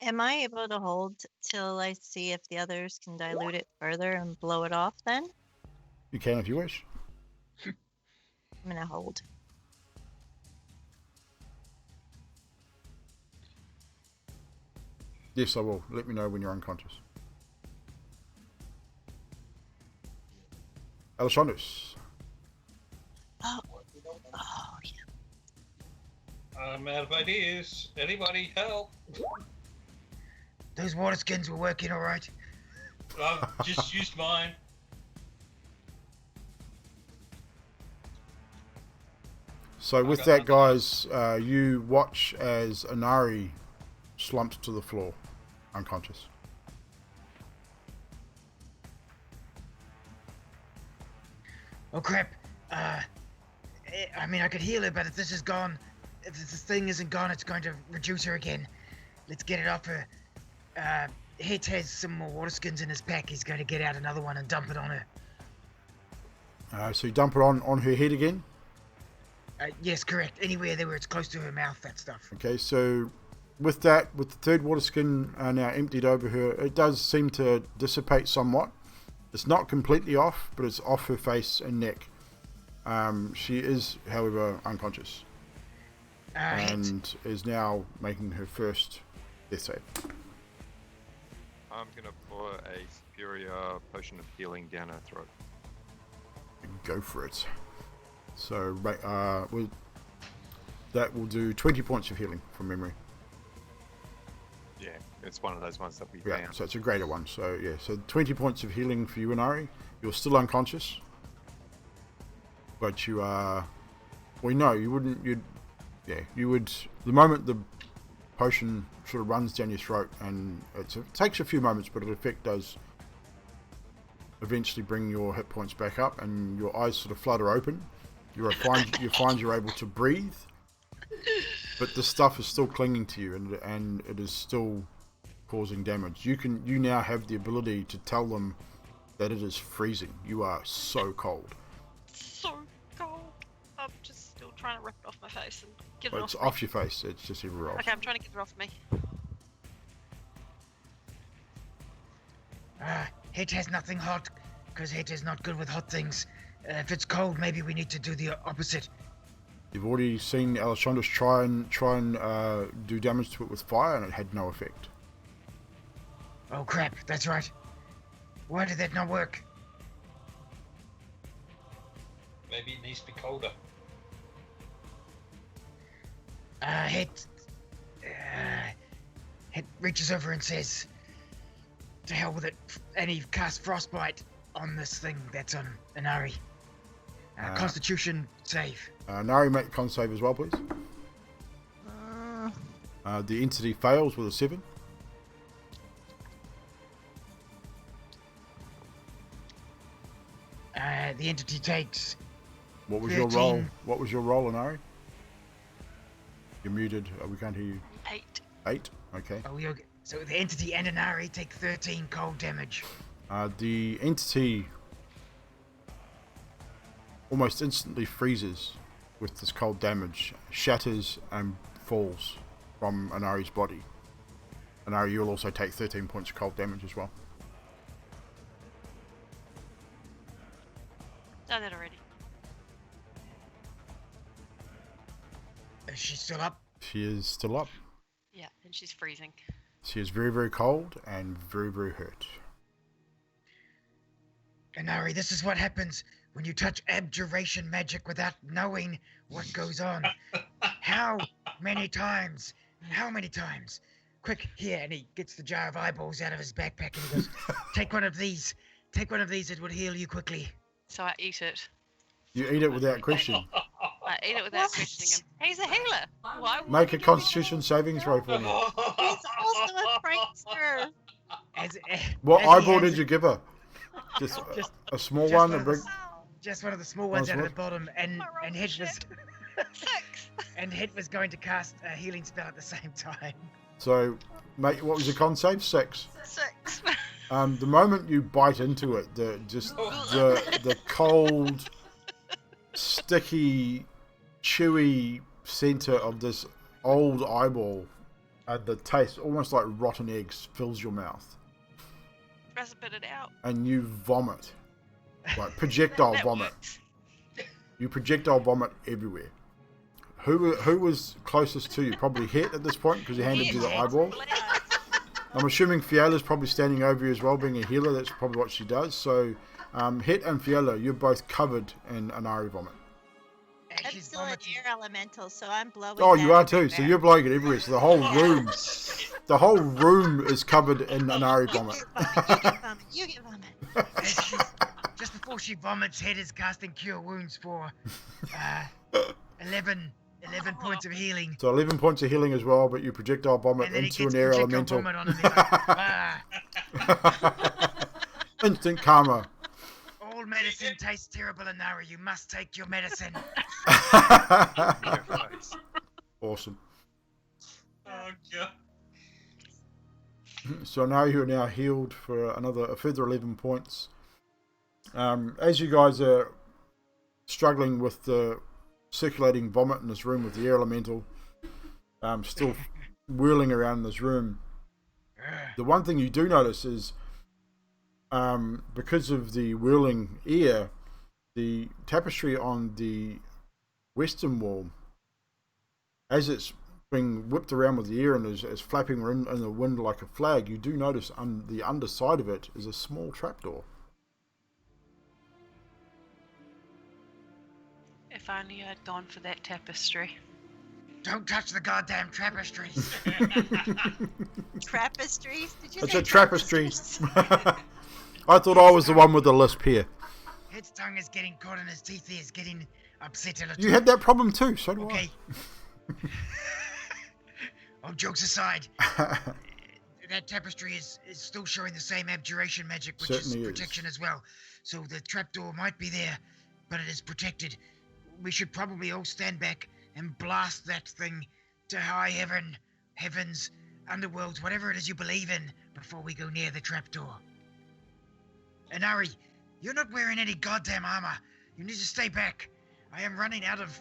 Speaker 4: Am I able to hold till I see if the others can dilute it further and blow it off then?
Speaker 1: You can if you wish.
Speaker 4: I'm gonna hold.
Speaker 1: Yes, I will. Let me know when you're unconscious. Alessandros.
Speaker 4: Oh yeah.
Speaker 6: I'm out of ideas. Anybody help?
Speaker 2: Those water skins were working all right.
Speaker 6: I've just used mine.
Speaker 1: So with that, guys, you watch as Inari slumps to the floor, unconscious.
Speaker 2: Oh crap! I mean, I could heal her, but if this is gone, if this thing isn't gone, it's going to reduce her again. Let's get it off her. Hit has some more water skins in his pack. He's going to get out another one and dump it on her.
Speaker 1: So you dump it on her head again?
Speaker 2: Yes, correct. Anywhere there where it's close to her mouth, that stuff.
Speaker 1: Okay, so with that, with the third water skin now emptied over her, it does seem to dissipate somewhat. It's not completely off, but it's off her face and neck. She is, however, unconscious. And is now making her first death save.
Speaker 3: I'm going to pour a superior potion of healing down her throat.
Speaker 1: Go for it. So that will do 20 points of healing from memory.
Speaker 3: Yeah, it's one of those ones that we
Speaker 1: Yeah,
Speaker 3: found.
Speaker 1: so it's a greater one. So yeah, so 20 points of healing for you, Inari. You're still unconscious, but you are. Well, no, you wouldn't. You would. The moment the potion sort of runs down your throat, and it takes a few moments, but the effect does eventually bring your hit points back up, and your eyes sort of flutter open. You find you're able to breathe, but the stuff is still clinging to you, and it is still causing damage. You now have the ability to tell them that it is freezing. You are so cold.
Speaker 5: So cold. I'm just still trying to rip it off my face and get it
Speaker 1: Well,
Speaker 5: off.
Speaker 1: it's off your face. It's just everywhere else.
Speaker 5: Okay, I'm trying to get it off me.
Speaker 2: Het has nothing hot, because Het is not good with hot things. If it's cold, maybe we need to do the opposite.
Speaker 1: You've already seen Alessandros try and do damage to it with fire, and it had no effect.
Speaker 2: Oh crap, that's right. Why did that not work?
Speaker 6: Maybe it needs to be colder.
Speaker 2: Het reaches over and says, to hell with it, and he casts Frostbite on this thing that's on Inari. Constitution save.
Speaker 1: Nari, make a con save as well, please. The entity fails with a 7.
Speaker 2: The entity takes...
Speaker 1: What was
Speaker 2: 13.
Speaker 1: your roll? What was your roll, Inari? You're muted. We can't hear you.
Speaker 5: 8.
Speaker 1: 8? Okay.
Speaker 2: Oh, so the entity and Inari take 13 cold damage.
Speaker 1: The entity almost instantly freezes with this cold damage, shatters and falls from Inari's body. Inari, you'll also take 13 points of cold damage as well.
Speaker 5: Done that already.
Speaker 2: Is she still up?
Speaker 1: She is still up.
Speaker 5: Yeah, and she's freezing.
Speaker 1: She is very, very cold and very, very hurt.
Speaker 2: Inari, this is what happens when you touch abjuration magic without knowing what goes on. How many times? How many times? Quick, here, and he gets the jar of eyeballs out of his backpack and he goes, take one of these. Take one of these, it would heal you quickly.
Speaker 5: So I eat it.
Speaker 1: You eat it without question.
Speaker 5: I eat it without questioning him. He's a healer. Why would
Speaker 1: Make
Speaker 5: he
Speaker 1: a
Speaker 5: do
Speaker 1: Constitution saving throw for me.
Speaker 5: that? He's also a prankster.
Speaker 1: What
Speaker 2: as he
Speaker 1: eyeball
Speaker 2: has-
Speaker 1: did you give her? Just
Speaker 2: Just-
Speaker 1: a small
Speaker 2: just
Speaker 1: one,
Speaker 2: one
Speaker 1: a
Speaker 2: of
Speaker 1: big.
Speaker 2: the- Just one of the small ones
Speaker 1: One
Speaker 2: out of the
Speaker 1: small?
Speaker 2: bottom, and
Speaker 5: My roll
Speaker 2: Het was
Speaker 5: shit. 6.
Speaker 2: and Het was going to cast a healing spell at the same time.
Speaker 1: So, mate, what was your con save? 6.
Speaker 5: 6.
Speaker 1: The moment you bite into it, the cold, sticky, chewy center of this old eyeball, the taste almost like rotten eggs fills your mouth,
Speaker 5: Try to spit it out.
Speaker 1: and you vomit, like projectile
Speaker 5: That
Speaker 1: vomit.
Speaker 5: works.
Speaker 1: You projectile vomit everywhere. Who was closest to you? Probably Het at this point because he handed you the
Speaker 5: Yes,
Speaker 1: eyeball.
Speaker 5: Blaz.
Speaker 1: I'm assuming Fiola's probably standing over you as well, being a healer. That's probably what she does. So, Het and Fiola, you're both covered in Inari vomit.
Speaker 2: And
Speaker 4: I'm
Speaker 2: she's
Speaker 4: still an
Speaker 2: vomiting.
Speaker 4: air elemental, so I'm blowing.
Speaker 1: Oh, you
Speaker 4: that
Speaker 1: are too. So you're blowing it everywhere. So the whole room is covered in Inari vomit.
Speaker 4: You get vomit.
Speaker 2: And she's, just before she vomits, Het is casting Cure Wounds for 11 points of healing.
Speaker 1: So 11 points of healing as well, but you projectile vomit
Speaker 2: And then he
Speaker 1: into
Speaker 2: gets
Speaker 1: an air
Speaker 2: projectile
Speaker 1: elemental.
Speaker 2: vomit on him. He's like,
Speaker 1: Instant karma.
Speaker 2: all medicine tastes terrible, Inari. You must take your medicine.
Speaker 3: Your face.
Speaker 1: Awesome.
Speaker 6: Oh god.
Speaker 1: So now you're now healed for a further 11 points. As you guys are struggling with the circulating vomit in this room with the air elemental, still whirling around in this room, the one thing you do notice is because of the whirling air, the tapestry on the western wall, as it's being whipped around with the air and is flapping in the wind like a flag, you do notice on the underside of it is a small trapdoor.
Speaker 5: If only I'd gone for that tapestry.
Speaker 2: Don't touch the goddamn tapestries.
Speaker 4: Tapestries? Did you
Speaker 1: It's
Speaker 4: say
Speaker 1: a tapestry.
Speaker 4: tapestries?
Speaker 1: I thought I was the one with the lisp here.
Speaker 2: His tongue is getting caught in his teeth. He is getting upset a little.
Speaker 1: You had that problem too, so do
Speaker 2: Okay. all jokes aside, that tapestry is still showing the same abjuration magic, which
Speaker 1: Certainly
Speaker 2: is
Speaker 1: is.
Speaker 2: protection as well. So the trapdoor might be there, but it is protected. We should probably all stand back and blast that thing to high heavens, underworlds, whatever it is you believe in, before we go near the trapdoor. And Ari, you're not wearing any goddamn armor. You need to stay back. I am running out of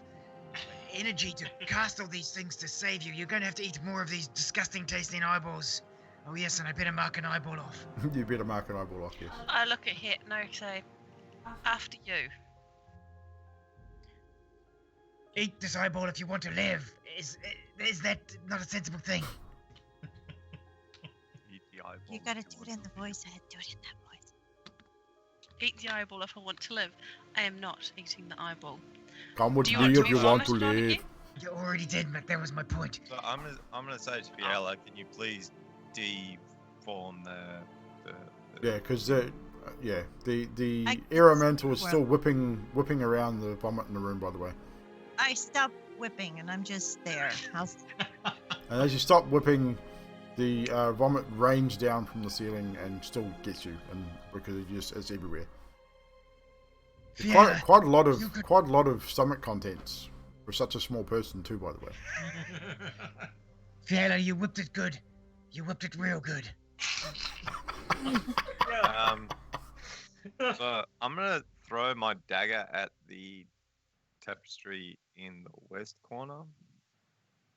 Speaker 2: energy to cast all these things to save you. You're going to have to eat more of these disgusting tasting eyeballs. Oh yes, and I better mark an eyeball off.
Speaker 1: You better mark an eyeball off, yes.
Speaker 5: I look at Hit and I say, after you.
Speaker 2: Eat this eyeball if you want to live. Is that not a sensible thing?
Speaker 3: Eat the eyeball
Speaker 4: You
Speaker 3: if
Speaker 4: gotta
Speaker 3: want
Speaker 4: do it in the voice. I had to do it in that voice.
Speaker 5: Eat the eyeball if I want to live. I am not eating the eyeball.
Speaker 1: Come with
Speaker 5: Do you
Speaker 1: me
Speaker 5: want to
Speaker 1: if
Speaker 5: be
Speaker 1: you want to
Speaker 5: vomited on
Speaker 1: live.
Speaker 5: again?
Speaker 2: You already did, Mick. That was my point.
Speaker 3: So I'm gonna say to Fiala, can you please deform the
Speaker 1: Yeah, because the
Speaker 4: I-
Speaker 1: aeromantle is
Speaker 4: well-
Speaker 1: still whipping around the vomit in the room, by the way.
Speaker 4: I stopped whipping and I'm just there.
Speaker 1: And as you stop whipping, the vomit rains down from the ceiling and still gets you, and because it's everywhere. It's
Speaker 2: Fiona,
Speaker 1: quite a lot of
Speaker 2: you could-
Speaker 1: quite a lot of stomach contents for such a small person too, by the way.
Speaker 2: Fiona, you whipped it good. You whipped it real good.
Speaker 3: So I'm gonna throw my dagger at the tapestry in the west corner.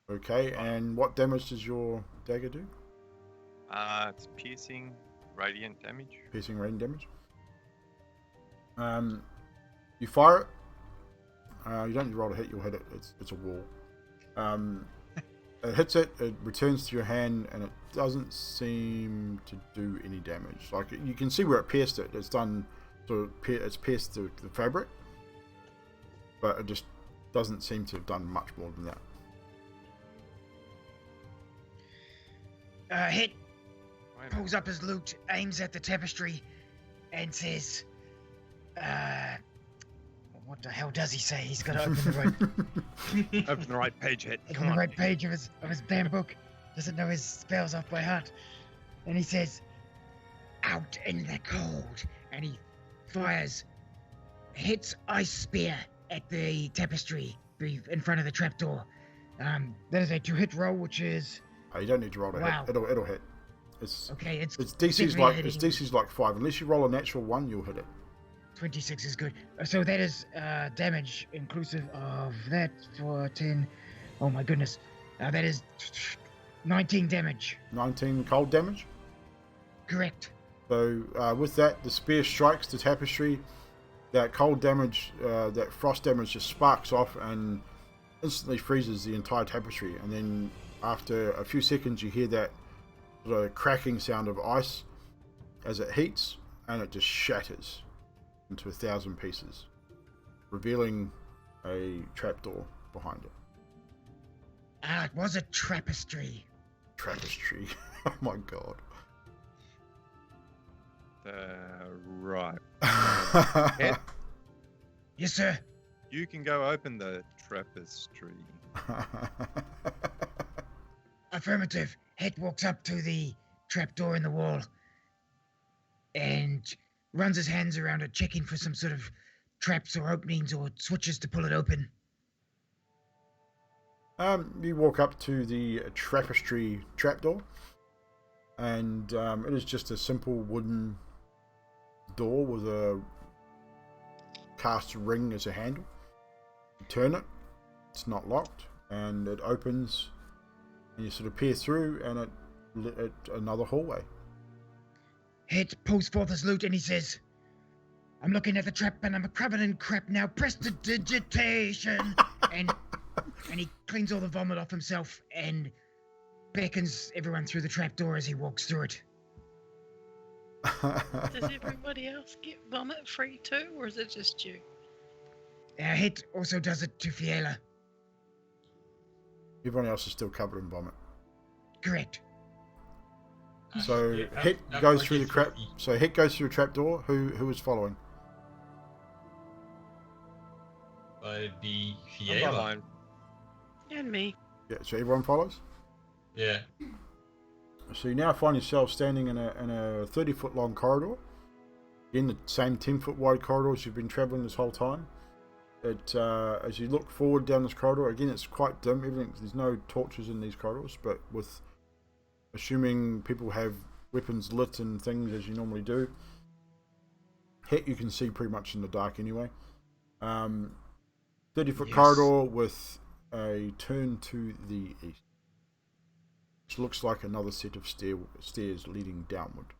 Speaker 1: Okay, and what damage does your dagger do?
Speaker 3: It's piercing, radiant damage.
Speaker 1: Piercing rain damage. You fire it. You don't roll to hit. You'll hit it. It's a wall. It hits it. It returns to your hand, and it doesn't seem to do any damage. Like you can see where it pierced it. It's done. So it's pierced the fabric, but it just doesn't seem to have done much more than that.
Speaker 2: Hit
Speaker 3: Wait a minute.
Speaker 2: pulls up his loot, aims at the tapestry, and says, what the hell does he say? He's got to open the right,
Speaker 7: Open the right page, Hit.
Speaker 2: open
Speaker 7: Come
Speaker 2: the
Speaker 7: on.
Speaker 2: right page of his damn book. Doesn't know his spells off by heart. And he says, out in the cold. And he fires, hits ice spear at the tapestry in front of the trapdoor. That is a 2-hit roll, which is
Speaker 1: You don't need to roll to
Speaker 2: Wow.
Speaker 1: hit. It'll hit. It's
Speaker 2: okay. It's
Speaker 1: DC's
Speaker 2: definitely
Speaker 1: like
Speaker 2: hitting.
Speaker 1: 5. Unless you roll a natural 1, you'll hit it.
Speaker 2: 26 is good. So that is damage inclusive of that for 10. Oh my goodness. That is 19 damage.
Speaker 1: 19 cold damage.
Speaker 2: Correct.
Speaker 1: So with that, the spear strikes the tapestry. That cold damage, that frost damage, just sparks off and instantly freezes the entire tapestry. And then after a few seconds, you hear that sort of cracking sound of ice as it heats, and it just shatters into 1,000 pieces, revealing a trapdoor behind it.
Speaker 2: It was a tapestry.
Speaker 1: Tapestry. Oh my god.
Speaker 3: Right.
Speaker 1: Hit.
Speaker 2: Yes, sir.
Speaker 3: You can go open the tapestry.
Speaker 2: Affirmative. Hit walks up to the trapdoor in the wall and runs his hands around it, checking for some sort of traps or openings or switches to pull it open.
Speaker 1: You walk up to the tapestry trapdoor, and it is just a simple wooden door with a cast ring as a handle. You turn it, it's not locked, and it opens, and you sort of peer through, and it another hallway.
Speaker 2: Hit pulls forth his loot and he says, I'm looking at the trap and I'm covered in crap now. Prestidigitation. and he cleans all the vomit off himself and beckons everyone through the trapdoor as he walks through it.
Speaker 5: Does everybody else get vomit free too, or is it just you?
Speaker 2: Hit also does it to Fiala.
Speaker 1: Everyone else is still covered in vomit.
Speaker 2: Correct.
Speaker 1: So
Speaker 6: Yeah,
Speaker 1: Hit
Speaker 6: that
Speaker 1: goes
Speaker 6: might
Speaker 1: through
Speaker 6: be
Speaker 1: the trap.
Speaker 6: 50.
Speaker 1: So Hit goes through the trapdoor. Who is following?
Speaker 6: That'd be
Speaker 7: I'm
Speaker 6: Fiala.
Speaker 7: behind.
Speaker 5: And me.
Speaker 1: Yeah. So everyone follows.
Speaker 6: Yeah.
Speaker 1: So you now find yourself standing in a 30-foot long corridor, in the same 10-foot wide corridors you've been travelling this whole time. As you look forward down this corridor, again it's quite dim. There's no torches in these corridors, but with assuming people have weapons lit and things as you normally do, you can see pretty much in the dark anyway. 30-foot corridor with a turn to the east, which looks like another set of stairs leading downward.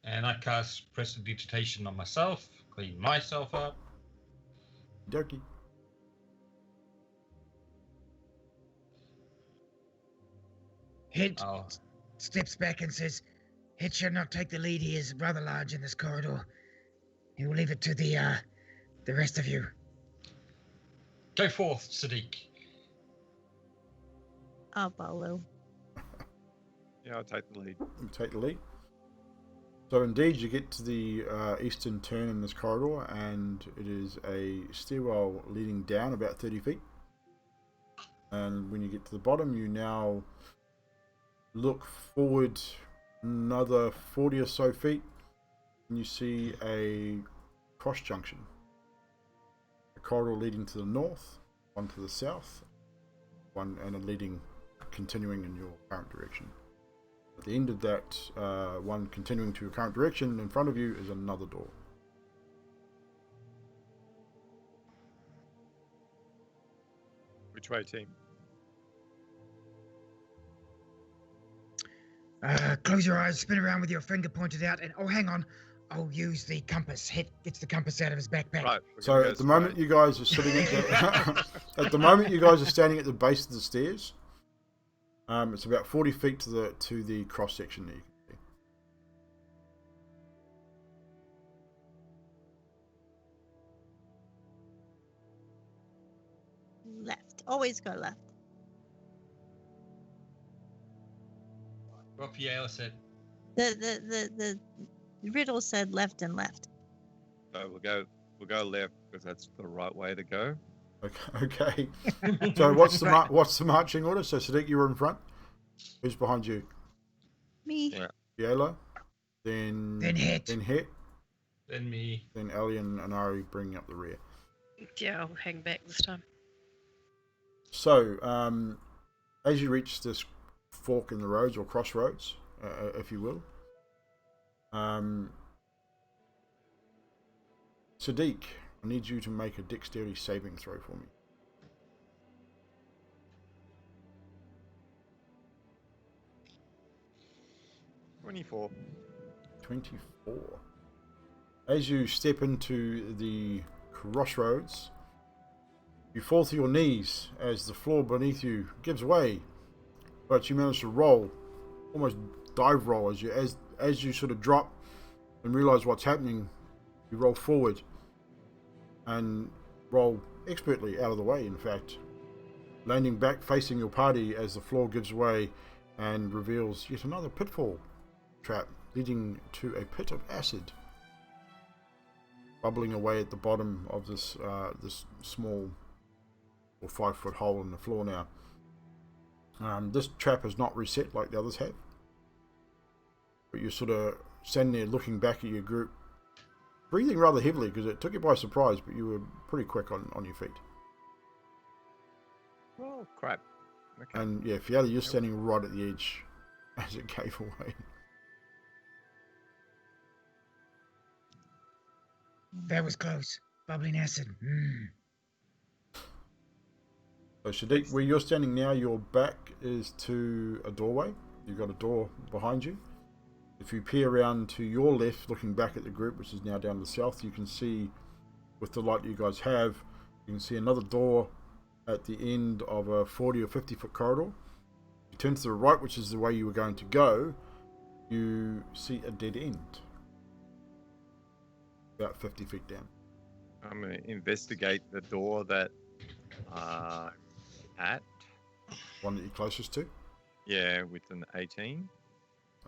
Speaker 6: And I cast Prestidigitation on myself, clean myself up.
Speaker 1: Dokie.
Speaker 2: Hit steps back and says, Hit should not take the lead. He is rather large in this corridor. He will leave it to the rest of you.
Speaker 6: Go forth, Sadiq.
Speaker 4: I'll follow.
Speaker 3: Yeah, I'll take the lead.
Speaker 1: You take the lead. So indeed, you get to the eastern turn in this corridor, and it is a stairwell leading down about 30 feet. And when you get to the bottom, you now look forward another 40 or so feet, and you see a cross junction. A corridor leading to the north, one to the south, one and a leading, continuing in your current direction. At the end of that one continuing to your current direction, in front of you is another door.
Speaker 3: Which way, team?
Speaker 2: Close your eyes, spin around with your finger pointed out, and hang on. I'll use the compass. Hit gets the compass out of his backpack.
Speaker 3: Right.
Speaker 1: So at the moment you guys are sitting at the at the moment you guys are standing at the base of the stairs. It's about 40 feet to the cross section there. You can see.
Speaker 4: Left. Always go left.
Speaker 6: What Fiala said.
Speaker 4: The riddle said left and left.
Speaker 3: So we'll go left because that's the right way to go.
Speaker 1: Okay. So what's the marching order? So Sadiq, you were in front. Who's behind you?
Speaker 4: Me.
Speaker 3: Yeah.
Speaker 1: Yellow. Then
Speaker 2: Hit.
Speaker 6: Then me.
Speaker 1: Then Ellie and Ari bringing up the rear.
Speaker 5: Yeah, I'll hang back this time.
Speaker 1: So as you reach this fork in the roads, or crossroads, if you will, Sadiq, I need you to make a dexterity saving throw for me.
Speaker 3: 24.
Speaker 1: 24. As you step into the crossroads, you fall to your knees as the floor beneath you gives way, but you manage to roll, almost dive roll, as you sort of drop and realize what's happening. You roll forward and roll expertly out of the way, in fact, landing back facing your party as the floor gives way and reveals yet another pitfall trap leading to a pit of acid bubbling away at the bottom of this small or 5-foot hole in the floor now. This trap is not reset like the others have, but you're sort of standing there looking back at your group, breathing rather heavily because it took you by surprise, but you were pretty quick on your feet.
Speaker 3: Oh, crap. Okay.
Speaker 1: And yeah, Fiala, you're standing right at the edge as it gave away.
Speaker 2: That was close. Bubbling acid.
Speaker 1: So Sadiq, where you're standing now, your back is to a doorway. You've got a door behind you. If you peer around to your left, looking back at the group, which is now down to the south, you can see, with the light you guys have, you can see another door at the end of a 40 or 50 foot corridor. You turn to the right, which is the way you were going to go, you see a dead end about 50 feet down.
Speaker 3: I'm going to investigate the door that at.
Speaker 1: One that you're closest to?
Speaker 3: Yeah, with an 18.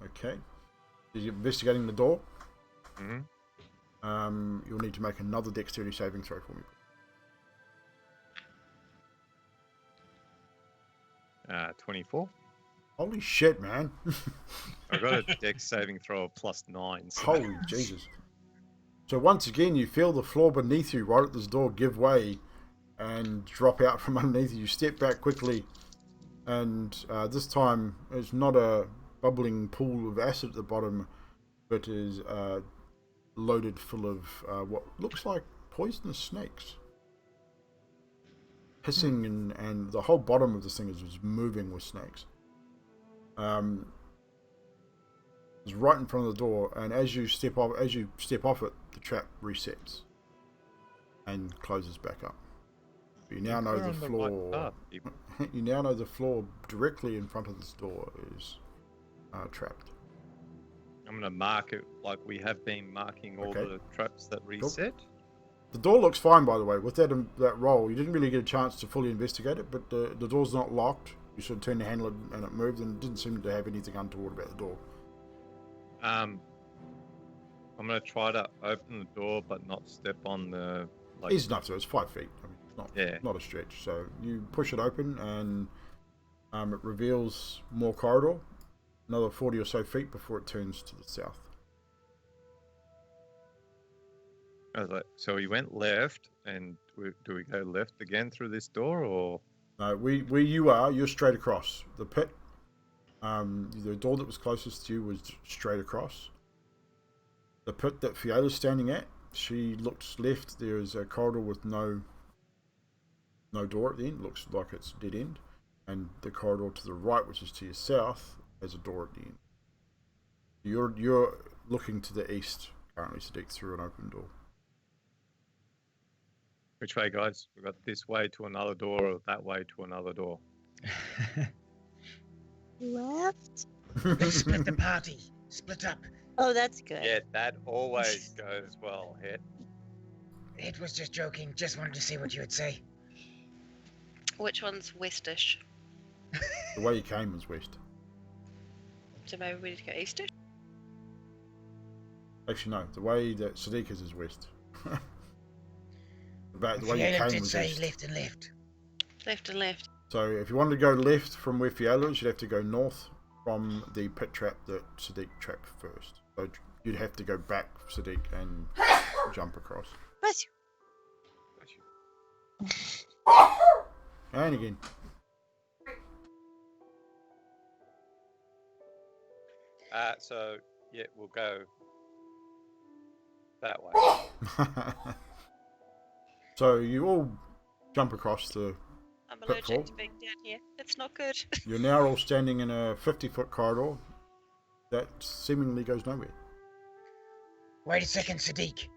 Speaker 1: Okay. You're investigating the door.
Speaker 3: Mm-hmm.
Speaker 1: You'll need to make another dexterity saving throw for me.
Speaker 3: 24.
Speaker 1: Holy shit, man.
Speaker 3: I got a dex saving throw of +9. So.
Speaker 1: Holy Jesus. So once again, you feel the floor beneath you right at this door give way and drop out from underneath you. You step back quickly, and this time it's not a bubbling pool of acid at the bottom, but is loaded full of what looks like poisonous snakes. Hissing and the whole bottom of this thing is moving with snakes. It's right in front of the door, and as you step off it, the trap resets and closes back up. You now know the floor. You now know the floor directly in front of this door is trapped.
Speaker 3: I'm gonna mark it like we have been marking all the traps that reset.
Speaker 1: Cool. The door looks fine, by the way. With that roll, you didn't really get a chance to fully investigate it, but the door's not locked. You sort of turned the handle and it moved, and it didn't seem to have anything untoward about the door.
Speaker 3: I'm gonna try to open the door, but not step on the.
Speaker 1: Easy enough, so it's 5 feet. I mean, it's not a stretch. So you push it open, and it reveals more corridor, another 40 or so feet before it turns to the south.
Speaker 3: I was like, so we went left, and do we go left again through this door, or?
Speaker 1: No, where you are, you're straight across. The pit, the door that was closest to you was straight across. The pit that Fiola's standing at, she looks left. There is a corridor with no door at the end. Looks like it's dead end. And the corridor to the right, which is to your south, has a door at the end. You're looking to the east currently, Sadiq, through an open door.
Speaker 3: Which way, guys? We got this way to another door, or that way to another door?
Speaker 4: Left?
Speaker 2: Let's split the party. Split up.
Speaker 4: Oh, that's good.
Speaker 3: Yeah, that always goes well, Het.
Speaker 2: It was just joking. Just wanted to see what you would say.
Speaker 5: Which one's westish?
Speaker 1: The way you came was west.
Speaker 5: So maybe we need to go eastish?
Speaker 1: Actually, no. The way that Sadiq is west. The way you
Speaker 2: Fiona
Speaker 1: came
Speaker 2: did
Speaker 1: was
Speaker 2: say
Speaker 1: east.
Speaker 2: left and left.
Speaker 5: Left and left.
Speaker 1: So if you wanted to go left from where Fiala is, you'd have to go north from the pit trap that Sadiq trapped first. So you'd have to go back, Sadiq, and jump across.
Speaker 4: Bless you.
Speaker 1: And again.
Speaker 3: So yeah, we'll go that way.
Speaker 1: So you all jump across the
Speaker 5: I'm
Speaker 1: pitfall.
Speaker 5: allergic to being down here. It's not good.
Speaker 1: You're now all standing in a 50-foot corridor that seemingly goes nowhere.
Speaker 2: Wait a second, Sadiq.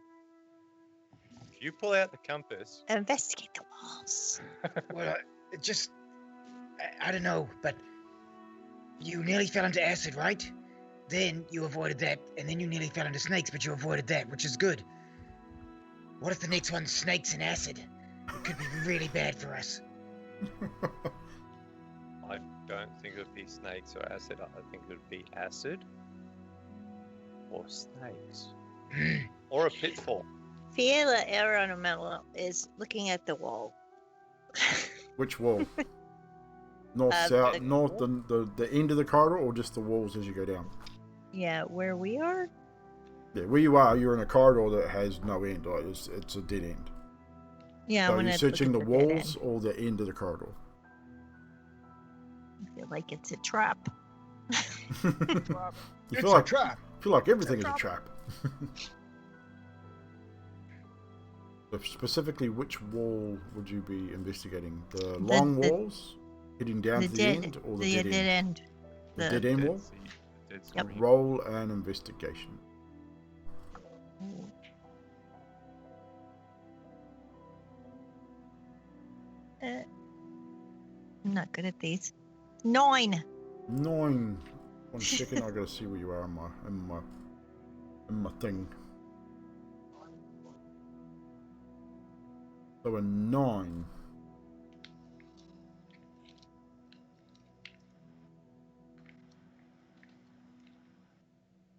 Speaker 3: If you pull out the compass,
Speaker 4: Investigate the walls.
Speaker 2: Well, I don't know, but you nearly fell into acid, right? Then you avoided that, and then you nearly fell into snakes, but you avoided that, which is good. What if the next one's snakes and acid? It could be really bad for us.
Speaker 3: I don't think it would be snakes or acid. I think it would be acid or snakes or a pitfall.
Speaker 4: Fiela Aeronomental is looking at the wall.
Speaker 1: Which wall? North, south, north, the end of the corridor, or just the walls as you go down?
Speaker 4: Yeah, where we are?
Speaker 1: Yeah, where you are, you're in a corridor that has no end. Like it's a dead end.
Speaker 4: Yeah,
Speaker 1: So you're searching the walls or the end of the corridor?
Speaker 4: I feel like it's a trap.
Speaker 1: You feel like everything is a trap. So specifically, which wall would you be investigating? The long walls, heading down to the end, or the dead end? The dead end wall?
Speaker 4: Yep.
Speaker 1: Roll an investigation.
Speaker 4: I'm not good at these. 9.
Speaker 1: 9. 1 second, I gotta see where you are in my thing. So a 9.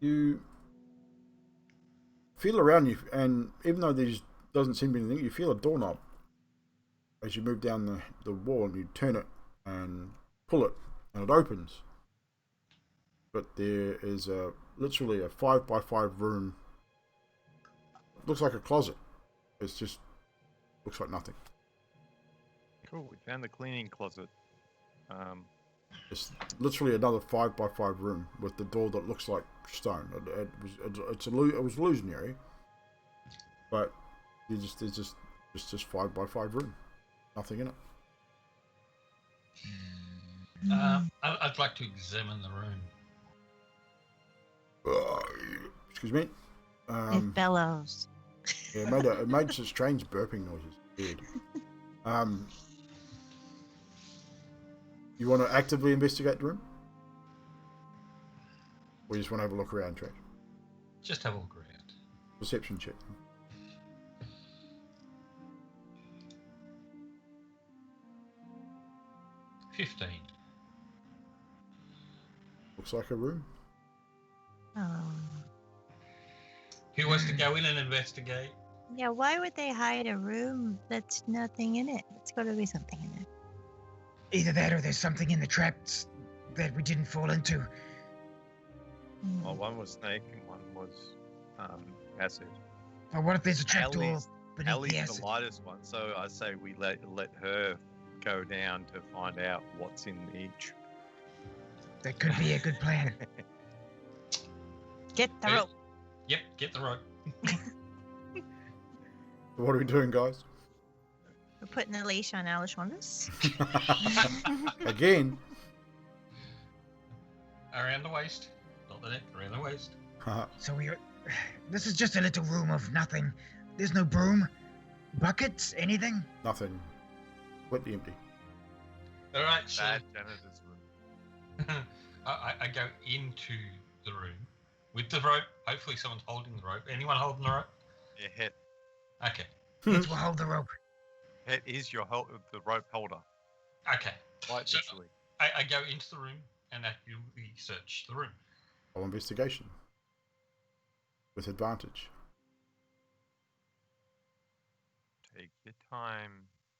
Speaker 1: You feel around you, and even though there doesn't seem to be anything, you feel a doorknob as you move down the wall, and you turn it and pull it, and it opens. but there is literally a 5x5 room. Looks like a closet. It's just looks like nothing.
Speaker 3: Cool. We found the cleaning closet.
Speaker 1: It's literally another 5x5 room with the door that looks like stone. It was illusionary, but it's just 5x5 room, nothing in it.
Speaker 6: I'd like to examine the room.
Speaker 1: Excuse me.
Speaker 4: It bellows.
Speaker 1: Yeah, it made some strange burping noises. Weird. You want to actively investigate the room? Or you just want to have a look around, Trash?
Speaker 6: Just have a look around.
Speaker 1: Perception check.
Speaker 6: 15.
Speaker 1: Looks like a room.
Speaker 4: Oh.
Speaker 6: Who wants to go in and investigate?
Speaker 4: Yeah, why would they hide a room that's nothing in it? It's got to be something in it.
Speaker 2: Either that or there's something in the traps that we didn't fall into.
Speaker 3: Well, one was snake and one was acid.
Speaker 2: Or what if there's a trapdoor
Speaker 3: Ellie's-
Speaker 2: beneath the
Speaker 3: Ellie's
Speaker 2: acid?
Speaker 3: the lightest one, so I say we let her go down to find out what's in each.
Speaker 2: That could be a good plan.
Speaker 4: Get the
Speaker 6: Hey.
Speaker 4: rope.
Speaker 6: Yep, get the rope.
Speaker 1: What are we doing, guys?
Speaker 4: We're putting a leash on Alice Wonders.
Speaker 1: Again.
Speaker 6: Around the waist. Not the neck, around the waist.
Speaker 2: So this is just a little room of nothing. There's no broom, buckets, anything.
Speaker 1: Nothing. Completely empty.
Speaker 6: Alright, so
Speaker 3: Bad janitor's room.
Speaker 6: I go into the room with the rope. Hopefully someone's holding the rope. Anyone holding the rope?
Speaker 3: Yeah, Het.
Speaker 6: Okay.
Speaker 2: It will hold the rope.
Speaker 3: Het is your the rope holder.
Speaker 6: Okay.
Speaker 3: Quite
Speaker 6: So-
Speaker 3: literally.
Speaker 6: I go into the room and actively search the room.
Speaker 1: Roll investigation. With advantage.
Speaker 3: Take your time.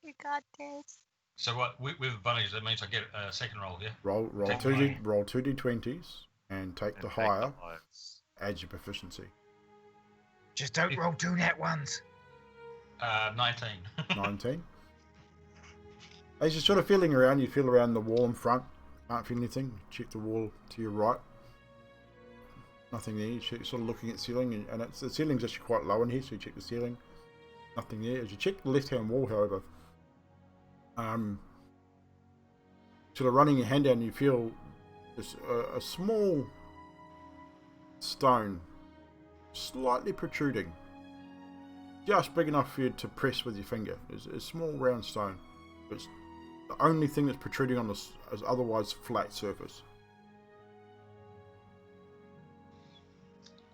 Speaker 4: You got this.
Speaker 6: So what? With advantage, that means I get a second roll, yeah?
Speaker 1: Roll
Speaker 6: Take
Speaker 1: two
Speaker 6: mine.
Speaker 1: roll 2d20s and take
Speaker 3: And
Speaker 1: the
Speaker 3: take
Speaker 1: higher.
Speaker 3: highest.
Speaker 1: Add your proficiency.
Speaker 2: Just don't roll two nat ones.
Speaker 6: 19.
Speaker 1: 19. As you're sort of feeling around, you feel around the wall in front. Can't feel anything. Check the wall to your right. Nothing there. You check, sort of looking at the ceiling, and the ceiling's actually quite low in here, so you check the ceiling. Nothing there. As you check the left-hand wall, however, sort of running your hand down, you feel a small stone slightly protruding. Just big enough for you to press with your finger. It's a small round stone. It's the only thing that's protruding on this is otherwise flat surface.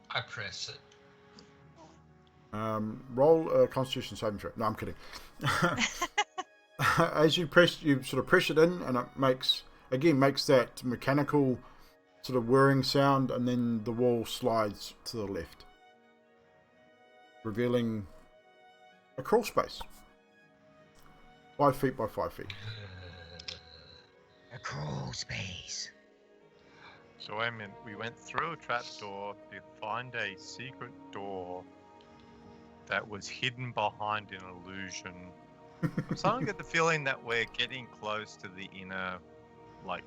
Speaker 6: I press it.
Speaker 1: Roll a Constitution saving throw. No, I'm kidding. As you sort of press it in, and it makes that mechanical sort of whirring sound, and then the wall slides to the left, revealing a crawl space. 5 feet by 5 feet.
Speaker 2: A crawl space.
Speaker 3: So we went through a trapdoor to find a secret door that was hidden behind an illusion. I'm starting to get the feeling that we're getting close to the inner, like,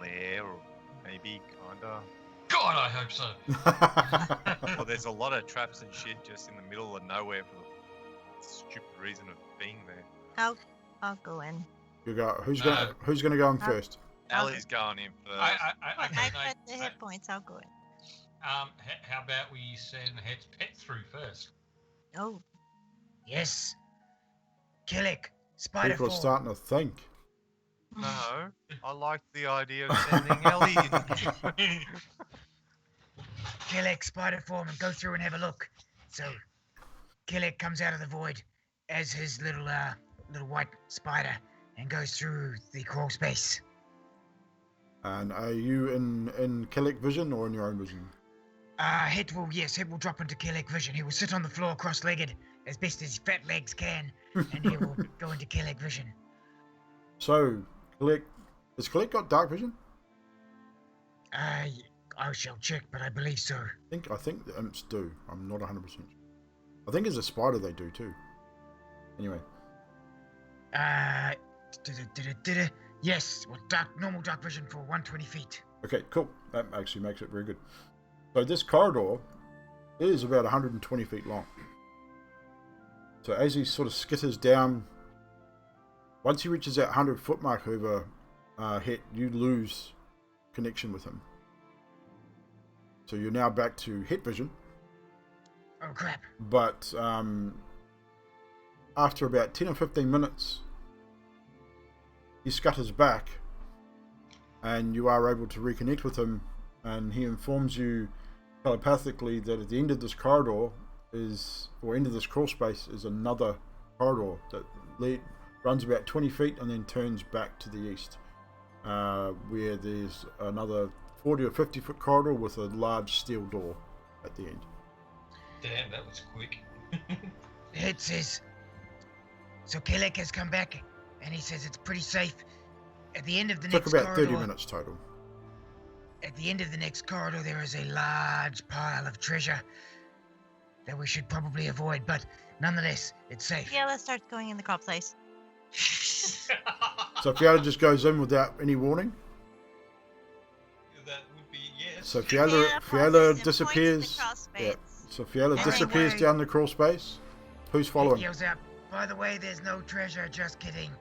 Speaker 3: lair, or maybe, kinda.
Speaker 6: God, I hope so.
Speaker 3: Well, there's a lot of traps and shit just in the middle of nowhere for the stupid reason of being there.
Speaker 4: I'll go in.
Speaker 1: You go. Who's gonna go in first?
Speaker 3: Ellie's going in first.
Speaker 6: I
Speaker 4: I got the hit points. I'll go in.
Speaker 6: How about we send Het's pet through first?
Speaker 4: Oh,
Speaker 2: Yes. Killick. Spider
Speaker 1: People are
Speaker 2: form.
Speaker 1: starting to think.
Speaker 3: No, I like the idea of sending Ellie in.
Speaker 2: Killick, spider form, and go through and have a look. So, Killick comes out of the void as his little white spider and goes through the crawl space.
Speaker 1: And are you in Killick vision or in your own vision?
Speaker 2: Het will drop into Killick vision. He will sit on the floor cross-legged as best his fat legs can, and he will go into Killick vision.
Speaker 1: So, Killick, has Killick got dark vision?
Speaker 2: I I shall check, but I believe so.
Speaker 1: I think the imps do. I'm not 100% sure. I think as a spider they do too. Anyway.
Speaker 2: Yes, well, normal dark vision for 120 feet.
Speaker 1: Okay, cool. That actually makes it very good. So this corridor is about 120 feet long. So as he sort of skitters down, once he reaches that 100-foot mark over Het, you lose connection with him. So you're now back to Het vision.
Speaker 2: Oh crap.
Speaker 1: But after about 10 or 15 minutes, he scutters back and you are able to reconnect with him, and he informs you telepathically that at the end of this corridor end of this crawl space is another corridor that runs about 20 feet and then turns back to the east, where there's another 40 or 50 foot corridor with a large steel door at the end.
Speaker 6: Damn, that was quick.
Speaker 2: It says, so Kelek has come back and he says it's pretty safe. At the end of the next
Speaker 1: Took about
Speaker 2: corridor,
Speaker 1: 30 minutes total.
Speaker 2: At the end of the next corridor, there is a large pile of treasure that we should probably avoid, but nonetheless, it's safe.
Speaker 4: Yeah, let's start going in the crawl place.
Speaker 1: So Fiala just goes in without any warning.
Speaker 6: That would be yes.
Speaker 1: So
Speaker 4: Yeah,
Speaker 1: Fiala
Speaker 4: points
Speaker 1: disappears.
Speaker 4: to the crawl space.
Speaker 1: Yeah. So Fiala
Speaker 2: Alright,
Speaker 1: disappears
Speaker 2: wait.
Speaker 1: down the crawl space. Who's
Speaker 2: He
Speaker 1: following?
Speaker 2: yells out, by the way, there's no treasure, just kidding.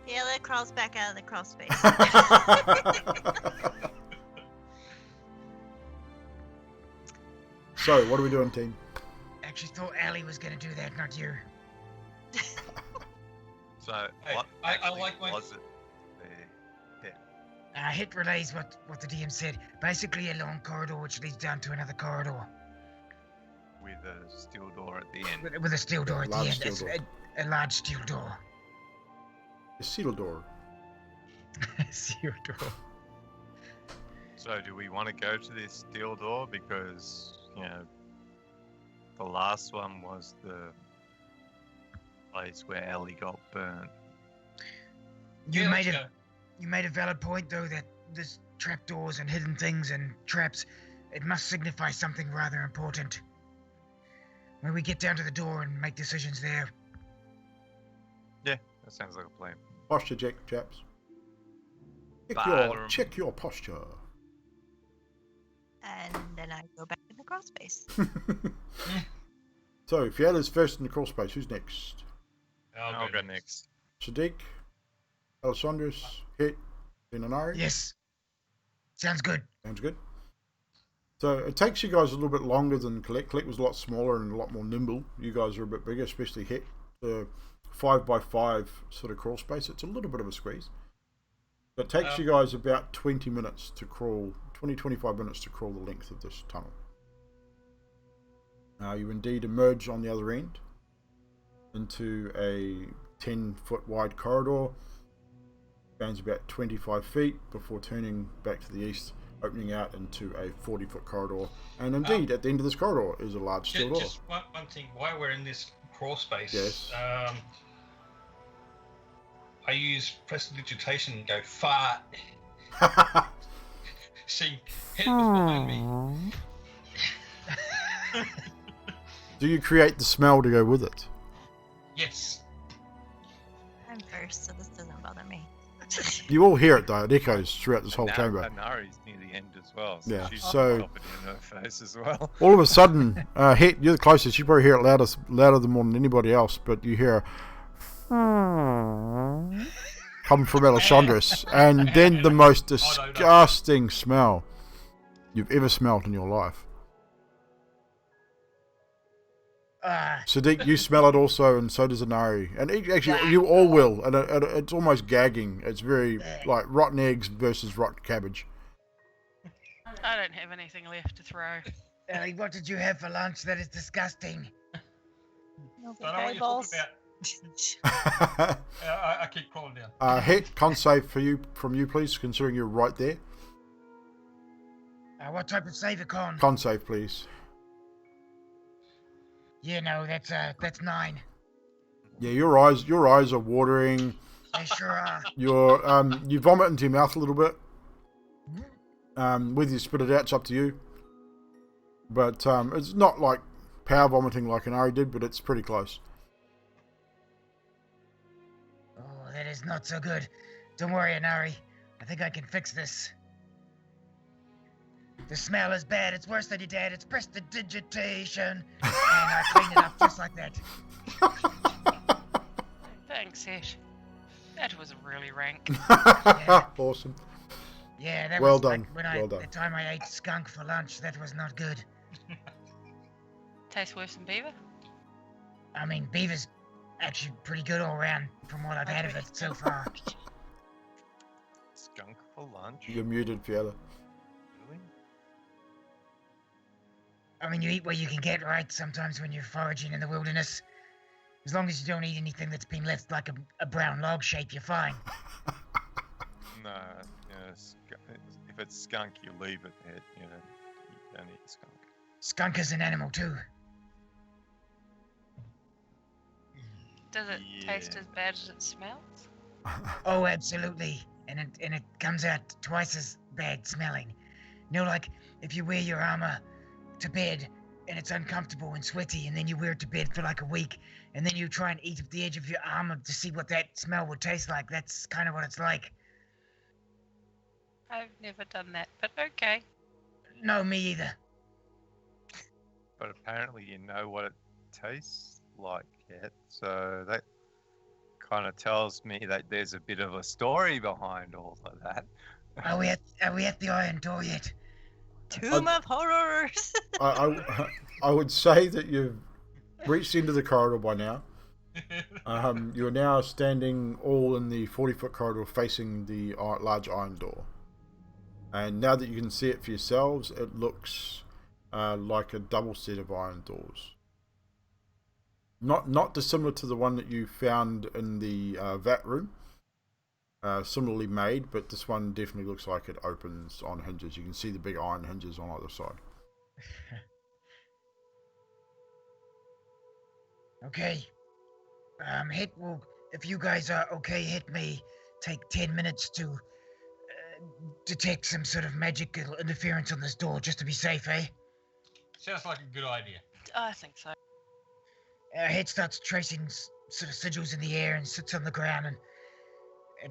Speaker 4: Fiala crawls back out of the crawl space.
Speaker 1: So, what are we doing, team?
Speaker 2: Actually thought Allie was gonna do that, not you.
Speaker 3: So
Speaker 6: Hey,
Speaker 3: what
Speaker 6: I
Speaker 3: actually
Speaker 6: like when-
Speaker 3: was it there?
Speaker 2: Het relays what the DM said. Basically a long corridor which leads down to another corridor.
Speaker 3: With a steel door at the end.
Speaker 2: With a steel door at the
Speaker 1: Large
Speaker 2: end.
Speaker 1: steel
Speaker 2: It's
Speaker 1: door.
Speaker 2: a large steel door.
Speaker 1: The seal door.
Speaker 2: Steel door.
Speaker 3: So do we want to go to this steel door because, the last one was the place where Ellie got burnt.
Speaker 2: You
Speaker 6: Yeah,
Speaker 2: made
Speaker 6: let's
Speaker 2: a
Speaker 6: go.
Speaker 2: you made a valid point though that this trapdoors and hidden things and traps, it must signify something rather important. When we get down to the door and make decisions there.
Speaker 3: That sounds like a plan.
Speaker 1: Posture check, chaps.
Speaker 3: Ballroom.
Speaker 1: Check your posture.
Speaker 4: And then I go back in the crawl space.
Speaker 1: So, Fiala's first in the crawl space. Who's next?
Speaker 3: I'll go next.
Speaker 1: Sadiq, Alessandros, Het, Benanari.
Speaker 2: Yes. Sounds good.
Speaker 1: Sounds good. So it takes you guys a little bit longer than Collect. Collect was a lot smaller and a lot more nimble. You guys are a bit bigger, especially Het. The 5x5 sort of crawl space. It's a little bit of a squeeze. But it takes you guys about 20 minutes to crawl, 20-25 minutes to crawl the length of this tunnel. You indeed emerge on the other end into a 10-foot wide corridor. Spans about 25 feet before turning back to the east, opening out into a 40-foot corridor. And indeed, at the end of this corridor is a large steel door.
Speaker 6: Just one thing, while we're in this crawl space,
Speaker 1: Yes.
Speaker 6: I use prestidigitation and go fart. See, Het was behind me.
Speaker 1: Do you create the smell to go with it?
Speaker 6: Yes.
Speaker 4: I'm first, so this doesn't bother me.
Speaker 1: You all hear it though, it echoes throughout this whole chamber.
Speaker 3: Anari's near the end as well. So
Speaker 1: Yeah,
Speaker 3: she's
Speaker 1: so-
Speaker 3: popping in her face as well.
Speaker 1: All of a sudden, Het, you're the closest, you probably hear it louder than more than anybody else, but you hear come from Alessandros, and then the most disgusting smell you've ever smelled in your life. Sadiq, you smell it also, and so does Anari. And actually, you all will, and it's almost gagging. It's very, like, rotten eggs versus rotten cabbage.
Speaker 5: I don't have anything left to throw.
Speaker 2: Ellie, what did you have for lunch? That is disgusting.
Speaker 4: No,
Speaker 6: I don't know what you're
Speaker 4: balls.
Speaker 6: talking about. I keep crawling down.
Speaker 1: Het, con save from you, please, considering you're right there.
Speaker 2: What type of save a con?
Speaker 1: Con save, please.
Speaker 2: Yeah, no, that's 9.
Speaker 1: Yeah, your eyes are watering.
Speaker 2: They sure are.
Speaker 1: You vomit into your mouth a little bit. Whether you spit it out, it's up to you. But it's not like power vomiting like an Ari did, but it's pretty close.
Speaker 2: Oh, that is not so good. Don't worry, Anari. I think I can fix this. The smell is bad. It's worse than your dad. It's prestidigitation. And I cleaned it up just like that.
Speaker 5: Thanks, Ash. That was really rank.
Speaker 1: Awesome.
Speaker 2: Yeah, that
Speaker 1: Well
Speaker 2: was
Speaker 1: done.
Speaker 2: like when
Speaker 1: Well done.
Speaker 2: the time I ate skunk for lunch. That was not good.
Speaker 5: Tastes worse than beaver?
Speaker 2: I mean, beaver's actually pretty good all around from what I've had of it so far.
Speaker 3: Skunk for lunch?
Speaker 1: You're muted, Fiona.
Speaker 3: Really?
Speaker 2: I mean, you eat what you can get, right? Sometimes when you're foraging in the wilderness. As long as you don't eat anything that's been left like a brown log shape, you're fine.
Speaker 3: No, if it's skunk, you leave it there. You don't eat skunk.
Speaker 2: Skunk is an animal too.
Speaker 5: Does it taste as bad as it smells?
Speaker 2: Oh, absolutely. And it comes out twice as bad smelling. You know, like if you wear your armor to bed and it's uncomfortable and sweaty, and then you wear it to bed for like a week, and then you try and eat the edge of your armor to see what that smell would taste like. That's kind of what it's like.
Speaker 5: I've never done that, but okay.
Speaker 2: No, me either.
Speaker 3: But apparently you know what it tastes like yet, so that kind of tells me that there's a bit of a story behind all of that.
Speaker 2: Are we at the iron door yet?
Speaker 4: Tomb of Horrors.
Speaker 1: I would say that you've reached into the corridor by now. You are now standing all in the 40-foot corridor facing the large iron door. And now that you can see it for yourselves, it looks like a double set of iron doors. Not dissimilar to the one that you found in the vat room. Similarly made, but this one definitely looks like it opens on hinges. You can see the big iron hinges on either side.
Speaker 2: Okay. Hit will, if you guys are okay, hit me. Take 10 minutes to detect some sort of magical interference on this door, just to be safe, eh?
Speaker 6: Sounds like a good idea.
Speaker 5: I think so.
Speaker 2: Hit starts tracing sort of sigils in the air and sits on the ground and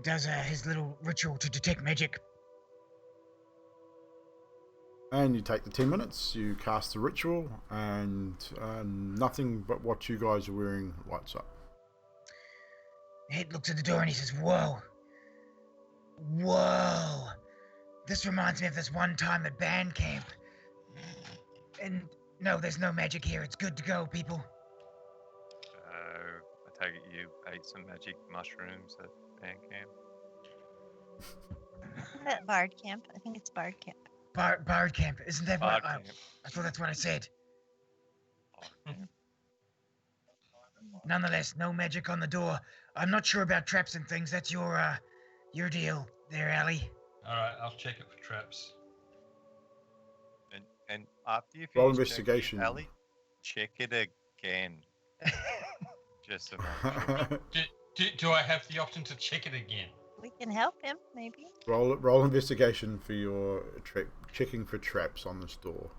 Speaker 2: does his little ritual to detect magic.
Speaker 1: And you take the 10 minutes, you cast the ritual, and nothing but what you guys are wearing lights up.
Speaker 2: Hit looks at the door and he says, "Whoa. Whoa. This reminds me of this one time at band camp. And no, there's no magic here. It's good to go, people."
Speaker 3: I take it you ate some magic mushrooms at band camp.
Speaker 4: At Bard Camp. I think it's Bard Camp.
Speaker 2: Bard camp. Isn't that what
Speaker 3: Camp.
Speaker 2: I thought that's what I said.
Speaker 3: Bard camp.
Speaker 2: Nonetheless, no magic on the door. I'm not sure about traps and things. That's your deal there, Allie.
Speaker 6: Alright, I'll check it for traps.
Speaker 3: And after you
Speaker 1: Roll
Speaker 3: finish
Speaker 1: investigation.
Speaker 3: checking, Ellie, check it again. Just to make sure.
Speaker 6: Do I have the option to check it again?
Speaker 4: We can help him, maybe.
Speaker 1: Roll investigation for your checking for traps on this door.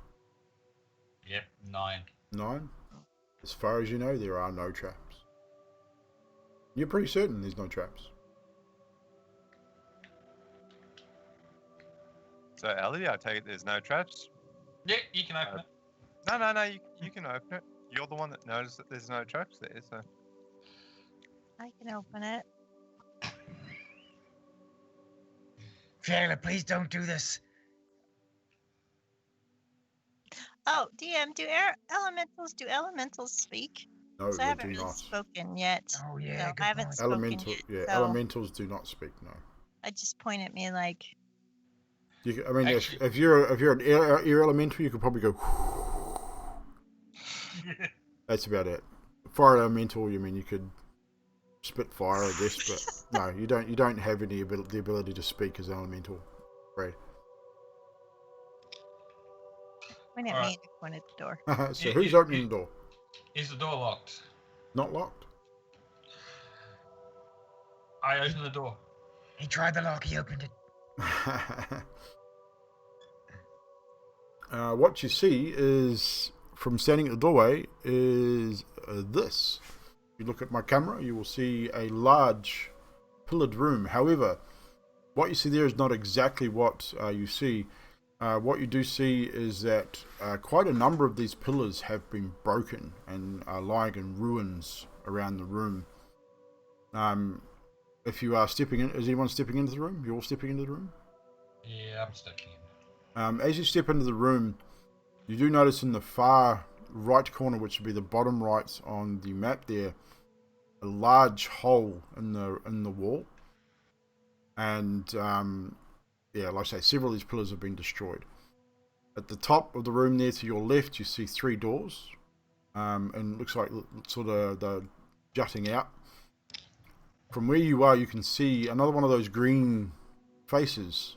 Speaker 6: Yep, 9.
Speaker 1: 9. As far as you know, there are no traps. You're pretty certain there's no traps.
Speaker 3: So Ellie, I take it there's no traps?
Speaker 6: Yeah, you can open it.
Speaker 3: No, you can open it. You're the one that noticed that there's no traps there, so...
Speaker 4: I can open it.
Speaker 2: Fiala, please don't do this.
Speaker 4: Oh, DM, do elementals speak?
Speaker 1: No,
Speaker 4: 'Cause I
Speaker 1: they
Speaker 4: haven't
Speaker 1: do
Speaker 4: really
Speaker 1: not.
Speaker 4: spoken yet.
Speaker 2: Oh yeah,
Speaker 4: No,
Speaker 2: good
Speaker 4: I haven't
Speaker 2: point.
Speaker 4: spoken yet, so
Speaker 1: Elementals do not speak. No.
Speaker 4: I just point at me like,
Speaker 1: I mean,
Speaker 6: Actually-
Speaker 1: if you're an air elemental, you could probably go. That's about it. Fire elemental, you mean you could spit fire, I guess, but no, you don't have the ability to speak as elemental. Right.
Speaker 4: point at
Speaker 6: All
Speaker 4: me
Speaker 6: right.
Speaker 4: and I point at the door.
Speaker 1: So who's opening the door?
Speaker 6: Is the door locked?
Speaker 1: Not locked.
Speaker 6: I open the door.
Speaker 2: He tried the lock. He opened it.
Speaker 1: what you see is, from standing at the doorway, is this. If you look at my camera, you will see a large pillared room. However, what you see there is not exactly what you see. What you do see is that quite a number of these pillars have been broken and are lying in ruins around the room. If you are stepping in, is anyone stepping into the room? You're all stepping into the room?
Speaker 6: Yeah, I'm stepping in.
Speaker 1: As you step into the room, you do notice in the far right corner, which would be the bottom right on the map there, a large hole in the wall. And yeah, like I say, several of these pillars have been destroyed. At the top of the room there to your left, you see 3 doors, and it looks like sort of they're jutting out. From where you are, you can see another one of those green faces,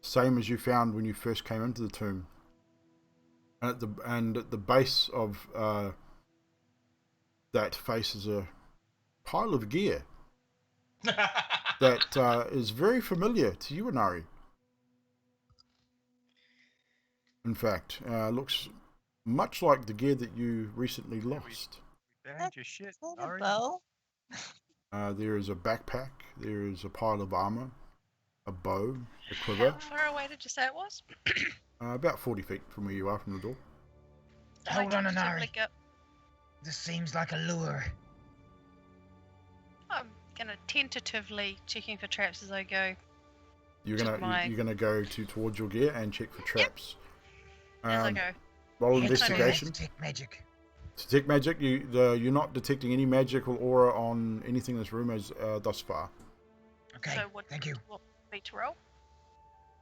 Speaker 1: same as you found when you first came into the tomb. And at the base of that face is a pile of gear that is very familiar to you, Inari. In fact, looks much like the gear that you recently lost.
Speaker 3: Found your shit,
Speaker 4: Is that a
Speaker 3: Ari.
Speaker 4: bow?
Speaker 1: There is a backpack, there is a pile of armor, a bow, a quiver,
Speaker 5: How far away did you say it was?
Speaker 1: about 40 feet from where you are from the door.
Speaker 2: Hold on, Inari.
Speaker 5: Go.
Speaker 2: This seems like a lure.
Speaker 5: I'm gonna tentatively checking for traps as I go.
Speaker 1: You're
Speaker 5: Check
Speaker 1: gonna
Speaker 5: my-
Speaker 1: you're gonna go towards your gear and check for traps.
Speaker 5: As I go.
Speaker 1: Roll
Speaker 5: Yes,
Speaker 1: investigation.
Speaker 2: Detect magic.
Speaker 1: Detect magic. You're not detecting any magical aura on anything in this room as thus far.
Speaker 2: Okay,
Speaker 5: So what?
Speaker 2: thank you.
Speaker 5: What me to roll?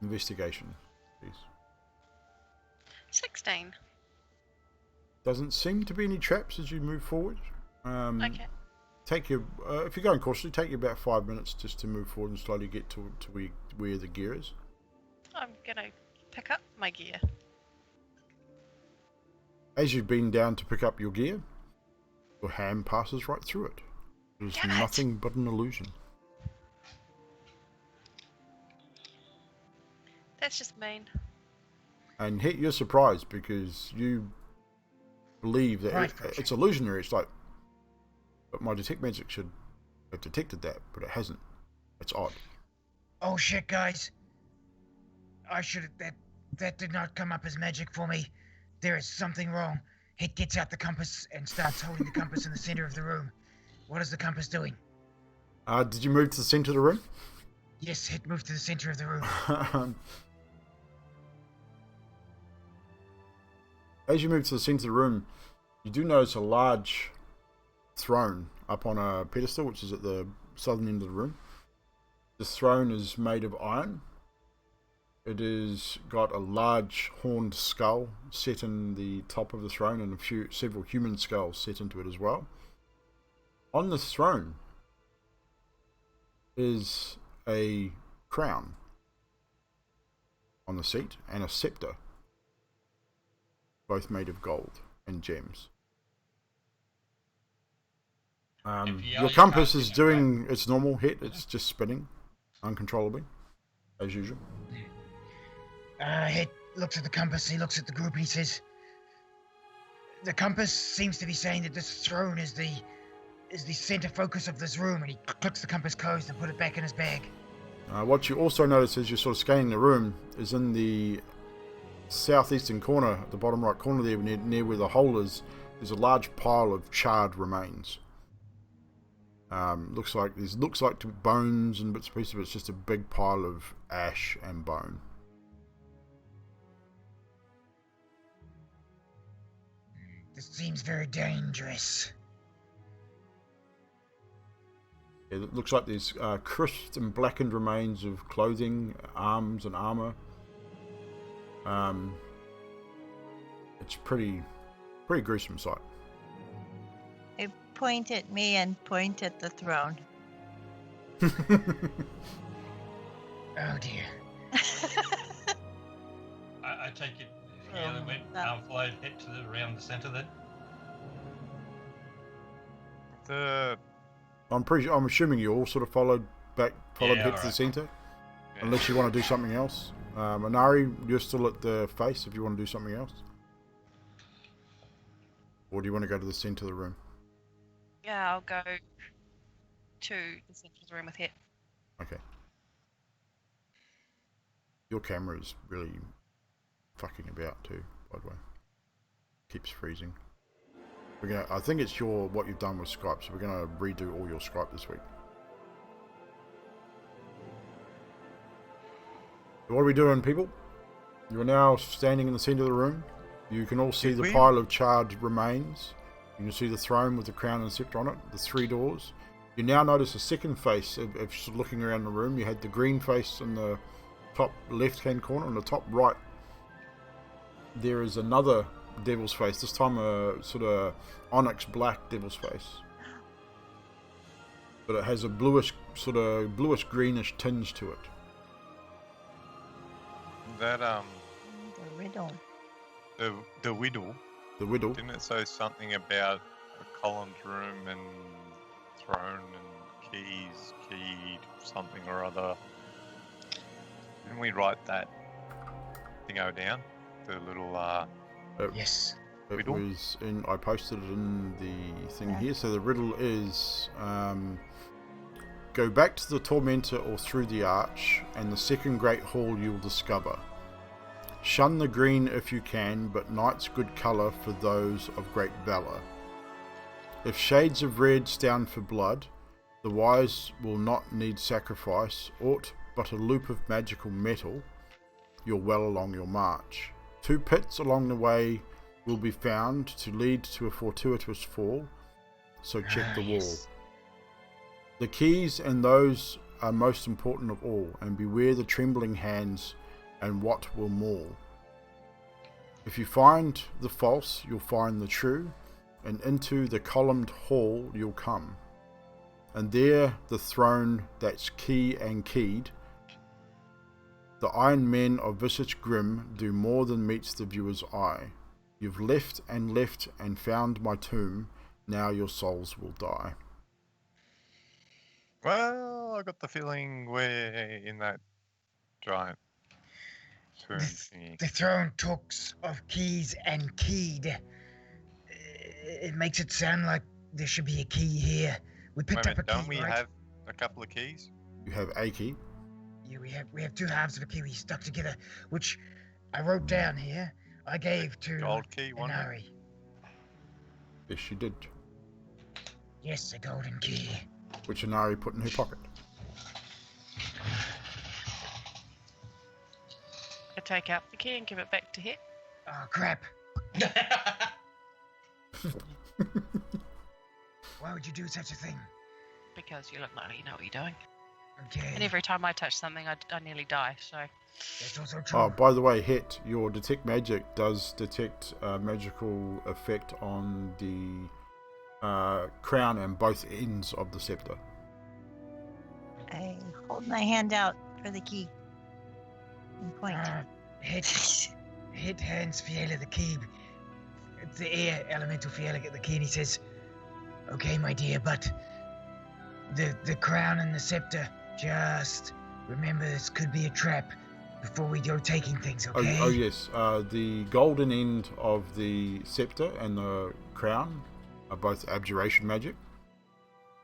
Speaker 1: Investigation, please.
Speaker 5: 16.
Speaker 1: Doesn't seem to be any traps as you move forward.
Speaker 5: Okay.
Speaker 1: Take your if you're going cautiously, take you about 5 minutes just to move forward and slowly get to where the gear is.
Speaker 5: I'm gonna pick up my gear.
Speaker 1: As you bend down to pick up your gear, your hand passes right through it. It is
Speaker 5: Damn it.
Speaker 1: nothing but an illusion.
Speaker 5: That's just mean.
Speaker 1: And hit you're surprised because you believe that
Speaker 2: Right,
Speaker 1: it's illusionary. It's like, but my detect magic should have detected that, but it hasn't. It's odd.
Speaker 2: Oh shit, guys. I should have. That did not come up as magic for me. There is something wrong. Hit gets out the compass and starts holding the compass in the center of the room. What is the compass doing?
Speaker 1: Did you move to the center of the room?
Speaker 2: Yes, Hit moved to the center of the room.
Speaker 1: As you move to the center of the room, you do notice a large throne up on a pedestal, which is at the southern end of the room. This throne is made of iron. It has got a large horned skull set in the top of the throne and several human skulls set into it as well. On this throne is a crown on the seat and a scepter, both made of gold and gems. Your compass is doing its normal hit. It's just spinning uncontrollably, as usual.
Speaker 2: Hit looks at the compass, he looks at the group, and he says, the compass seems to be saying that this throne is the center focus of this room, and he clicks the compass closed and put it back in his bag.
Speaker 1: What you also notice as you're sort of scanning the room is in the southeastern corner, the bottom right corner there, near where the hole is, there's a large pile of charred remains. Looks like bones and bits and pieces, but it's just a big pile of ash and bone.
Speaker 2: This seems very dangerous.
Speaker 1: It looks like there's crisped and blackened remains of clothing, arms and armor. It's pretty gruesome sight.
Speaker 4: I point at me and point at the throne.
Speaker 2: Oh dear.
Speaker 6: I take it the other went followed Hit to around the center then.
Speaker 1: I'm assuming you all sort of followed
Speaker 6: Yeah,
Speaker 1: Hit to the
Speaker 6: alright.
Speaker 1: center, unless you want to do something else. Inari, you're still at the face if you want to do something else. Or do you want to go to the centre of the room?
Speaker 5: Yeah, I'll go to the central room with it.
Speaker 1: Okay. Your camera is really fucking about too, by the way. Keeps freezing. I think it's what you've done with Skype, so we're gonna redo all your Skype this week. What are we doing, people? You are now standing in the centre of the room. You can all see the pile of charred remains. You can see the throne with the crown and scepter on it, the 3 doors. You now notice a second face. If looking around the room, you had the green face in the top left-hand corner. On the top right, there is another devil's face. This time a sort of onyx black devil's face. But it has a bluish greenish tinge to it.
Speaker 3: That
Speaker 4: The riddle.
Speaker 3: the widow.
Speaker 1: The widow.
Speaker 3: Didn't it say something about a columned room and throne and keys, keyed something or other? Didn't we write that thingo down? The little
Speaker 2: Yes.
Speaker 1: It
Speaker 3: riddle?
Speaker 1: was in. I posted it in the thing here. So the riddle is: go back to the tormentor or through the arch, and the second great hall you'll discover. Shun the green if you can, but night's good colour for those of great valour. If shades of red stand for blood, the wise will not need sacrifice, aught but a loop of magical metal. You're well along your march. 2 pits along the way will be found to lead to a fortuitous fall, so check the wall.
Speaker 2: Yes.
Speaker 1: The keys and those are most important of all, and beware the trembling hands and what will maul. If you find the false, you'll find the true, and into the columned hall you'll come. And there the throne that's key and keyed. The iron men of visage grim do more than meets the viewer's eye. You've left and found my tomb, now your souls will die.
Speaker 3: Well, I got the feeling we're in that giant tomb thingy.
Speaker 2: The throne talks of keys and keyed. It makes it sound like there should be a key here. We picked up a key,
Speaker 3: Don't we
Speaker 2: right?
Speaker 3: have a couple of keys?
Speaker 1: You have a key.
Speaker 2: Yeah, we have 2 halves of a key we stuck together, which I wrote down here. I gave to
Speaker 3: Gold key, one.
Speaker 2: Inari.
Speaker 1: Yes, she did.
Speaker 2: Yes, a golden key.
Speaker 1: Which Inari put in her pocket.
Speaker 5: I take out the key and give it back to Hit.
Speaker 2: Oh crap! Why would you do such a thing?
Speaker 5: Because you look like you know what you're doing.
Speaker 2: Okay.
Speaker 5: And every time I touch something, I nearly die, so...
Speaker 2: That's also true.
Speaker 1: Oh, by the way, Het, your detect magic does detect a magical effect on the crown and both ends of the scepter.
Speaker 4: I hold my hand out for the key and point.
Speaker 2: Hit hands Fiela the key. The air elemental Fiela get the key and he says, okay, my dear, but the crown and the scepter, just remember this could be a trap before we go taking things, okay?
Speaker 1: Oh yes, the golden end of the scepter and the crown are both abjuration magic,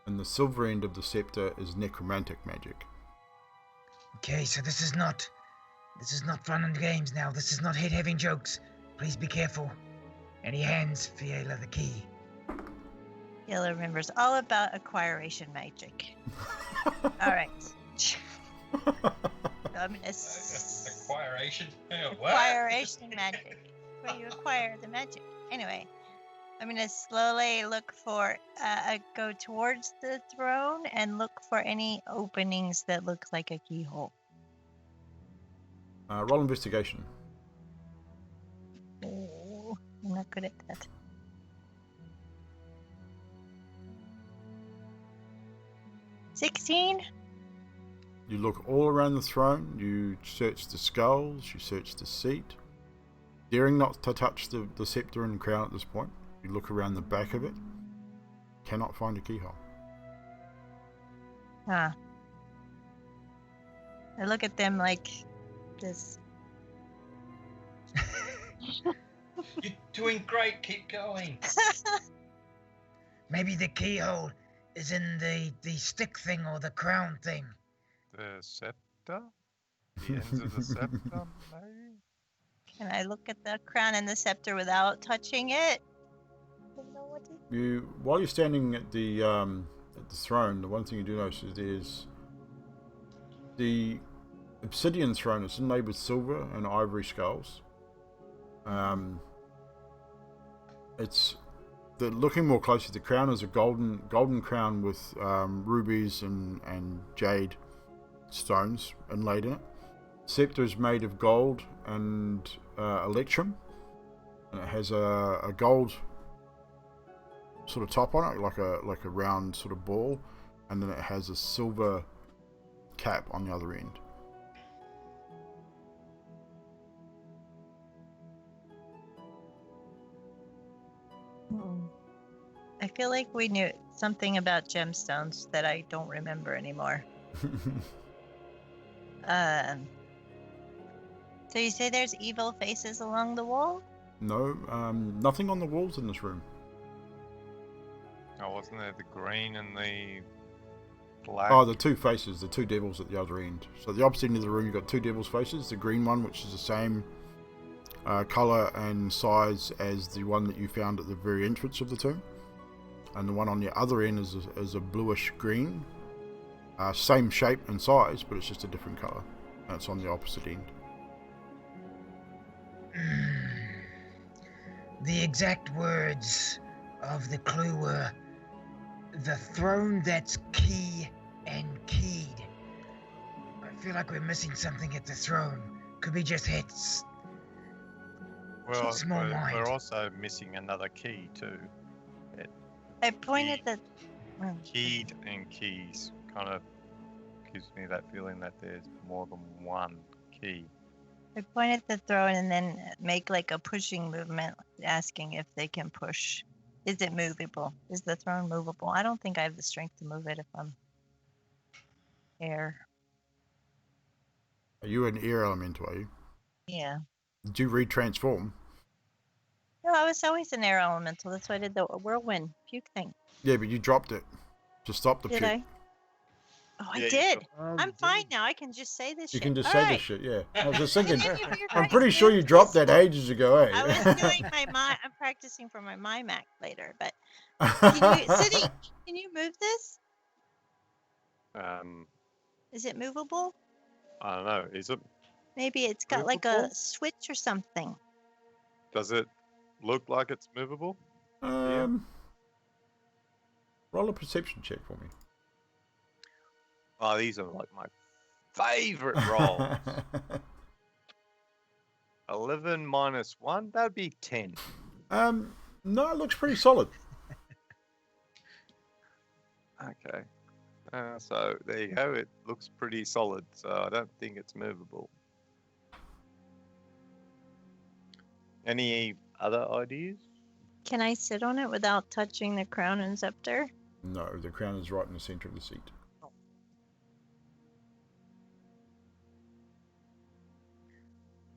Speaker 1: and the silver end of the scepter is necromantic magic.
Speaker 2: Okay, so this is not fun and games now. This is not Hit having jokes. Please be careful. And he hands Fiela the key.
Speaker 4: Gil remembers all about acquiration magic. All right. I'm gonna
Speaker 6: Acquiration? What?
Speaker 4: acquiration magic, where you acquire the magic. Anyway, I'm gonna slowly look for, go towards the throne and look for any openings that look like a keyhole.
Speaker 1: Roll investigation.
Speaker 4: Oh, I'm not good at that. $16.
Speaker 1: You look all around the throne, you search the skulls, you search the seat. Daring not to touch the scepter and crown at this point, you look around the back of it, cannot find a keyhole.
Speaker 4: Ah. I look at them like this
Speaker 6: You're doing great. Keep going.
Speaker 2: Maybe the keyhole is in the stick thing or the crown thing.
Speaker 3: The scepter? The ends of the scepter, maybe?
Speaker 4: Can I look at the crown and the scepter without touching it? Don't know what to-
Speaker 1: While you're standing at the throne, the one thing you do notice is there's the obsidian throne. It's inlaid with silver and ivory skulls. Looking more closely, the crown is a golden crown with rubies and jade stones inlaid in it. Scepter is made of gold and electrum, and it has a gold sort of top on it, like a round sort of ball, and then it has a silver cap on the other end.
Speaker 4: I feel like we knew something about gemstones that I don't remember anymore. So you say there's evil faces along the wall?
Speaker 1: No, nothing on the walls in this room.
Speaker 3: Oh, wasn't there the green and the black?
Speaker 1: Oh, the two faces, the two devils at the other end. So at the opposite end of the room, you've got two devils' faces. The green one, which is the same colour and size as the one that you found at the very entrance of the tomb. And the one on the other end is a bluish green. Same shape and size, but it's just a different colour. And it's on the opposite end.
Speaker 2: The exact words of the clue were, the throne that's key and keyed. I feel like we're missing something at the throne. Could be just hits.
Speaker 3: Well,
Speaker 2: Small mind.
Speaker 3: we're also missing another key too.
Speaker 4: I pointed
Speaker 3: Key.
Speaker 4: the...
Speaker 3: Keyed and keys kind of gives me that feeling that there's more than one key.
Speaker 4: I point at the throne and then make like a pushing movement, asking if they can push. Is it movable? Is the throne movable? I don't think I have the strength to move it if I'm air.
Speaker 1: Are you an air elemental, are you?
Speaker 4: Yeah.
Speaker 1: Did you retransform?
Speaker 4: No, I was always an air elemental. That's why I did the whirlwind puke thing.
Speaker 1: Yeah, but you dropped it to stop the
Speaker 4: Did
Speaker 1: puke.
Speaker 4: I? Oh,
Speaker 3: Yeah,
Speaker 4: I
Speaker 3: you
Speaker 4: did.
Speaker 1: Oh,
Speaker 4: I'm
Speaker 1: you
Speaker 4: fine
Speaker 1: did.
Speaker 4: now. I can just say this
Speaker 1: You
Speaker 4: shit.
Speaker 1: can just
Speaker 4: All
Speaker 1: say
Speaker 4: right.
Speaker 1: this shit, yeah. I was just thinking,
Speaker 4: Did any of you
Speaker 1: I'm
Speaker 4: guys
Speaker 1: pretty sure you
Speaker 4: move
Speaker 1: dropped
Speaker 4: this?
Speaker 1: that ages ago, eh?
Speaker 4: I was doing my I'm practicing for my MyMac later, but City, can you move this? Is it movable?
Speaker 3: I don't know. Is it?
Speaker 4: Maybe it's got like a
Speaker 3: Movable?
Speaker 4: switch or something.
Speaker 3: Does it look like it's movable?
Speaker 1: Roll a perception check for me.
Speaker 3: Oh, these are like my favorite rolls. 11 minus 1, that'd be 10.
Speaker 1: No, it looks pretty solid.
Speaker 3: Okay. So there you go. It looks pretty solid, so I don't think it's movable. Any other ideas?
Speaker 4: Can I sit on it without touching the crown and scepter?
Speaker 1: No, the crown is right in the center of the seat.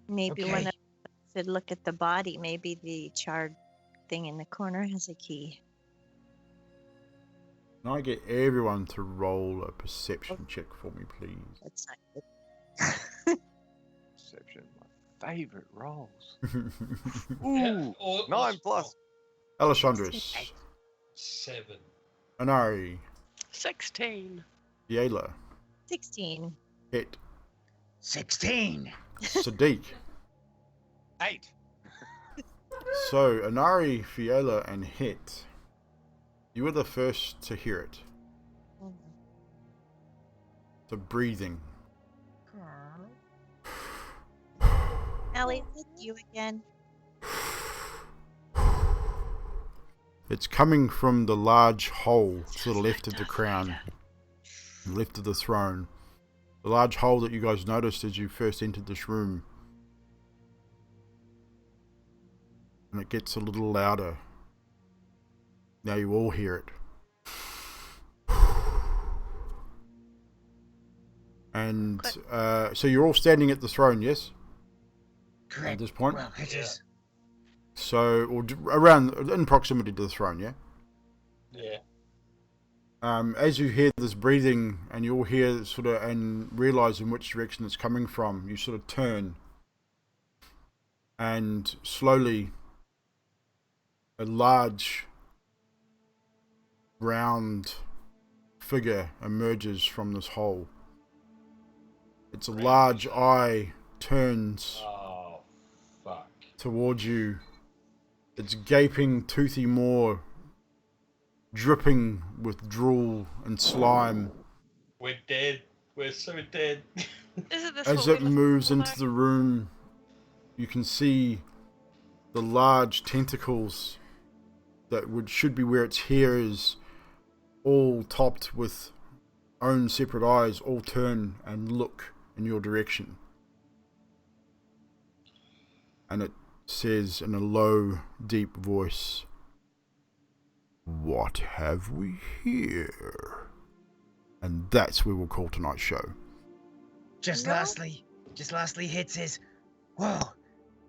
Speaker 4: Maybe
Speaker 2: Okay.
Speaker 4: when I should look at the body, maybe the charred thing in the corner has a key.
Speaker 1: Can I get everyone to roll a perception check for me, please?
Speaker 4: That's not good.
Speaker 3: Perception, my favorite rolls.
Speaker 6: Yeah,
Speaker 3: Ooh, 9 plus.
Speaker 1: Alessandris,
Speaker 6: 7.
Speaker 1: Anari,
Speaker 5: 16.
Speaker 1: Yayla,
Speaker 4: 16.
Speaker 1: Het,
Speaker 2: 16.
Speaker 1: Sadiq.
Speaker 3: 8.
Speaker 1: So, Anari, Fiela, and Het, you were the first to hear it. The breathing.
Speaker 4: Allie, is it you again?
Speaker 1: It's coming from the large hole to the left of the crown, left of the throne. The large hole that you guys noticed as you first entered this room. And it gets a little louder. Now you all hear it. And so you're all standing at the throne, yes?
Speaker 2: Correct.
Speaker 1: at this point.
Speaker 2: Well, it is.
Speaker 1: So, or around in proximity to the throne, yeah.
Speaker 6: Yeah.
Speaker 1: As you hear this breathing, and you all hear sort of and realize in which direction it's coming from, you sort of turn, and slowly, a large, round figure emerges from this hole. Its large eye turns
Speaker 6: Oh, fuck.
Speaker 1: towards you. Its gaping, toothy maw dripping with drool and slime
Speaker 6: We're dead. We're so dead.
Speaker 5: Isn't this
Speaker 1: as
Speaker 5: what
Speaker 1: it
Speaker 5: we look
Speaker 1: moves
Speaker 5: for,
Speaker 1: into
Speaker 5: though?
Speaker 1: the room. You can see the large tentacles that should be where its hair is, all topped with own separate eyes, all turn and look in your direction. And it says in a low, deep voice, "What have we here?" And that's where we'll call tonight's show.
Speaker 2: Just
Speaker 4: No.
Speaker 2: lastly, Hit says, "Whoa,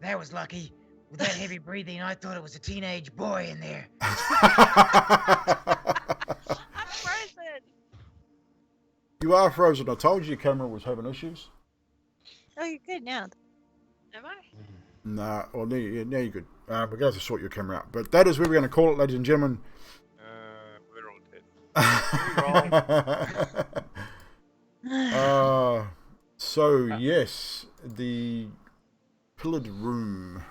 Speaker 2: that was lucky. With that heavy breathing, I thought it was a teenage boy in there."
Speaker 5: I'm frozen.
Speaker 1: You are frozen. I told you your camera was having issues.
Speaker 4: Oh, you're good now.
Speaker 5: Am I?
Speaker 1: Nah, well, now you're good. We're going to have to sort your camera out. But that is where we're going to call it, ladies and gentlemen.
Speaker 3: We're all dead.
Speaker 1: So, yes, the pillared room.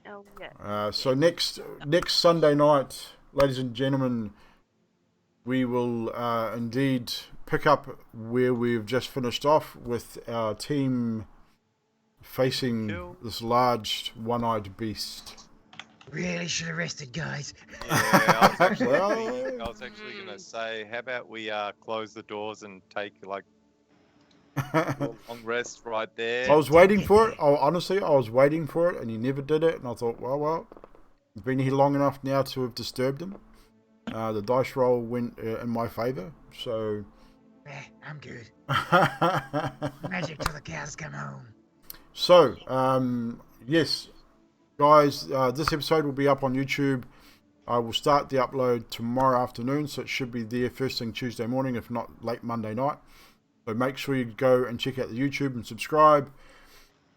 Speaker 5: Oh, yeah.
Speaker 1: So next Sunday night, ladies and gentlemen, we will indeed pick up where we've just finished off with our team facing this large one-eyed beast.
Speaker 2: Really should have rested, guys.
Speaker 3: Yeah, I was actually,
Speaker 1: Well-
Speaker 3: I was actually going to say, how about we close the doors and take like a long rest right there?
Speaker 1: I was waiting for it. Honestly, I was waiting for it, and he never did it. And I thought, well, he's been here long enough now to have disturbed him. The dice roll went in my favour, so.
Speaker 2: I'm good. Magic till the cows come home.
Speaker 1: So, yes, guys, this episode will be up on YouTube. I will start the upload tomorrow afternoon, so it should be there first thing Tuesday morning, if not late Monday night. So make sure you go and check out the YouTube and subscribe.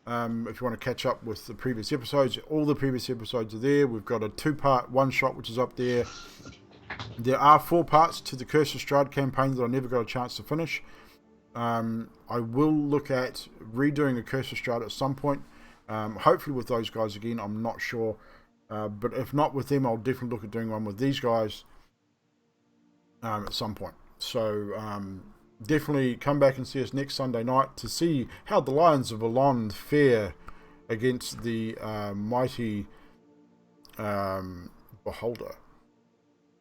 Speaker 1: If you want to catch up with the previous episodes, all the previous episodes are there. We've got a 2-part one-shot which is up there. There are 4 parts to the Curse of Strahd campaign that I never got a chance to finish. I will look at redoing a Curse of Strahd at some point. Hopefully with those guys again, I'm not sure. But if not with them, I'll definitely look at doing one with these guys at some point. So definitely come back and see us next Sunday night to see how the Lions of Elond fare against the mighty Beholder.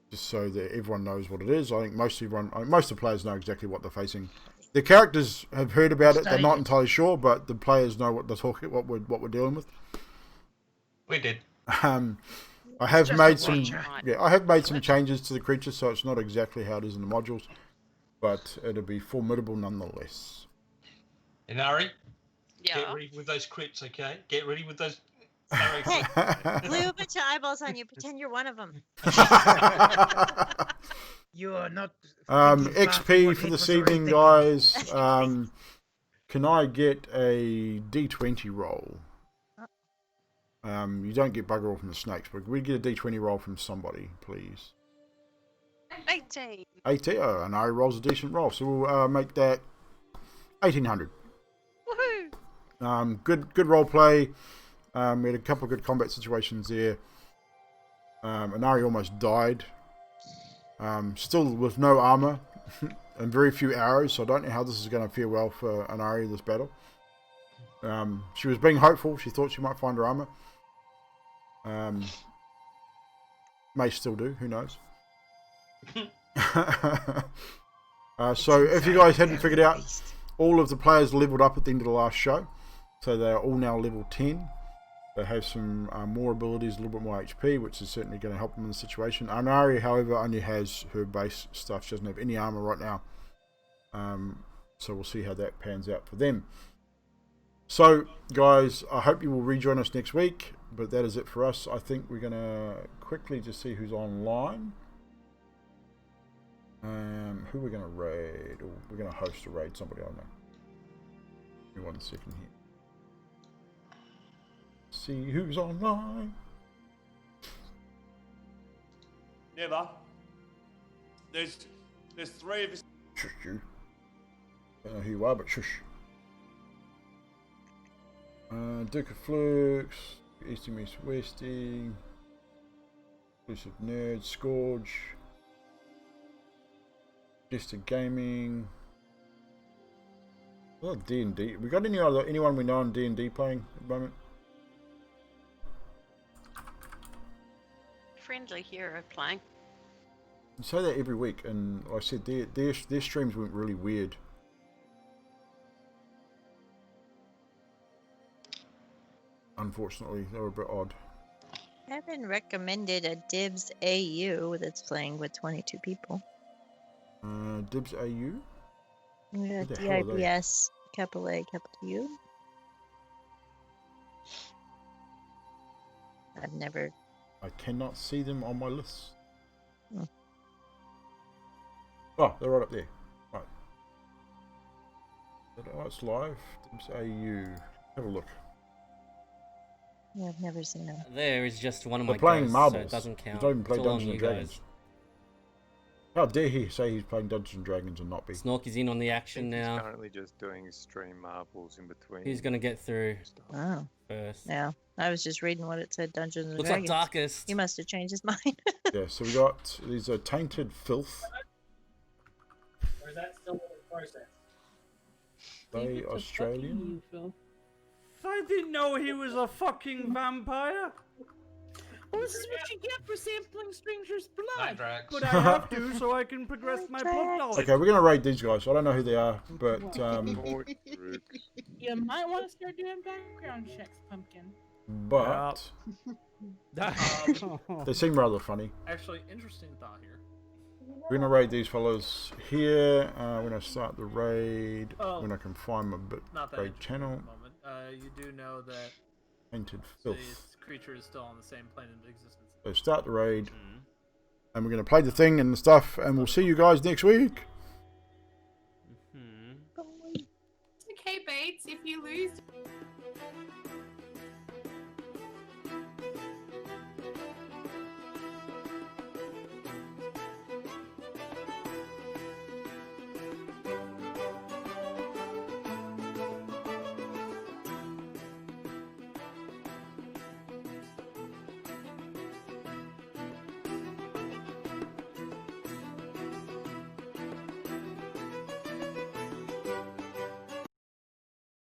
Speaker 1: Just so that everyone knows what it is. I think most of the players know exactly what they're facing. The characters have heard about it; they're not entirely sure, but the players know what they're talking, what we're dealing with.
Speaker 6: We did.
Speaker 1: I have
Speaker 2: Just
Speaker 1: made
Speaker 2: a
Speaker 1: some,
Speaker 2: watcher.
Speaker 1: I have made some changes to the creature, so it's not exactly how it is in the modules, but it'll be formidable nonetheless.
Speaker 6: Inari,
Speaker 5: Yeah.
Speaker 6: get ready with those crits, okay? Get ready with those.
Speaker 4: Hey, glue a bunch of eyeballs on you. Pretend you're one of them.
Speaker 2: You are not. thinking fast
Speaker 1: XP
Speaker 2: what
Speaker 1: for
Speaker 2: Hit
Speaker 1: this
Speaker 2: was already
Speaker 1: evening,
Speaker 2: thinking.
Speaker 1: guys. Can I get a D20 roll? You don't get bugger all from the snakes, but we get a D20 roll from somebody, please.
Speaker 5: 18.
Speaker 1: 18. Oh, and I rolls a decent roll, so we'll make that 1800.
Speaker 5: Woohoo!
Speaker 1: Good role play. We had a couple of good combat situations there. Inari almost died. Still with no armor and very few arrows, so I don't know how this is going to fare well for Inari this battle. She was being hopeful. She thought she might find her armor. May still do. Who knows? So if you guys hadn't figured out, all of the players leveled up at the end of the last show. So they're all now level 10. They have some more abilities, a little bit more HP, which is certainly going to help them in the situation. Inari, however, only has her base stuff. She doesn't have any armor right now. So we'll see how that pans out for them. So, guys, I hope you will rejoin us next week. But that is it for us. I think we're going to quickly just see who's online. Who we're going to raid? Or we're going to host a raid. Somebody I don't know. Give me 1 second here. See who's online.
Speaker 7: Never. There's 3 of us.
Speaker 1: Shush you. Don't know who you are, but shush. Duke of Flukes. Easting meets Westing. Exclusive Nerds. Scourge. Jester Gaming. Oh, D&D. We got anyone we know on D&D playing at the moment?
Speaker 5: Friendly hero playing.
Speaker 1: You say that every week, and I said their streams went really weird. Unfortunately, they were a bit odd.
Speaker 4: Evan recommended a Dibs AU that's playing with 22 people.
Speaker 1: Dibs AU?
Speaker 4: Yeah,
Speaker 1: Who the hell are they?
Speaker 4: DIBS, capital A, capital U. I've never.
Speaker 1: I cannot see them on my list.
Speaker 4: Hmm.
Speaker 1: Oh, they're right up there. Right. Oh, it's live. Dibs AU. Have a look.
Speaker 4: Yeah, I've never seen them.
Speaker 8: There is just one of
Speaker 1: They're
Speaker 8: my
Speaker 1: playing
Speaker 8: ghosts,
Speaker 1: marbles.
Speaker 8: so it doesn't count.
Speaker 1: They don't even play
Speaker 8: It's all on
Speaker 1: Dungeons
Speaker 8: you
Speaker 1: and Dragons.
Speaker 8: guys.
Speaker 1: How dare he say he's playing Dungeons and Dragons and not be?
Speaker 8: Snork is in on the
Speaker 3: I
Speaker 8: action
Speaker 3: think he's
Speaker 8: now.
Speaker 3: currently just doing stream marbles in between.
Speaker 8: He's gonna get through
Speaker 3: stuff.
Speaker 4: Oh,
Speaker 8: first.
Speaker 4: yeah. I was just reading what it said, Dungeons and
Speaker 8: Looks like
Speaker 4: Dragons.
Speaker 8: Darkest.
Speaker 4: He must have changed his mind.
Speaker 1: Yeah, so we got these are Tainted Filth.
Speaker 9: Or is that still in the process?
Speaker 1: They Australian.
Speaker 10: I didn't know he was a fucking vampire.
Speaker 9: Well, this is what you get for sampling strangers'
Speaker 6: Night
Speaker 9: blood.
Speaker 6: Drax.
Speaker 10: But I have to so I can progress my blood knowledge.
Speaker 1: Okay, we're gonna raid these guys. I don't know who they are, but
Speaker 9: You might want to start doing background checks, Pumpkin.
Speaker 1: they seem rather funny.
Speaker 10: Actually, interesting thought here.
Speaker 1: We're gonna raid these fellas here. We're gonna start the raid when I can find my
Speaker 10: Not that
Speaker 1: raid
Speaker 10: interesting
Speaker 1: channel.
Speaker 10: at the moment. You do know that
Speaker 1: Tainted
Speaker 10: this
Speaker 1: Filth.
Speaker 10: creature is still on the same plane of existence.
Speaker 1: So start the raid, and we're gonna play the thing and stuff, and we'll see you guys next week.
Speaker 9: It's okay, Bates. If you lose,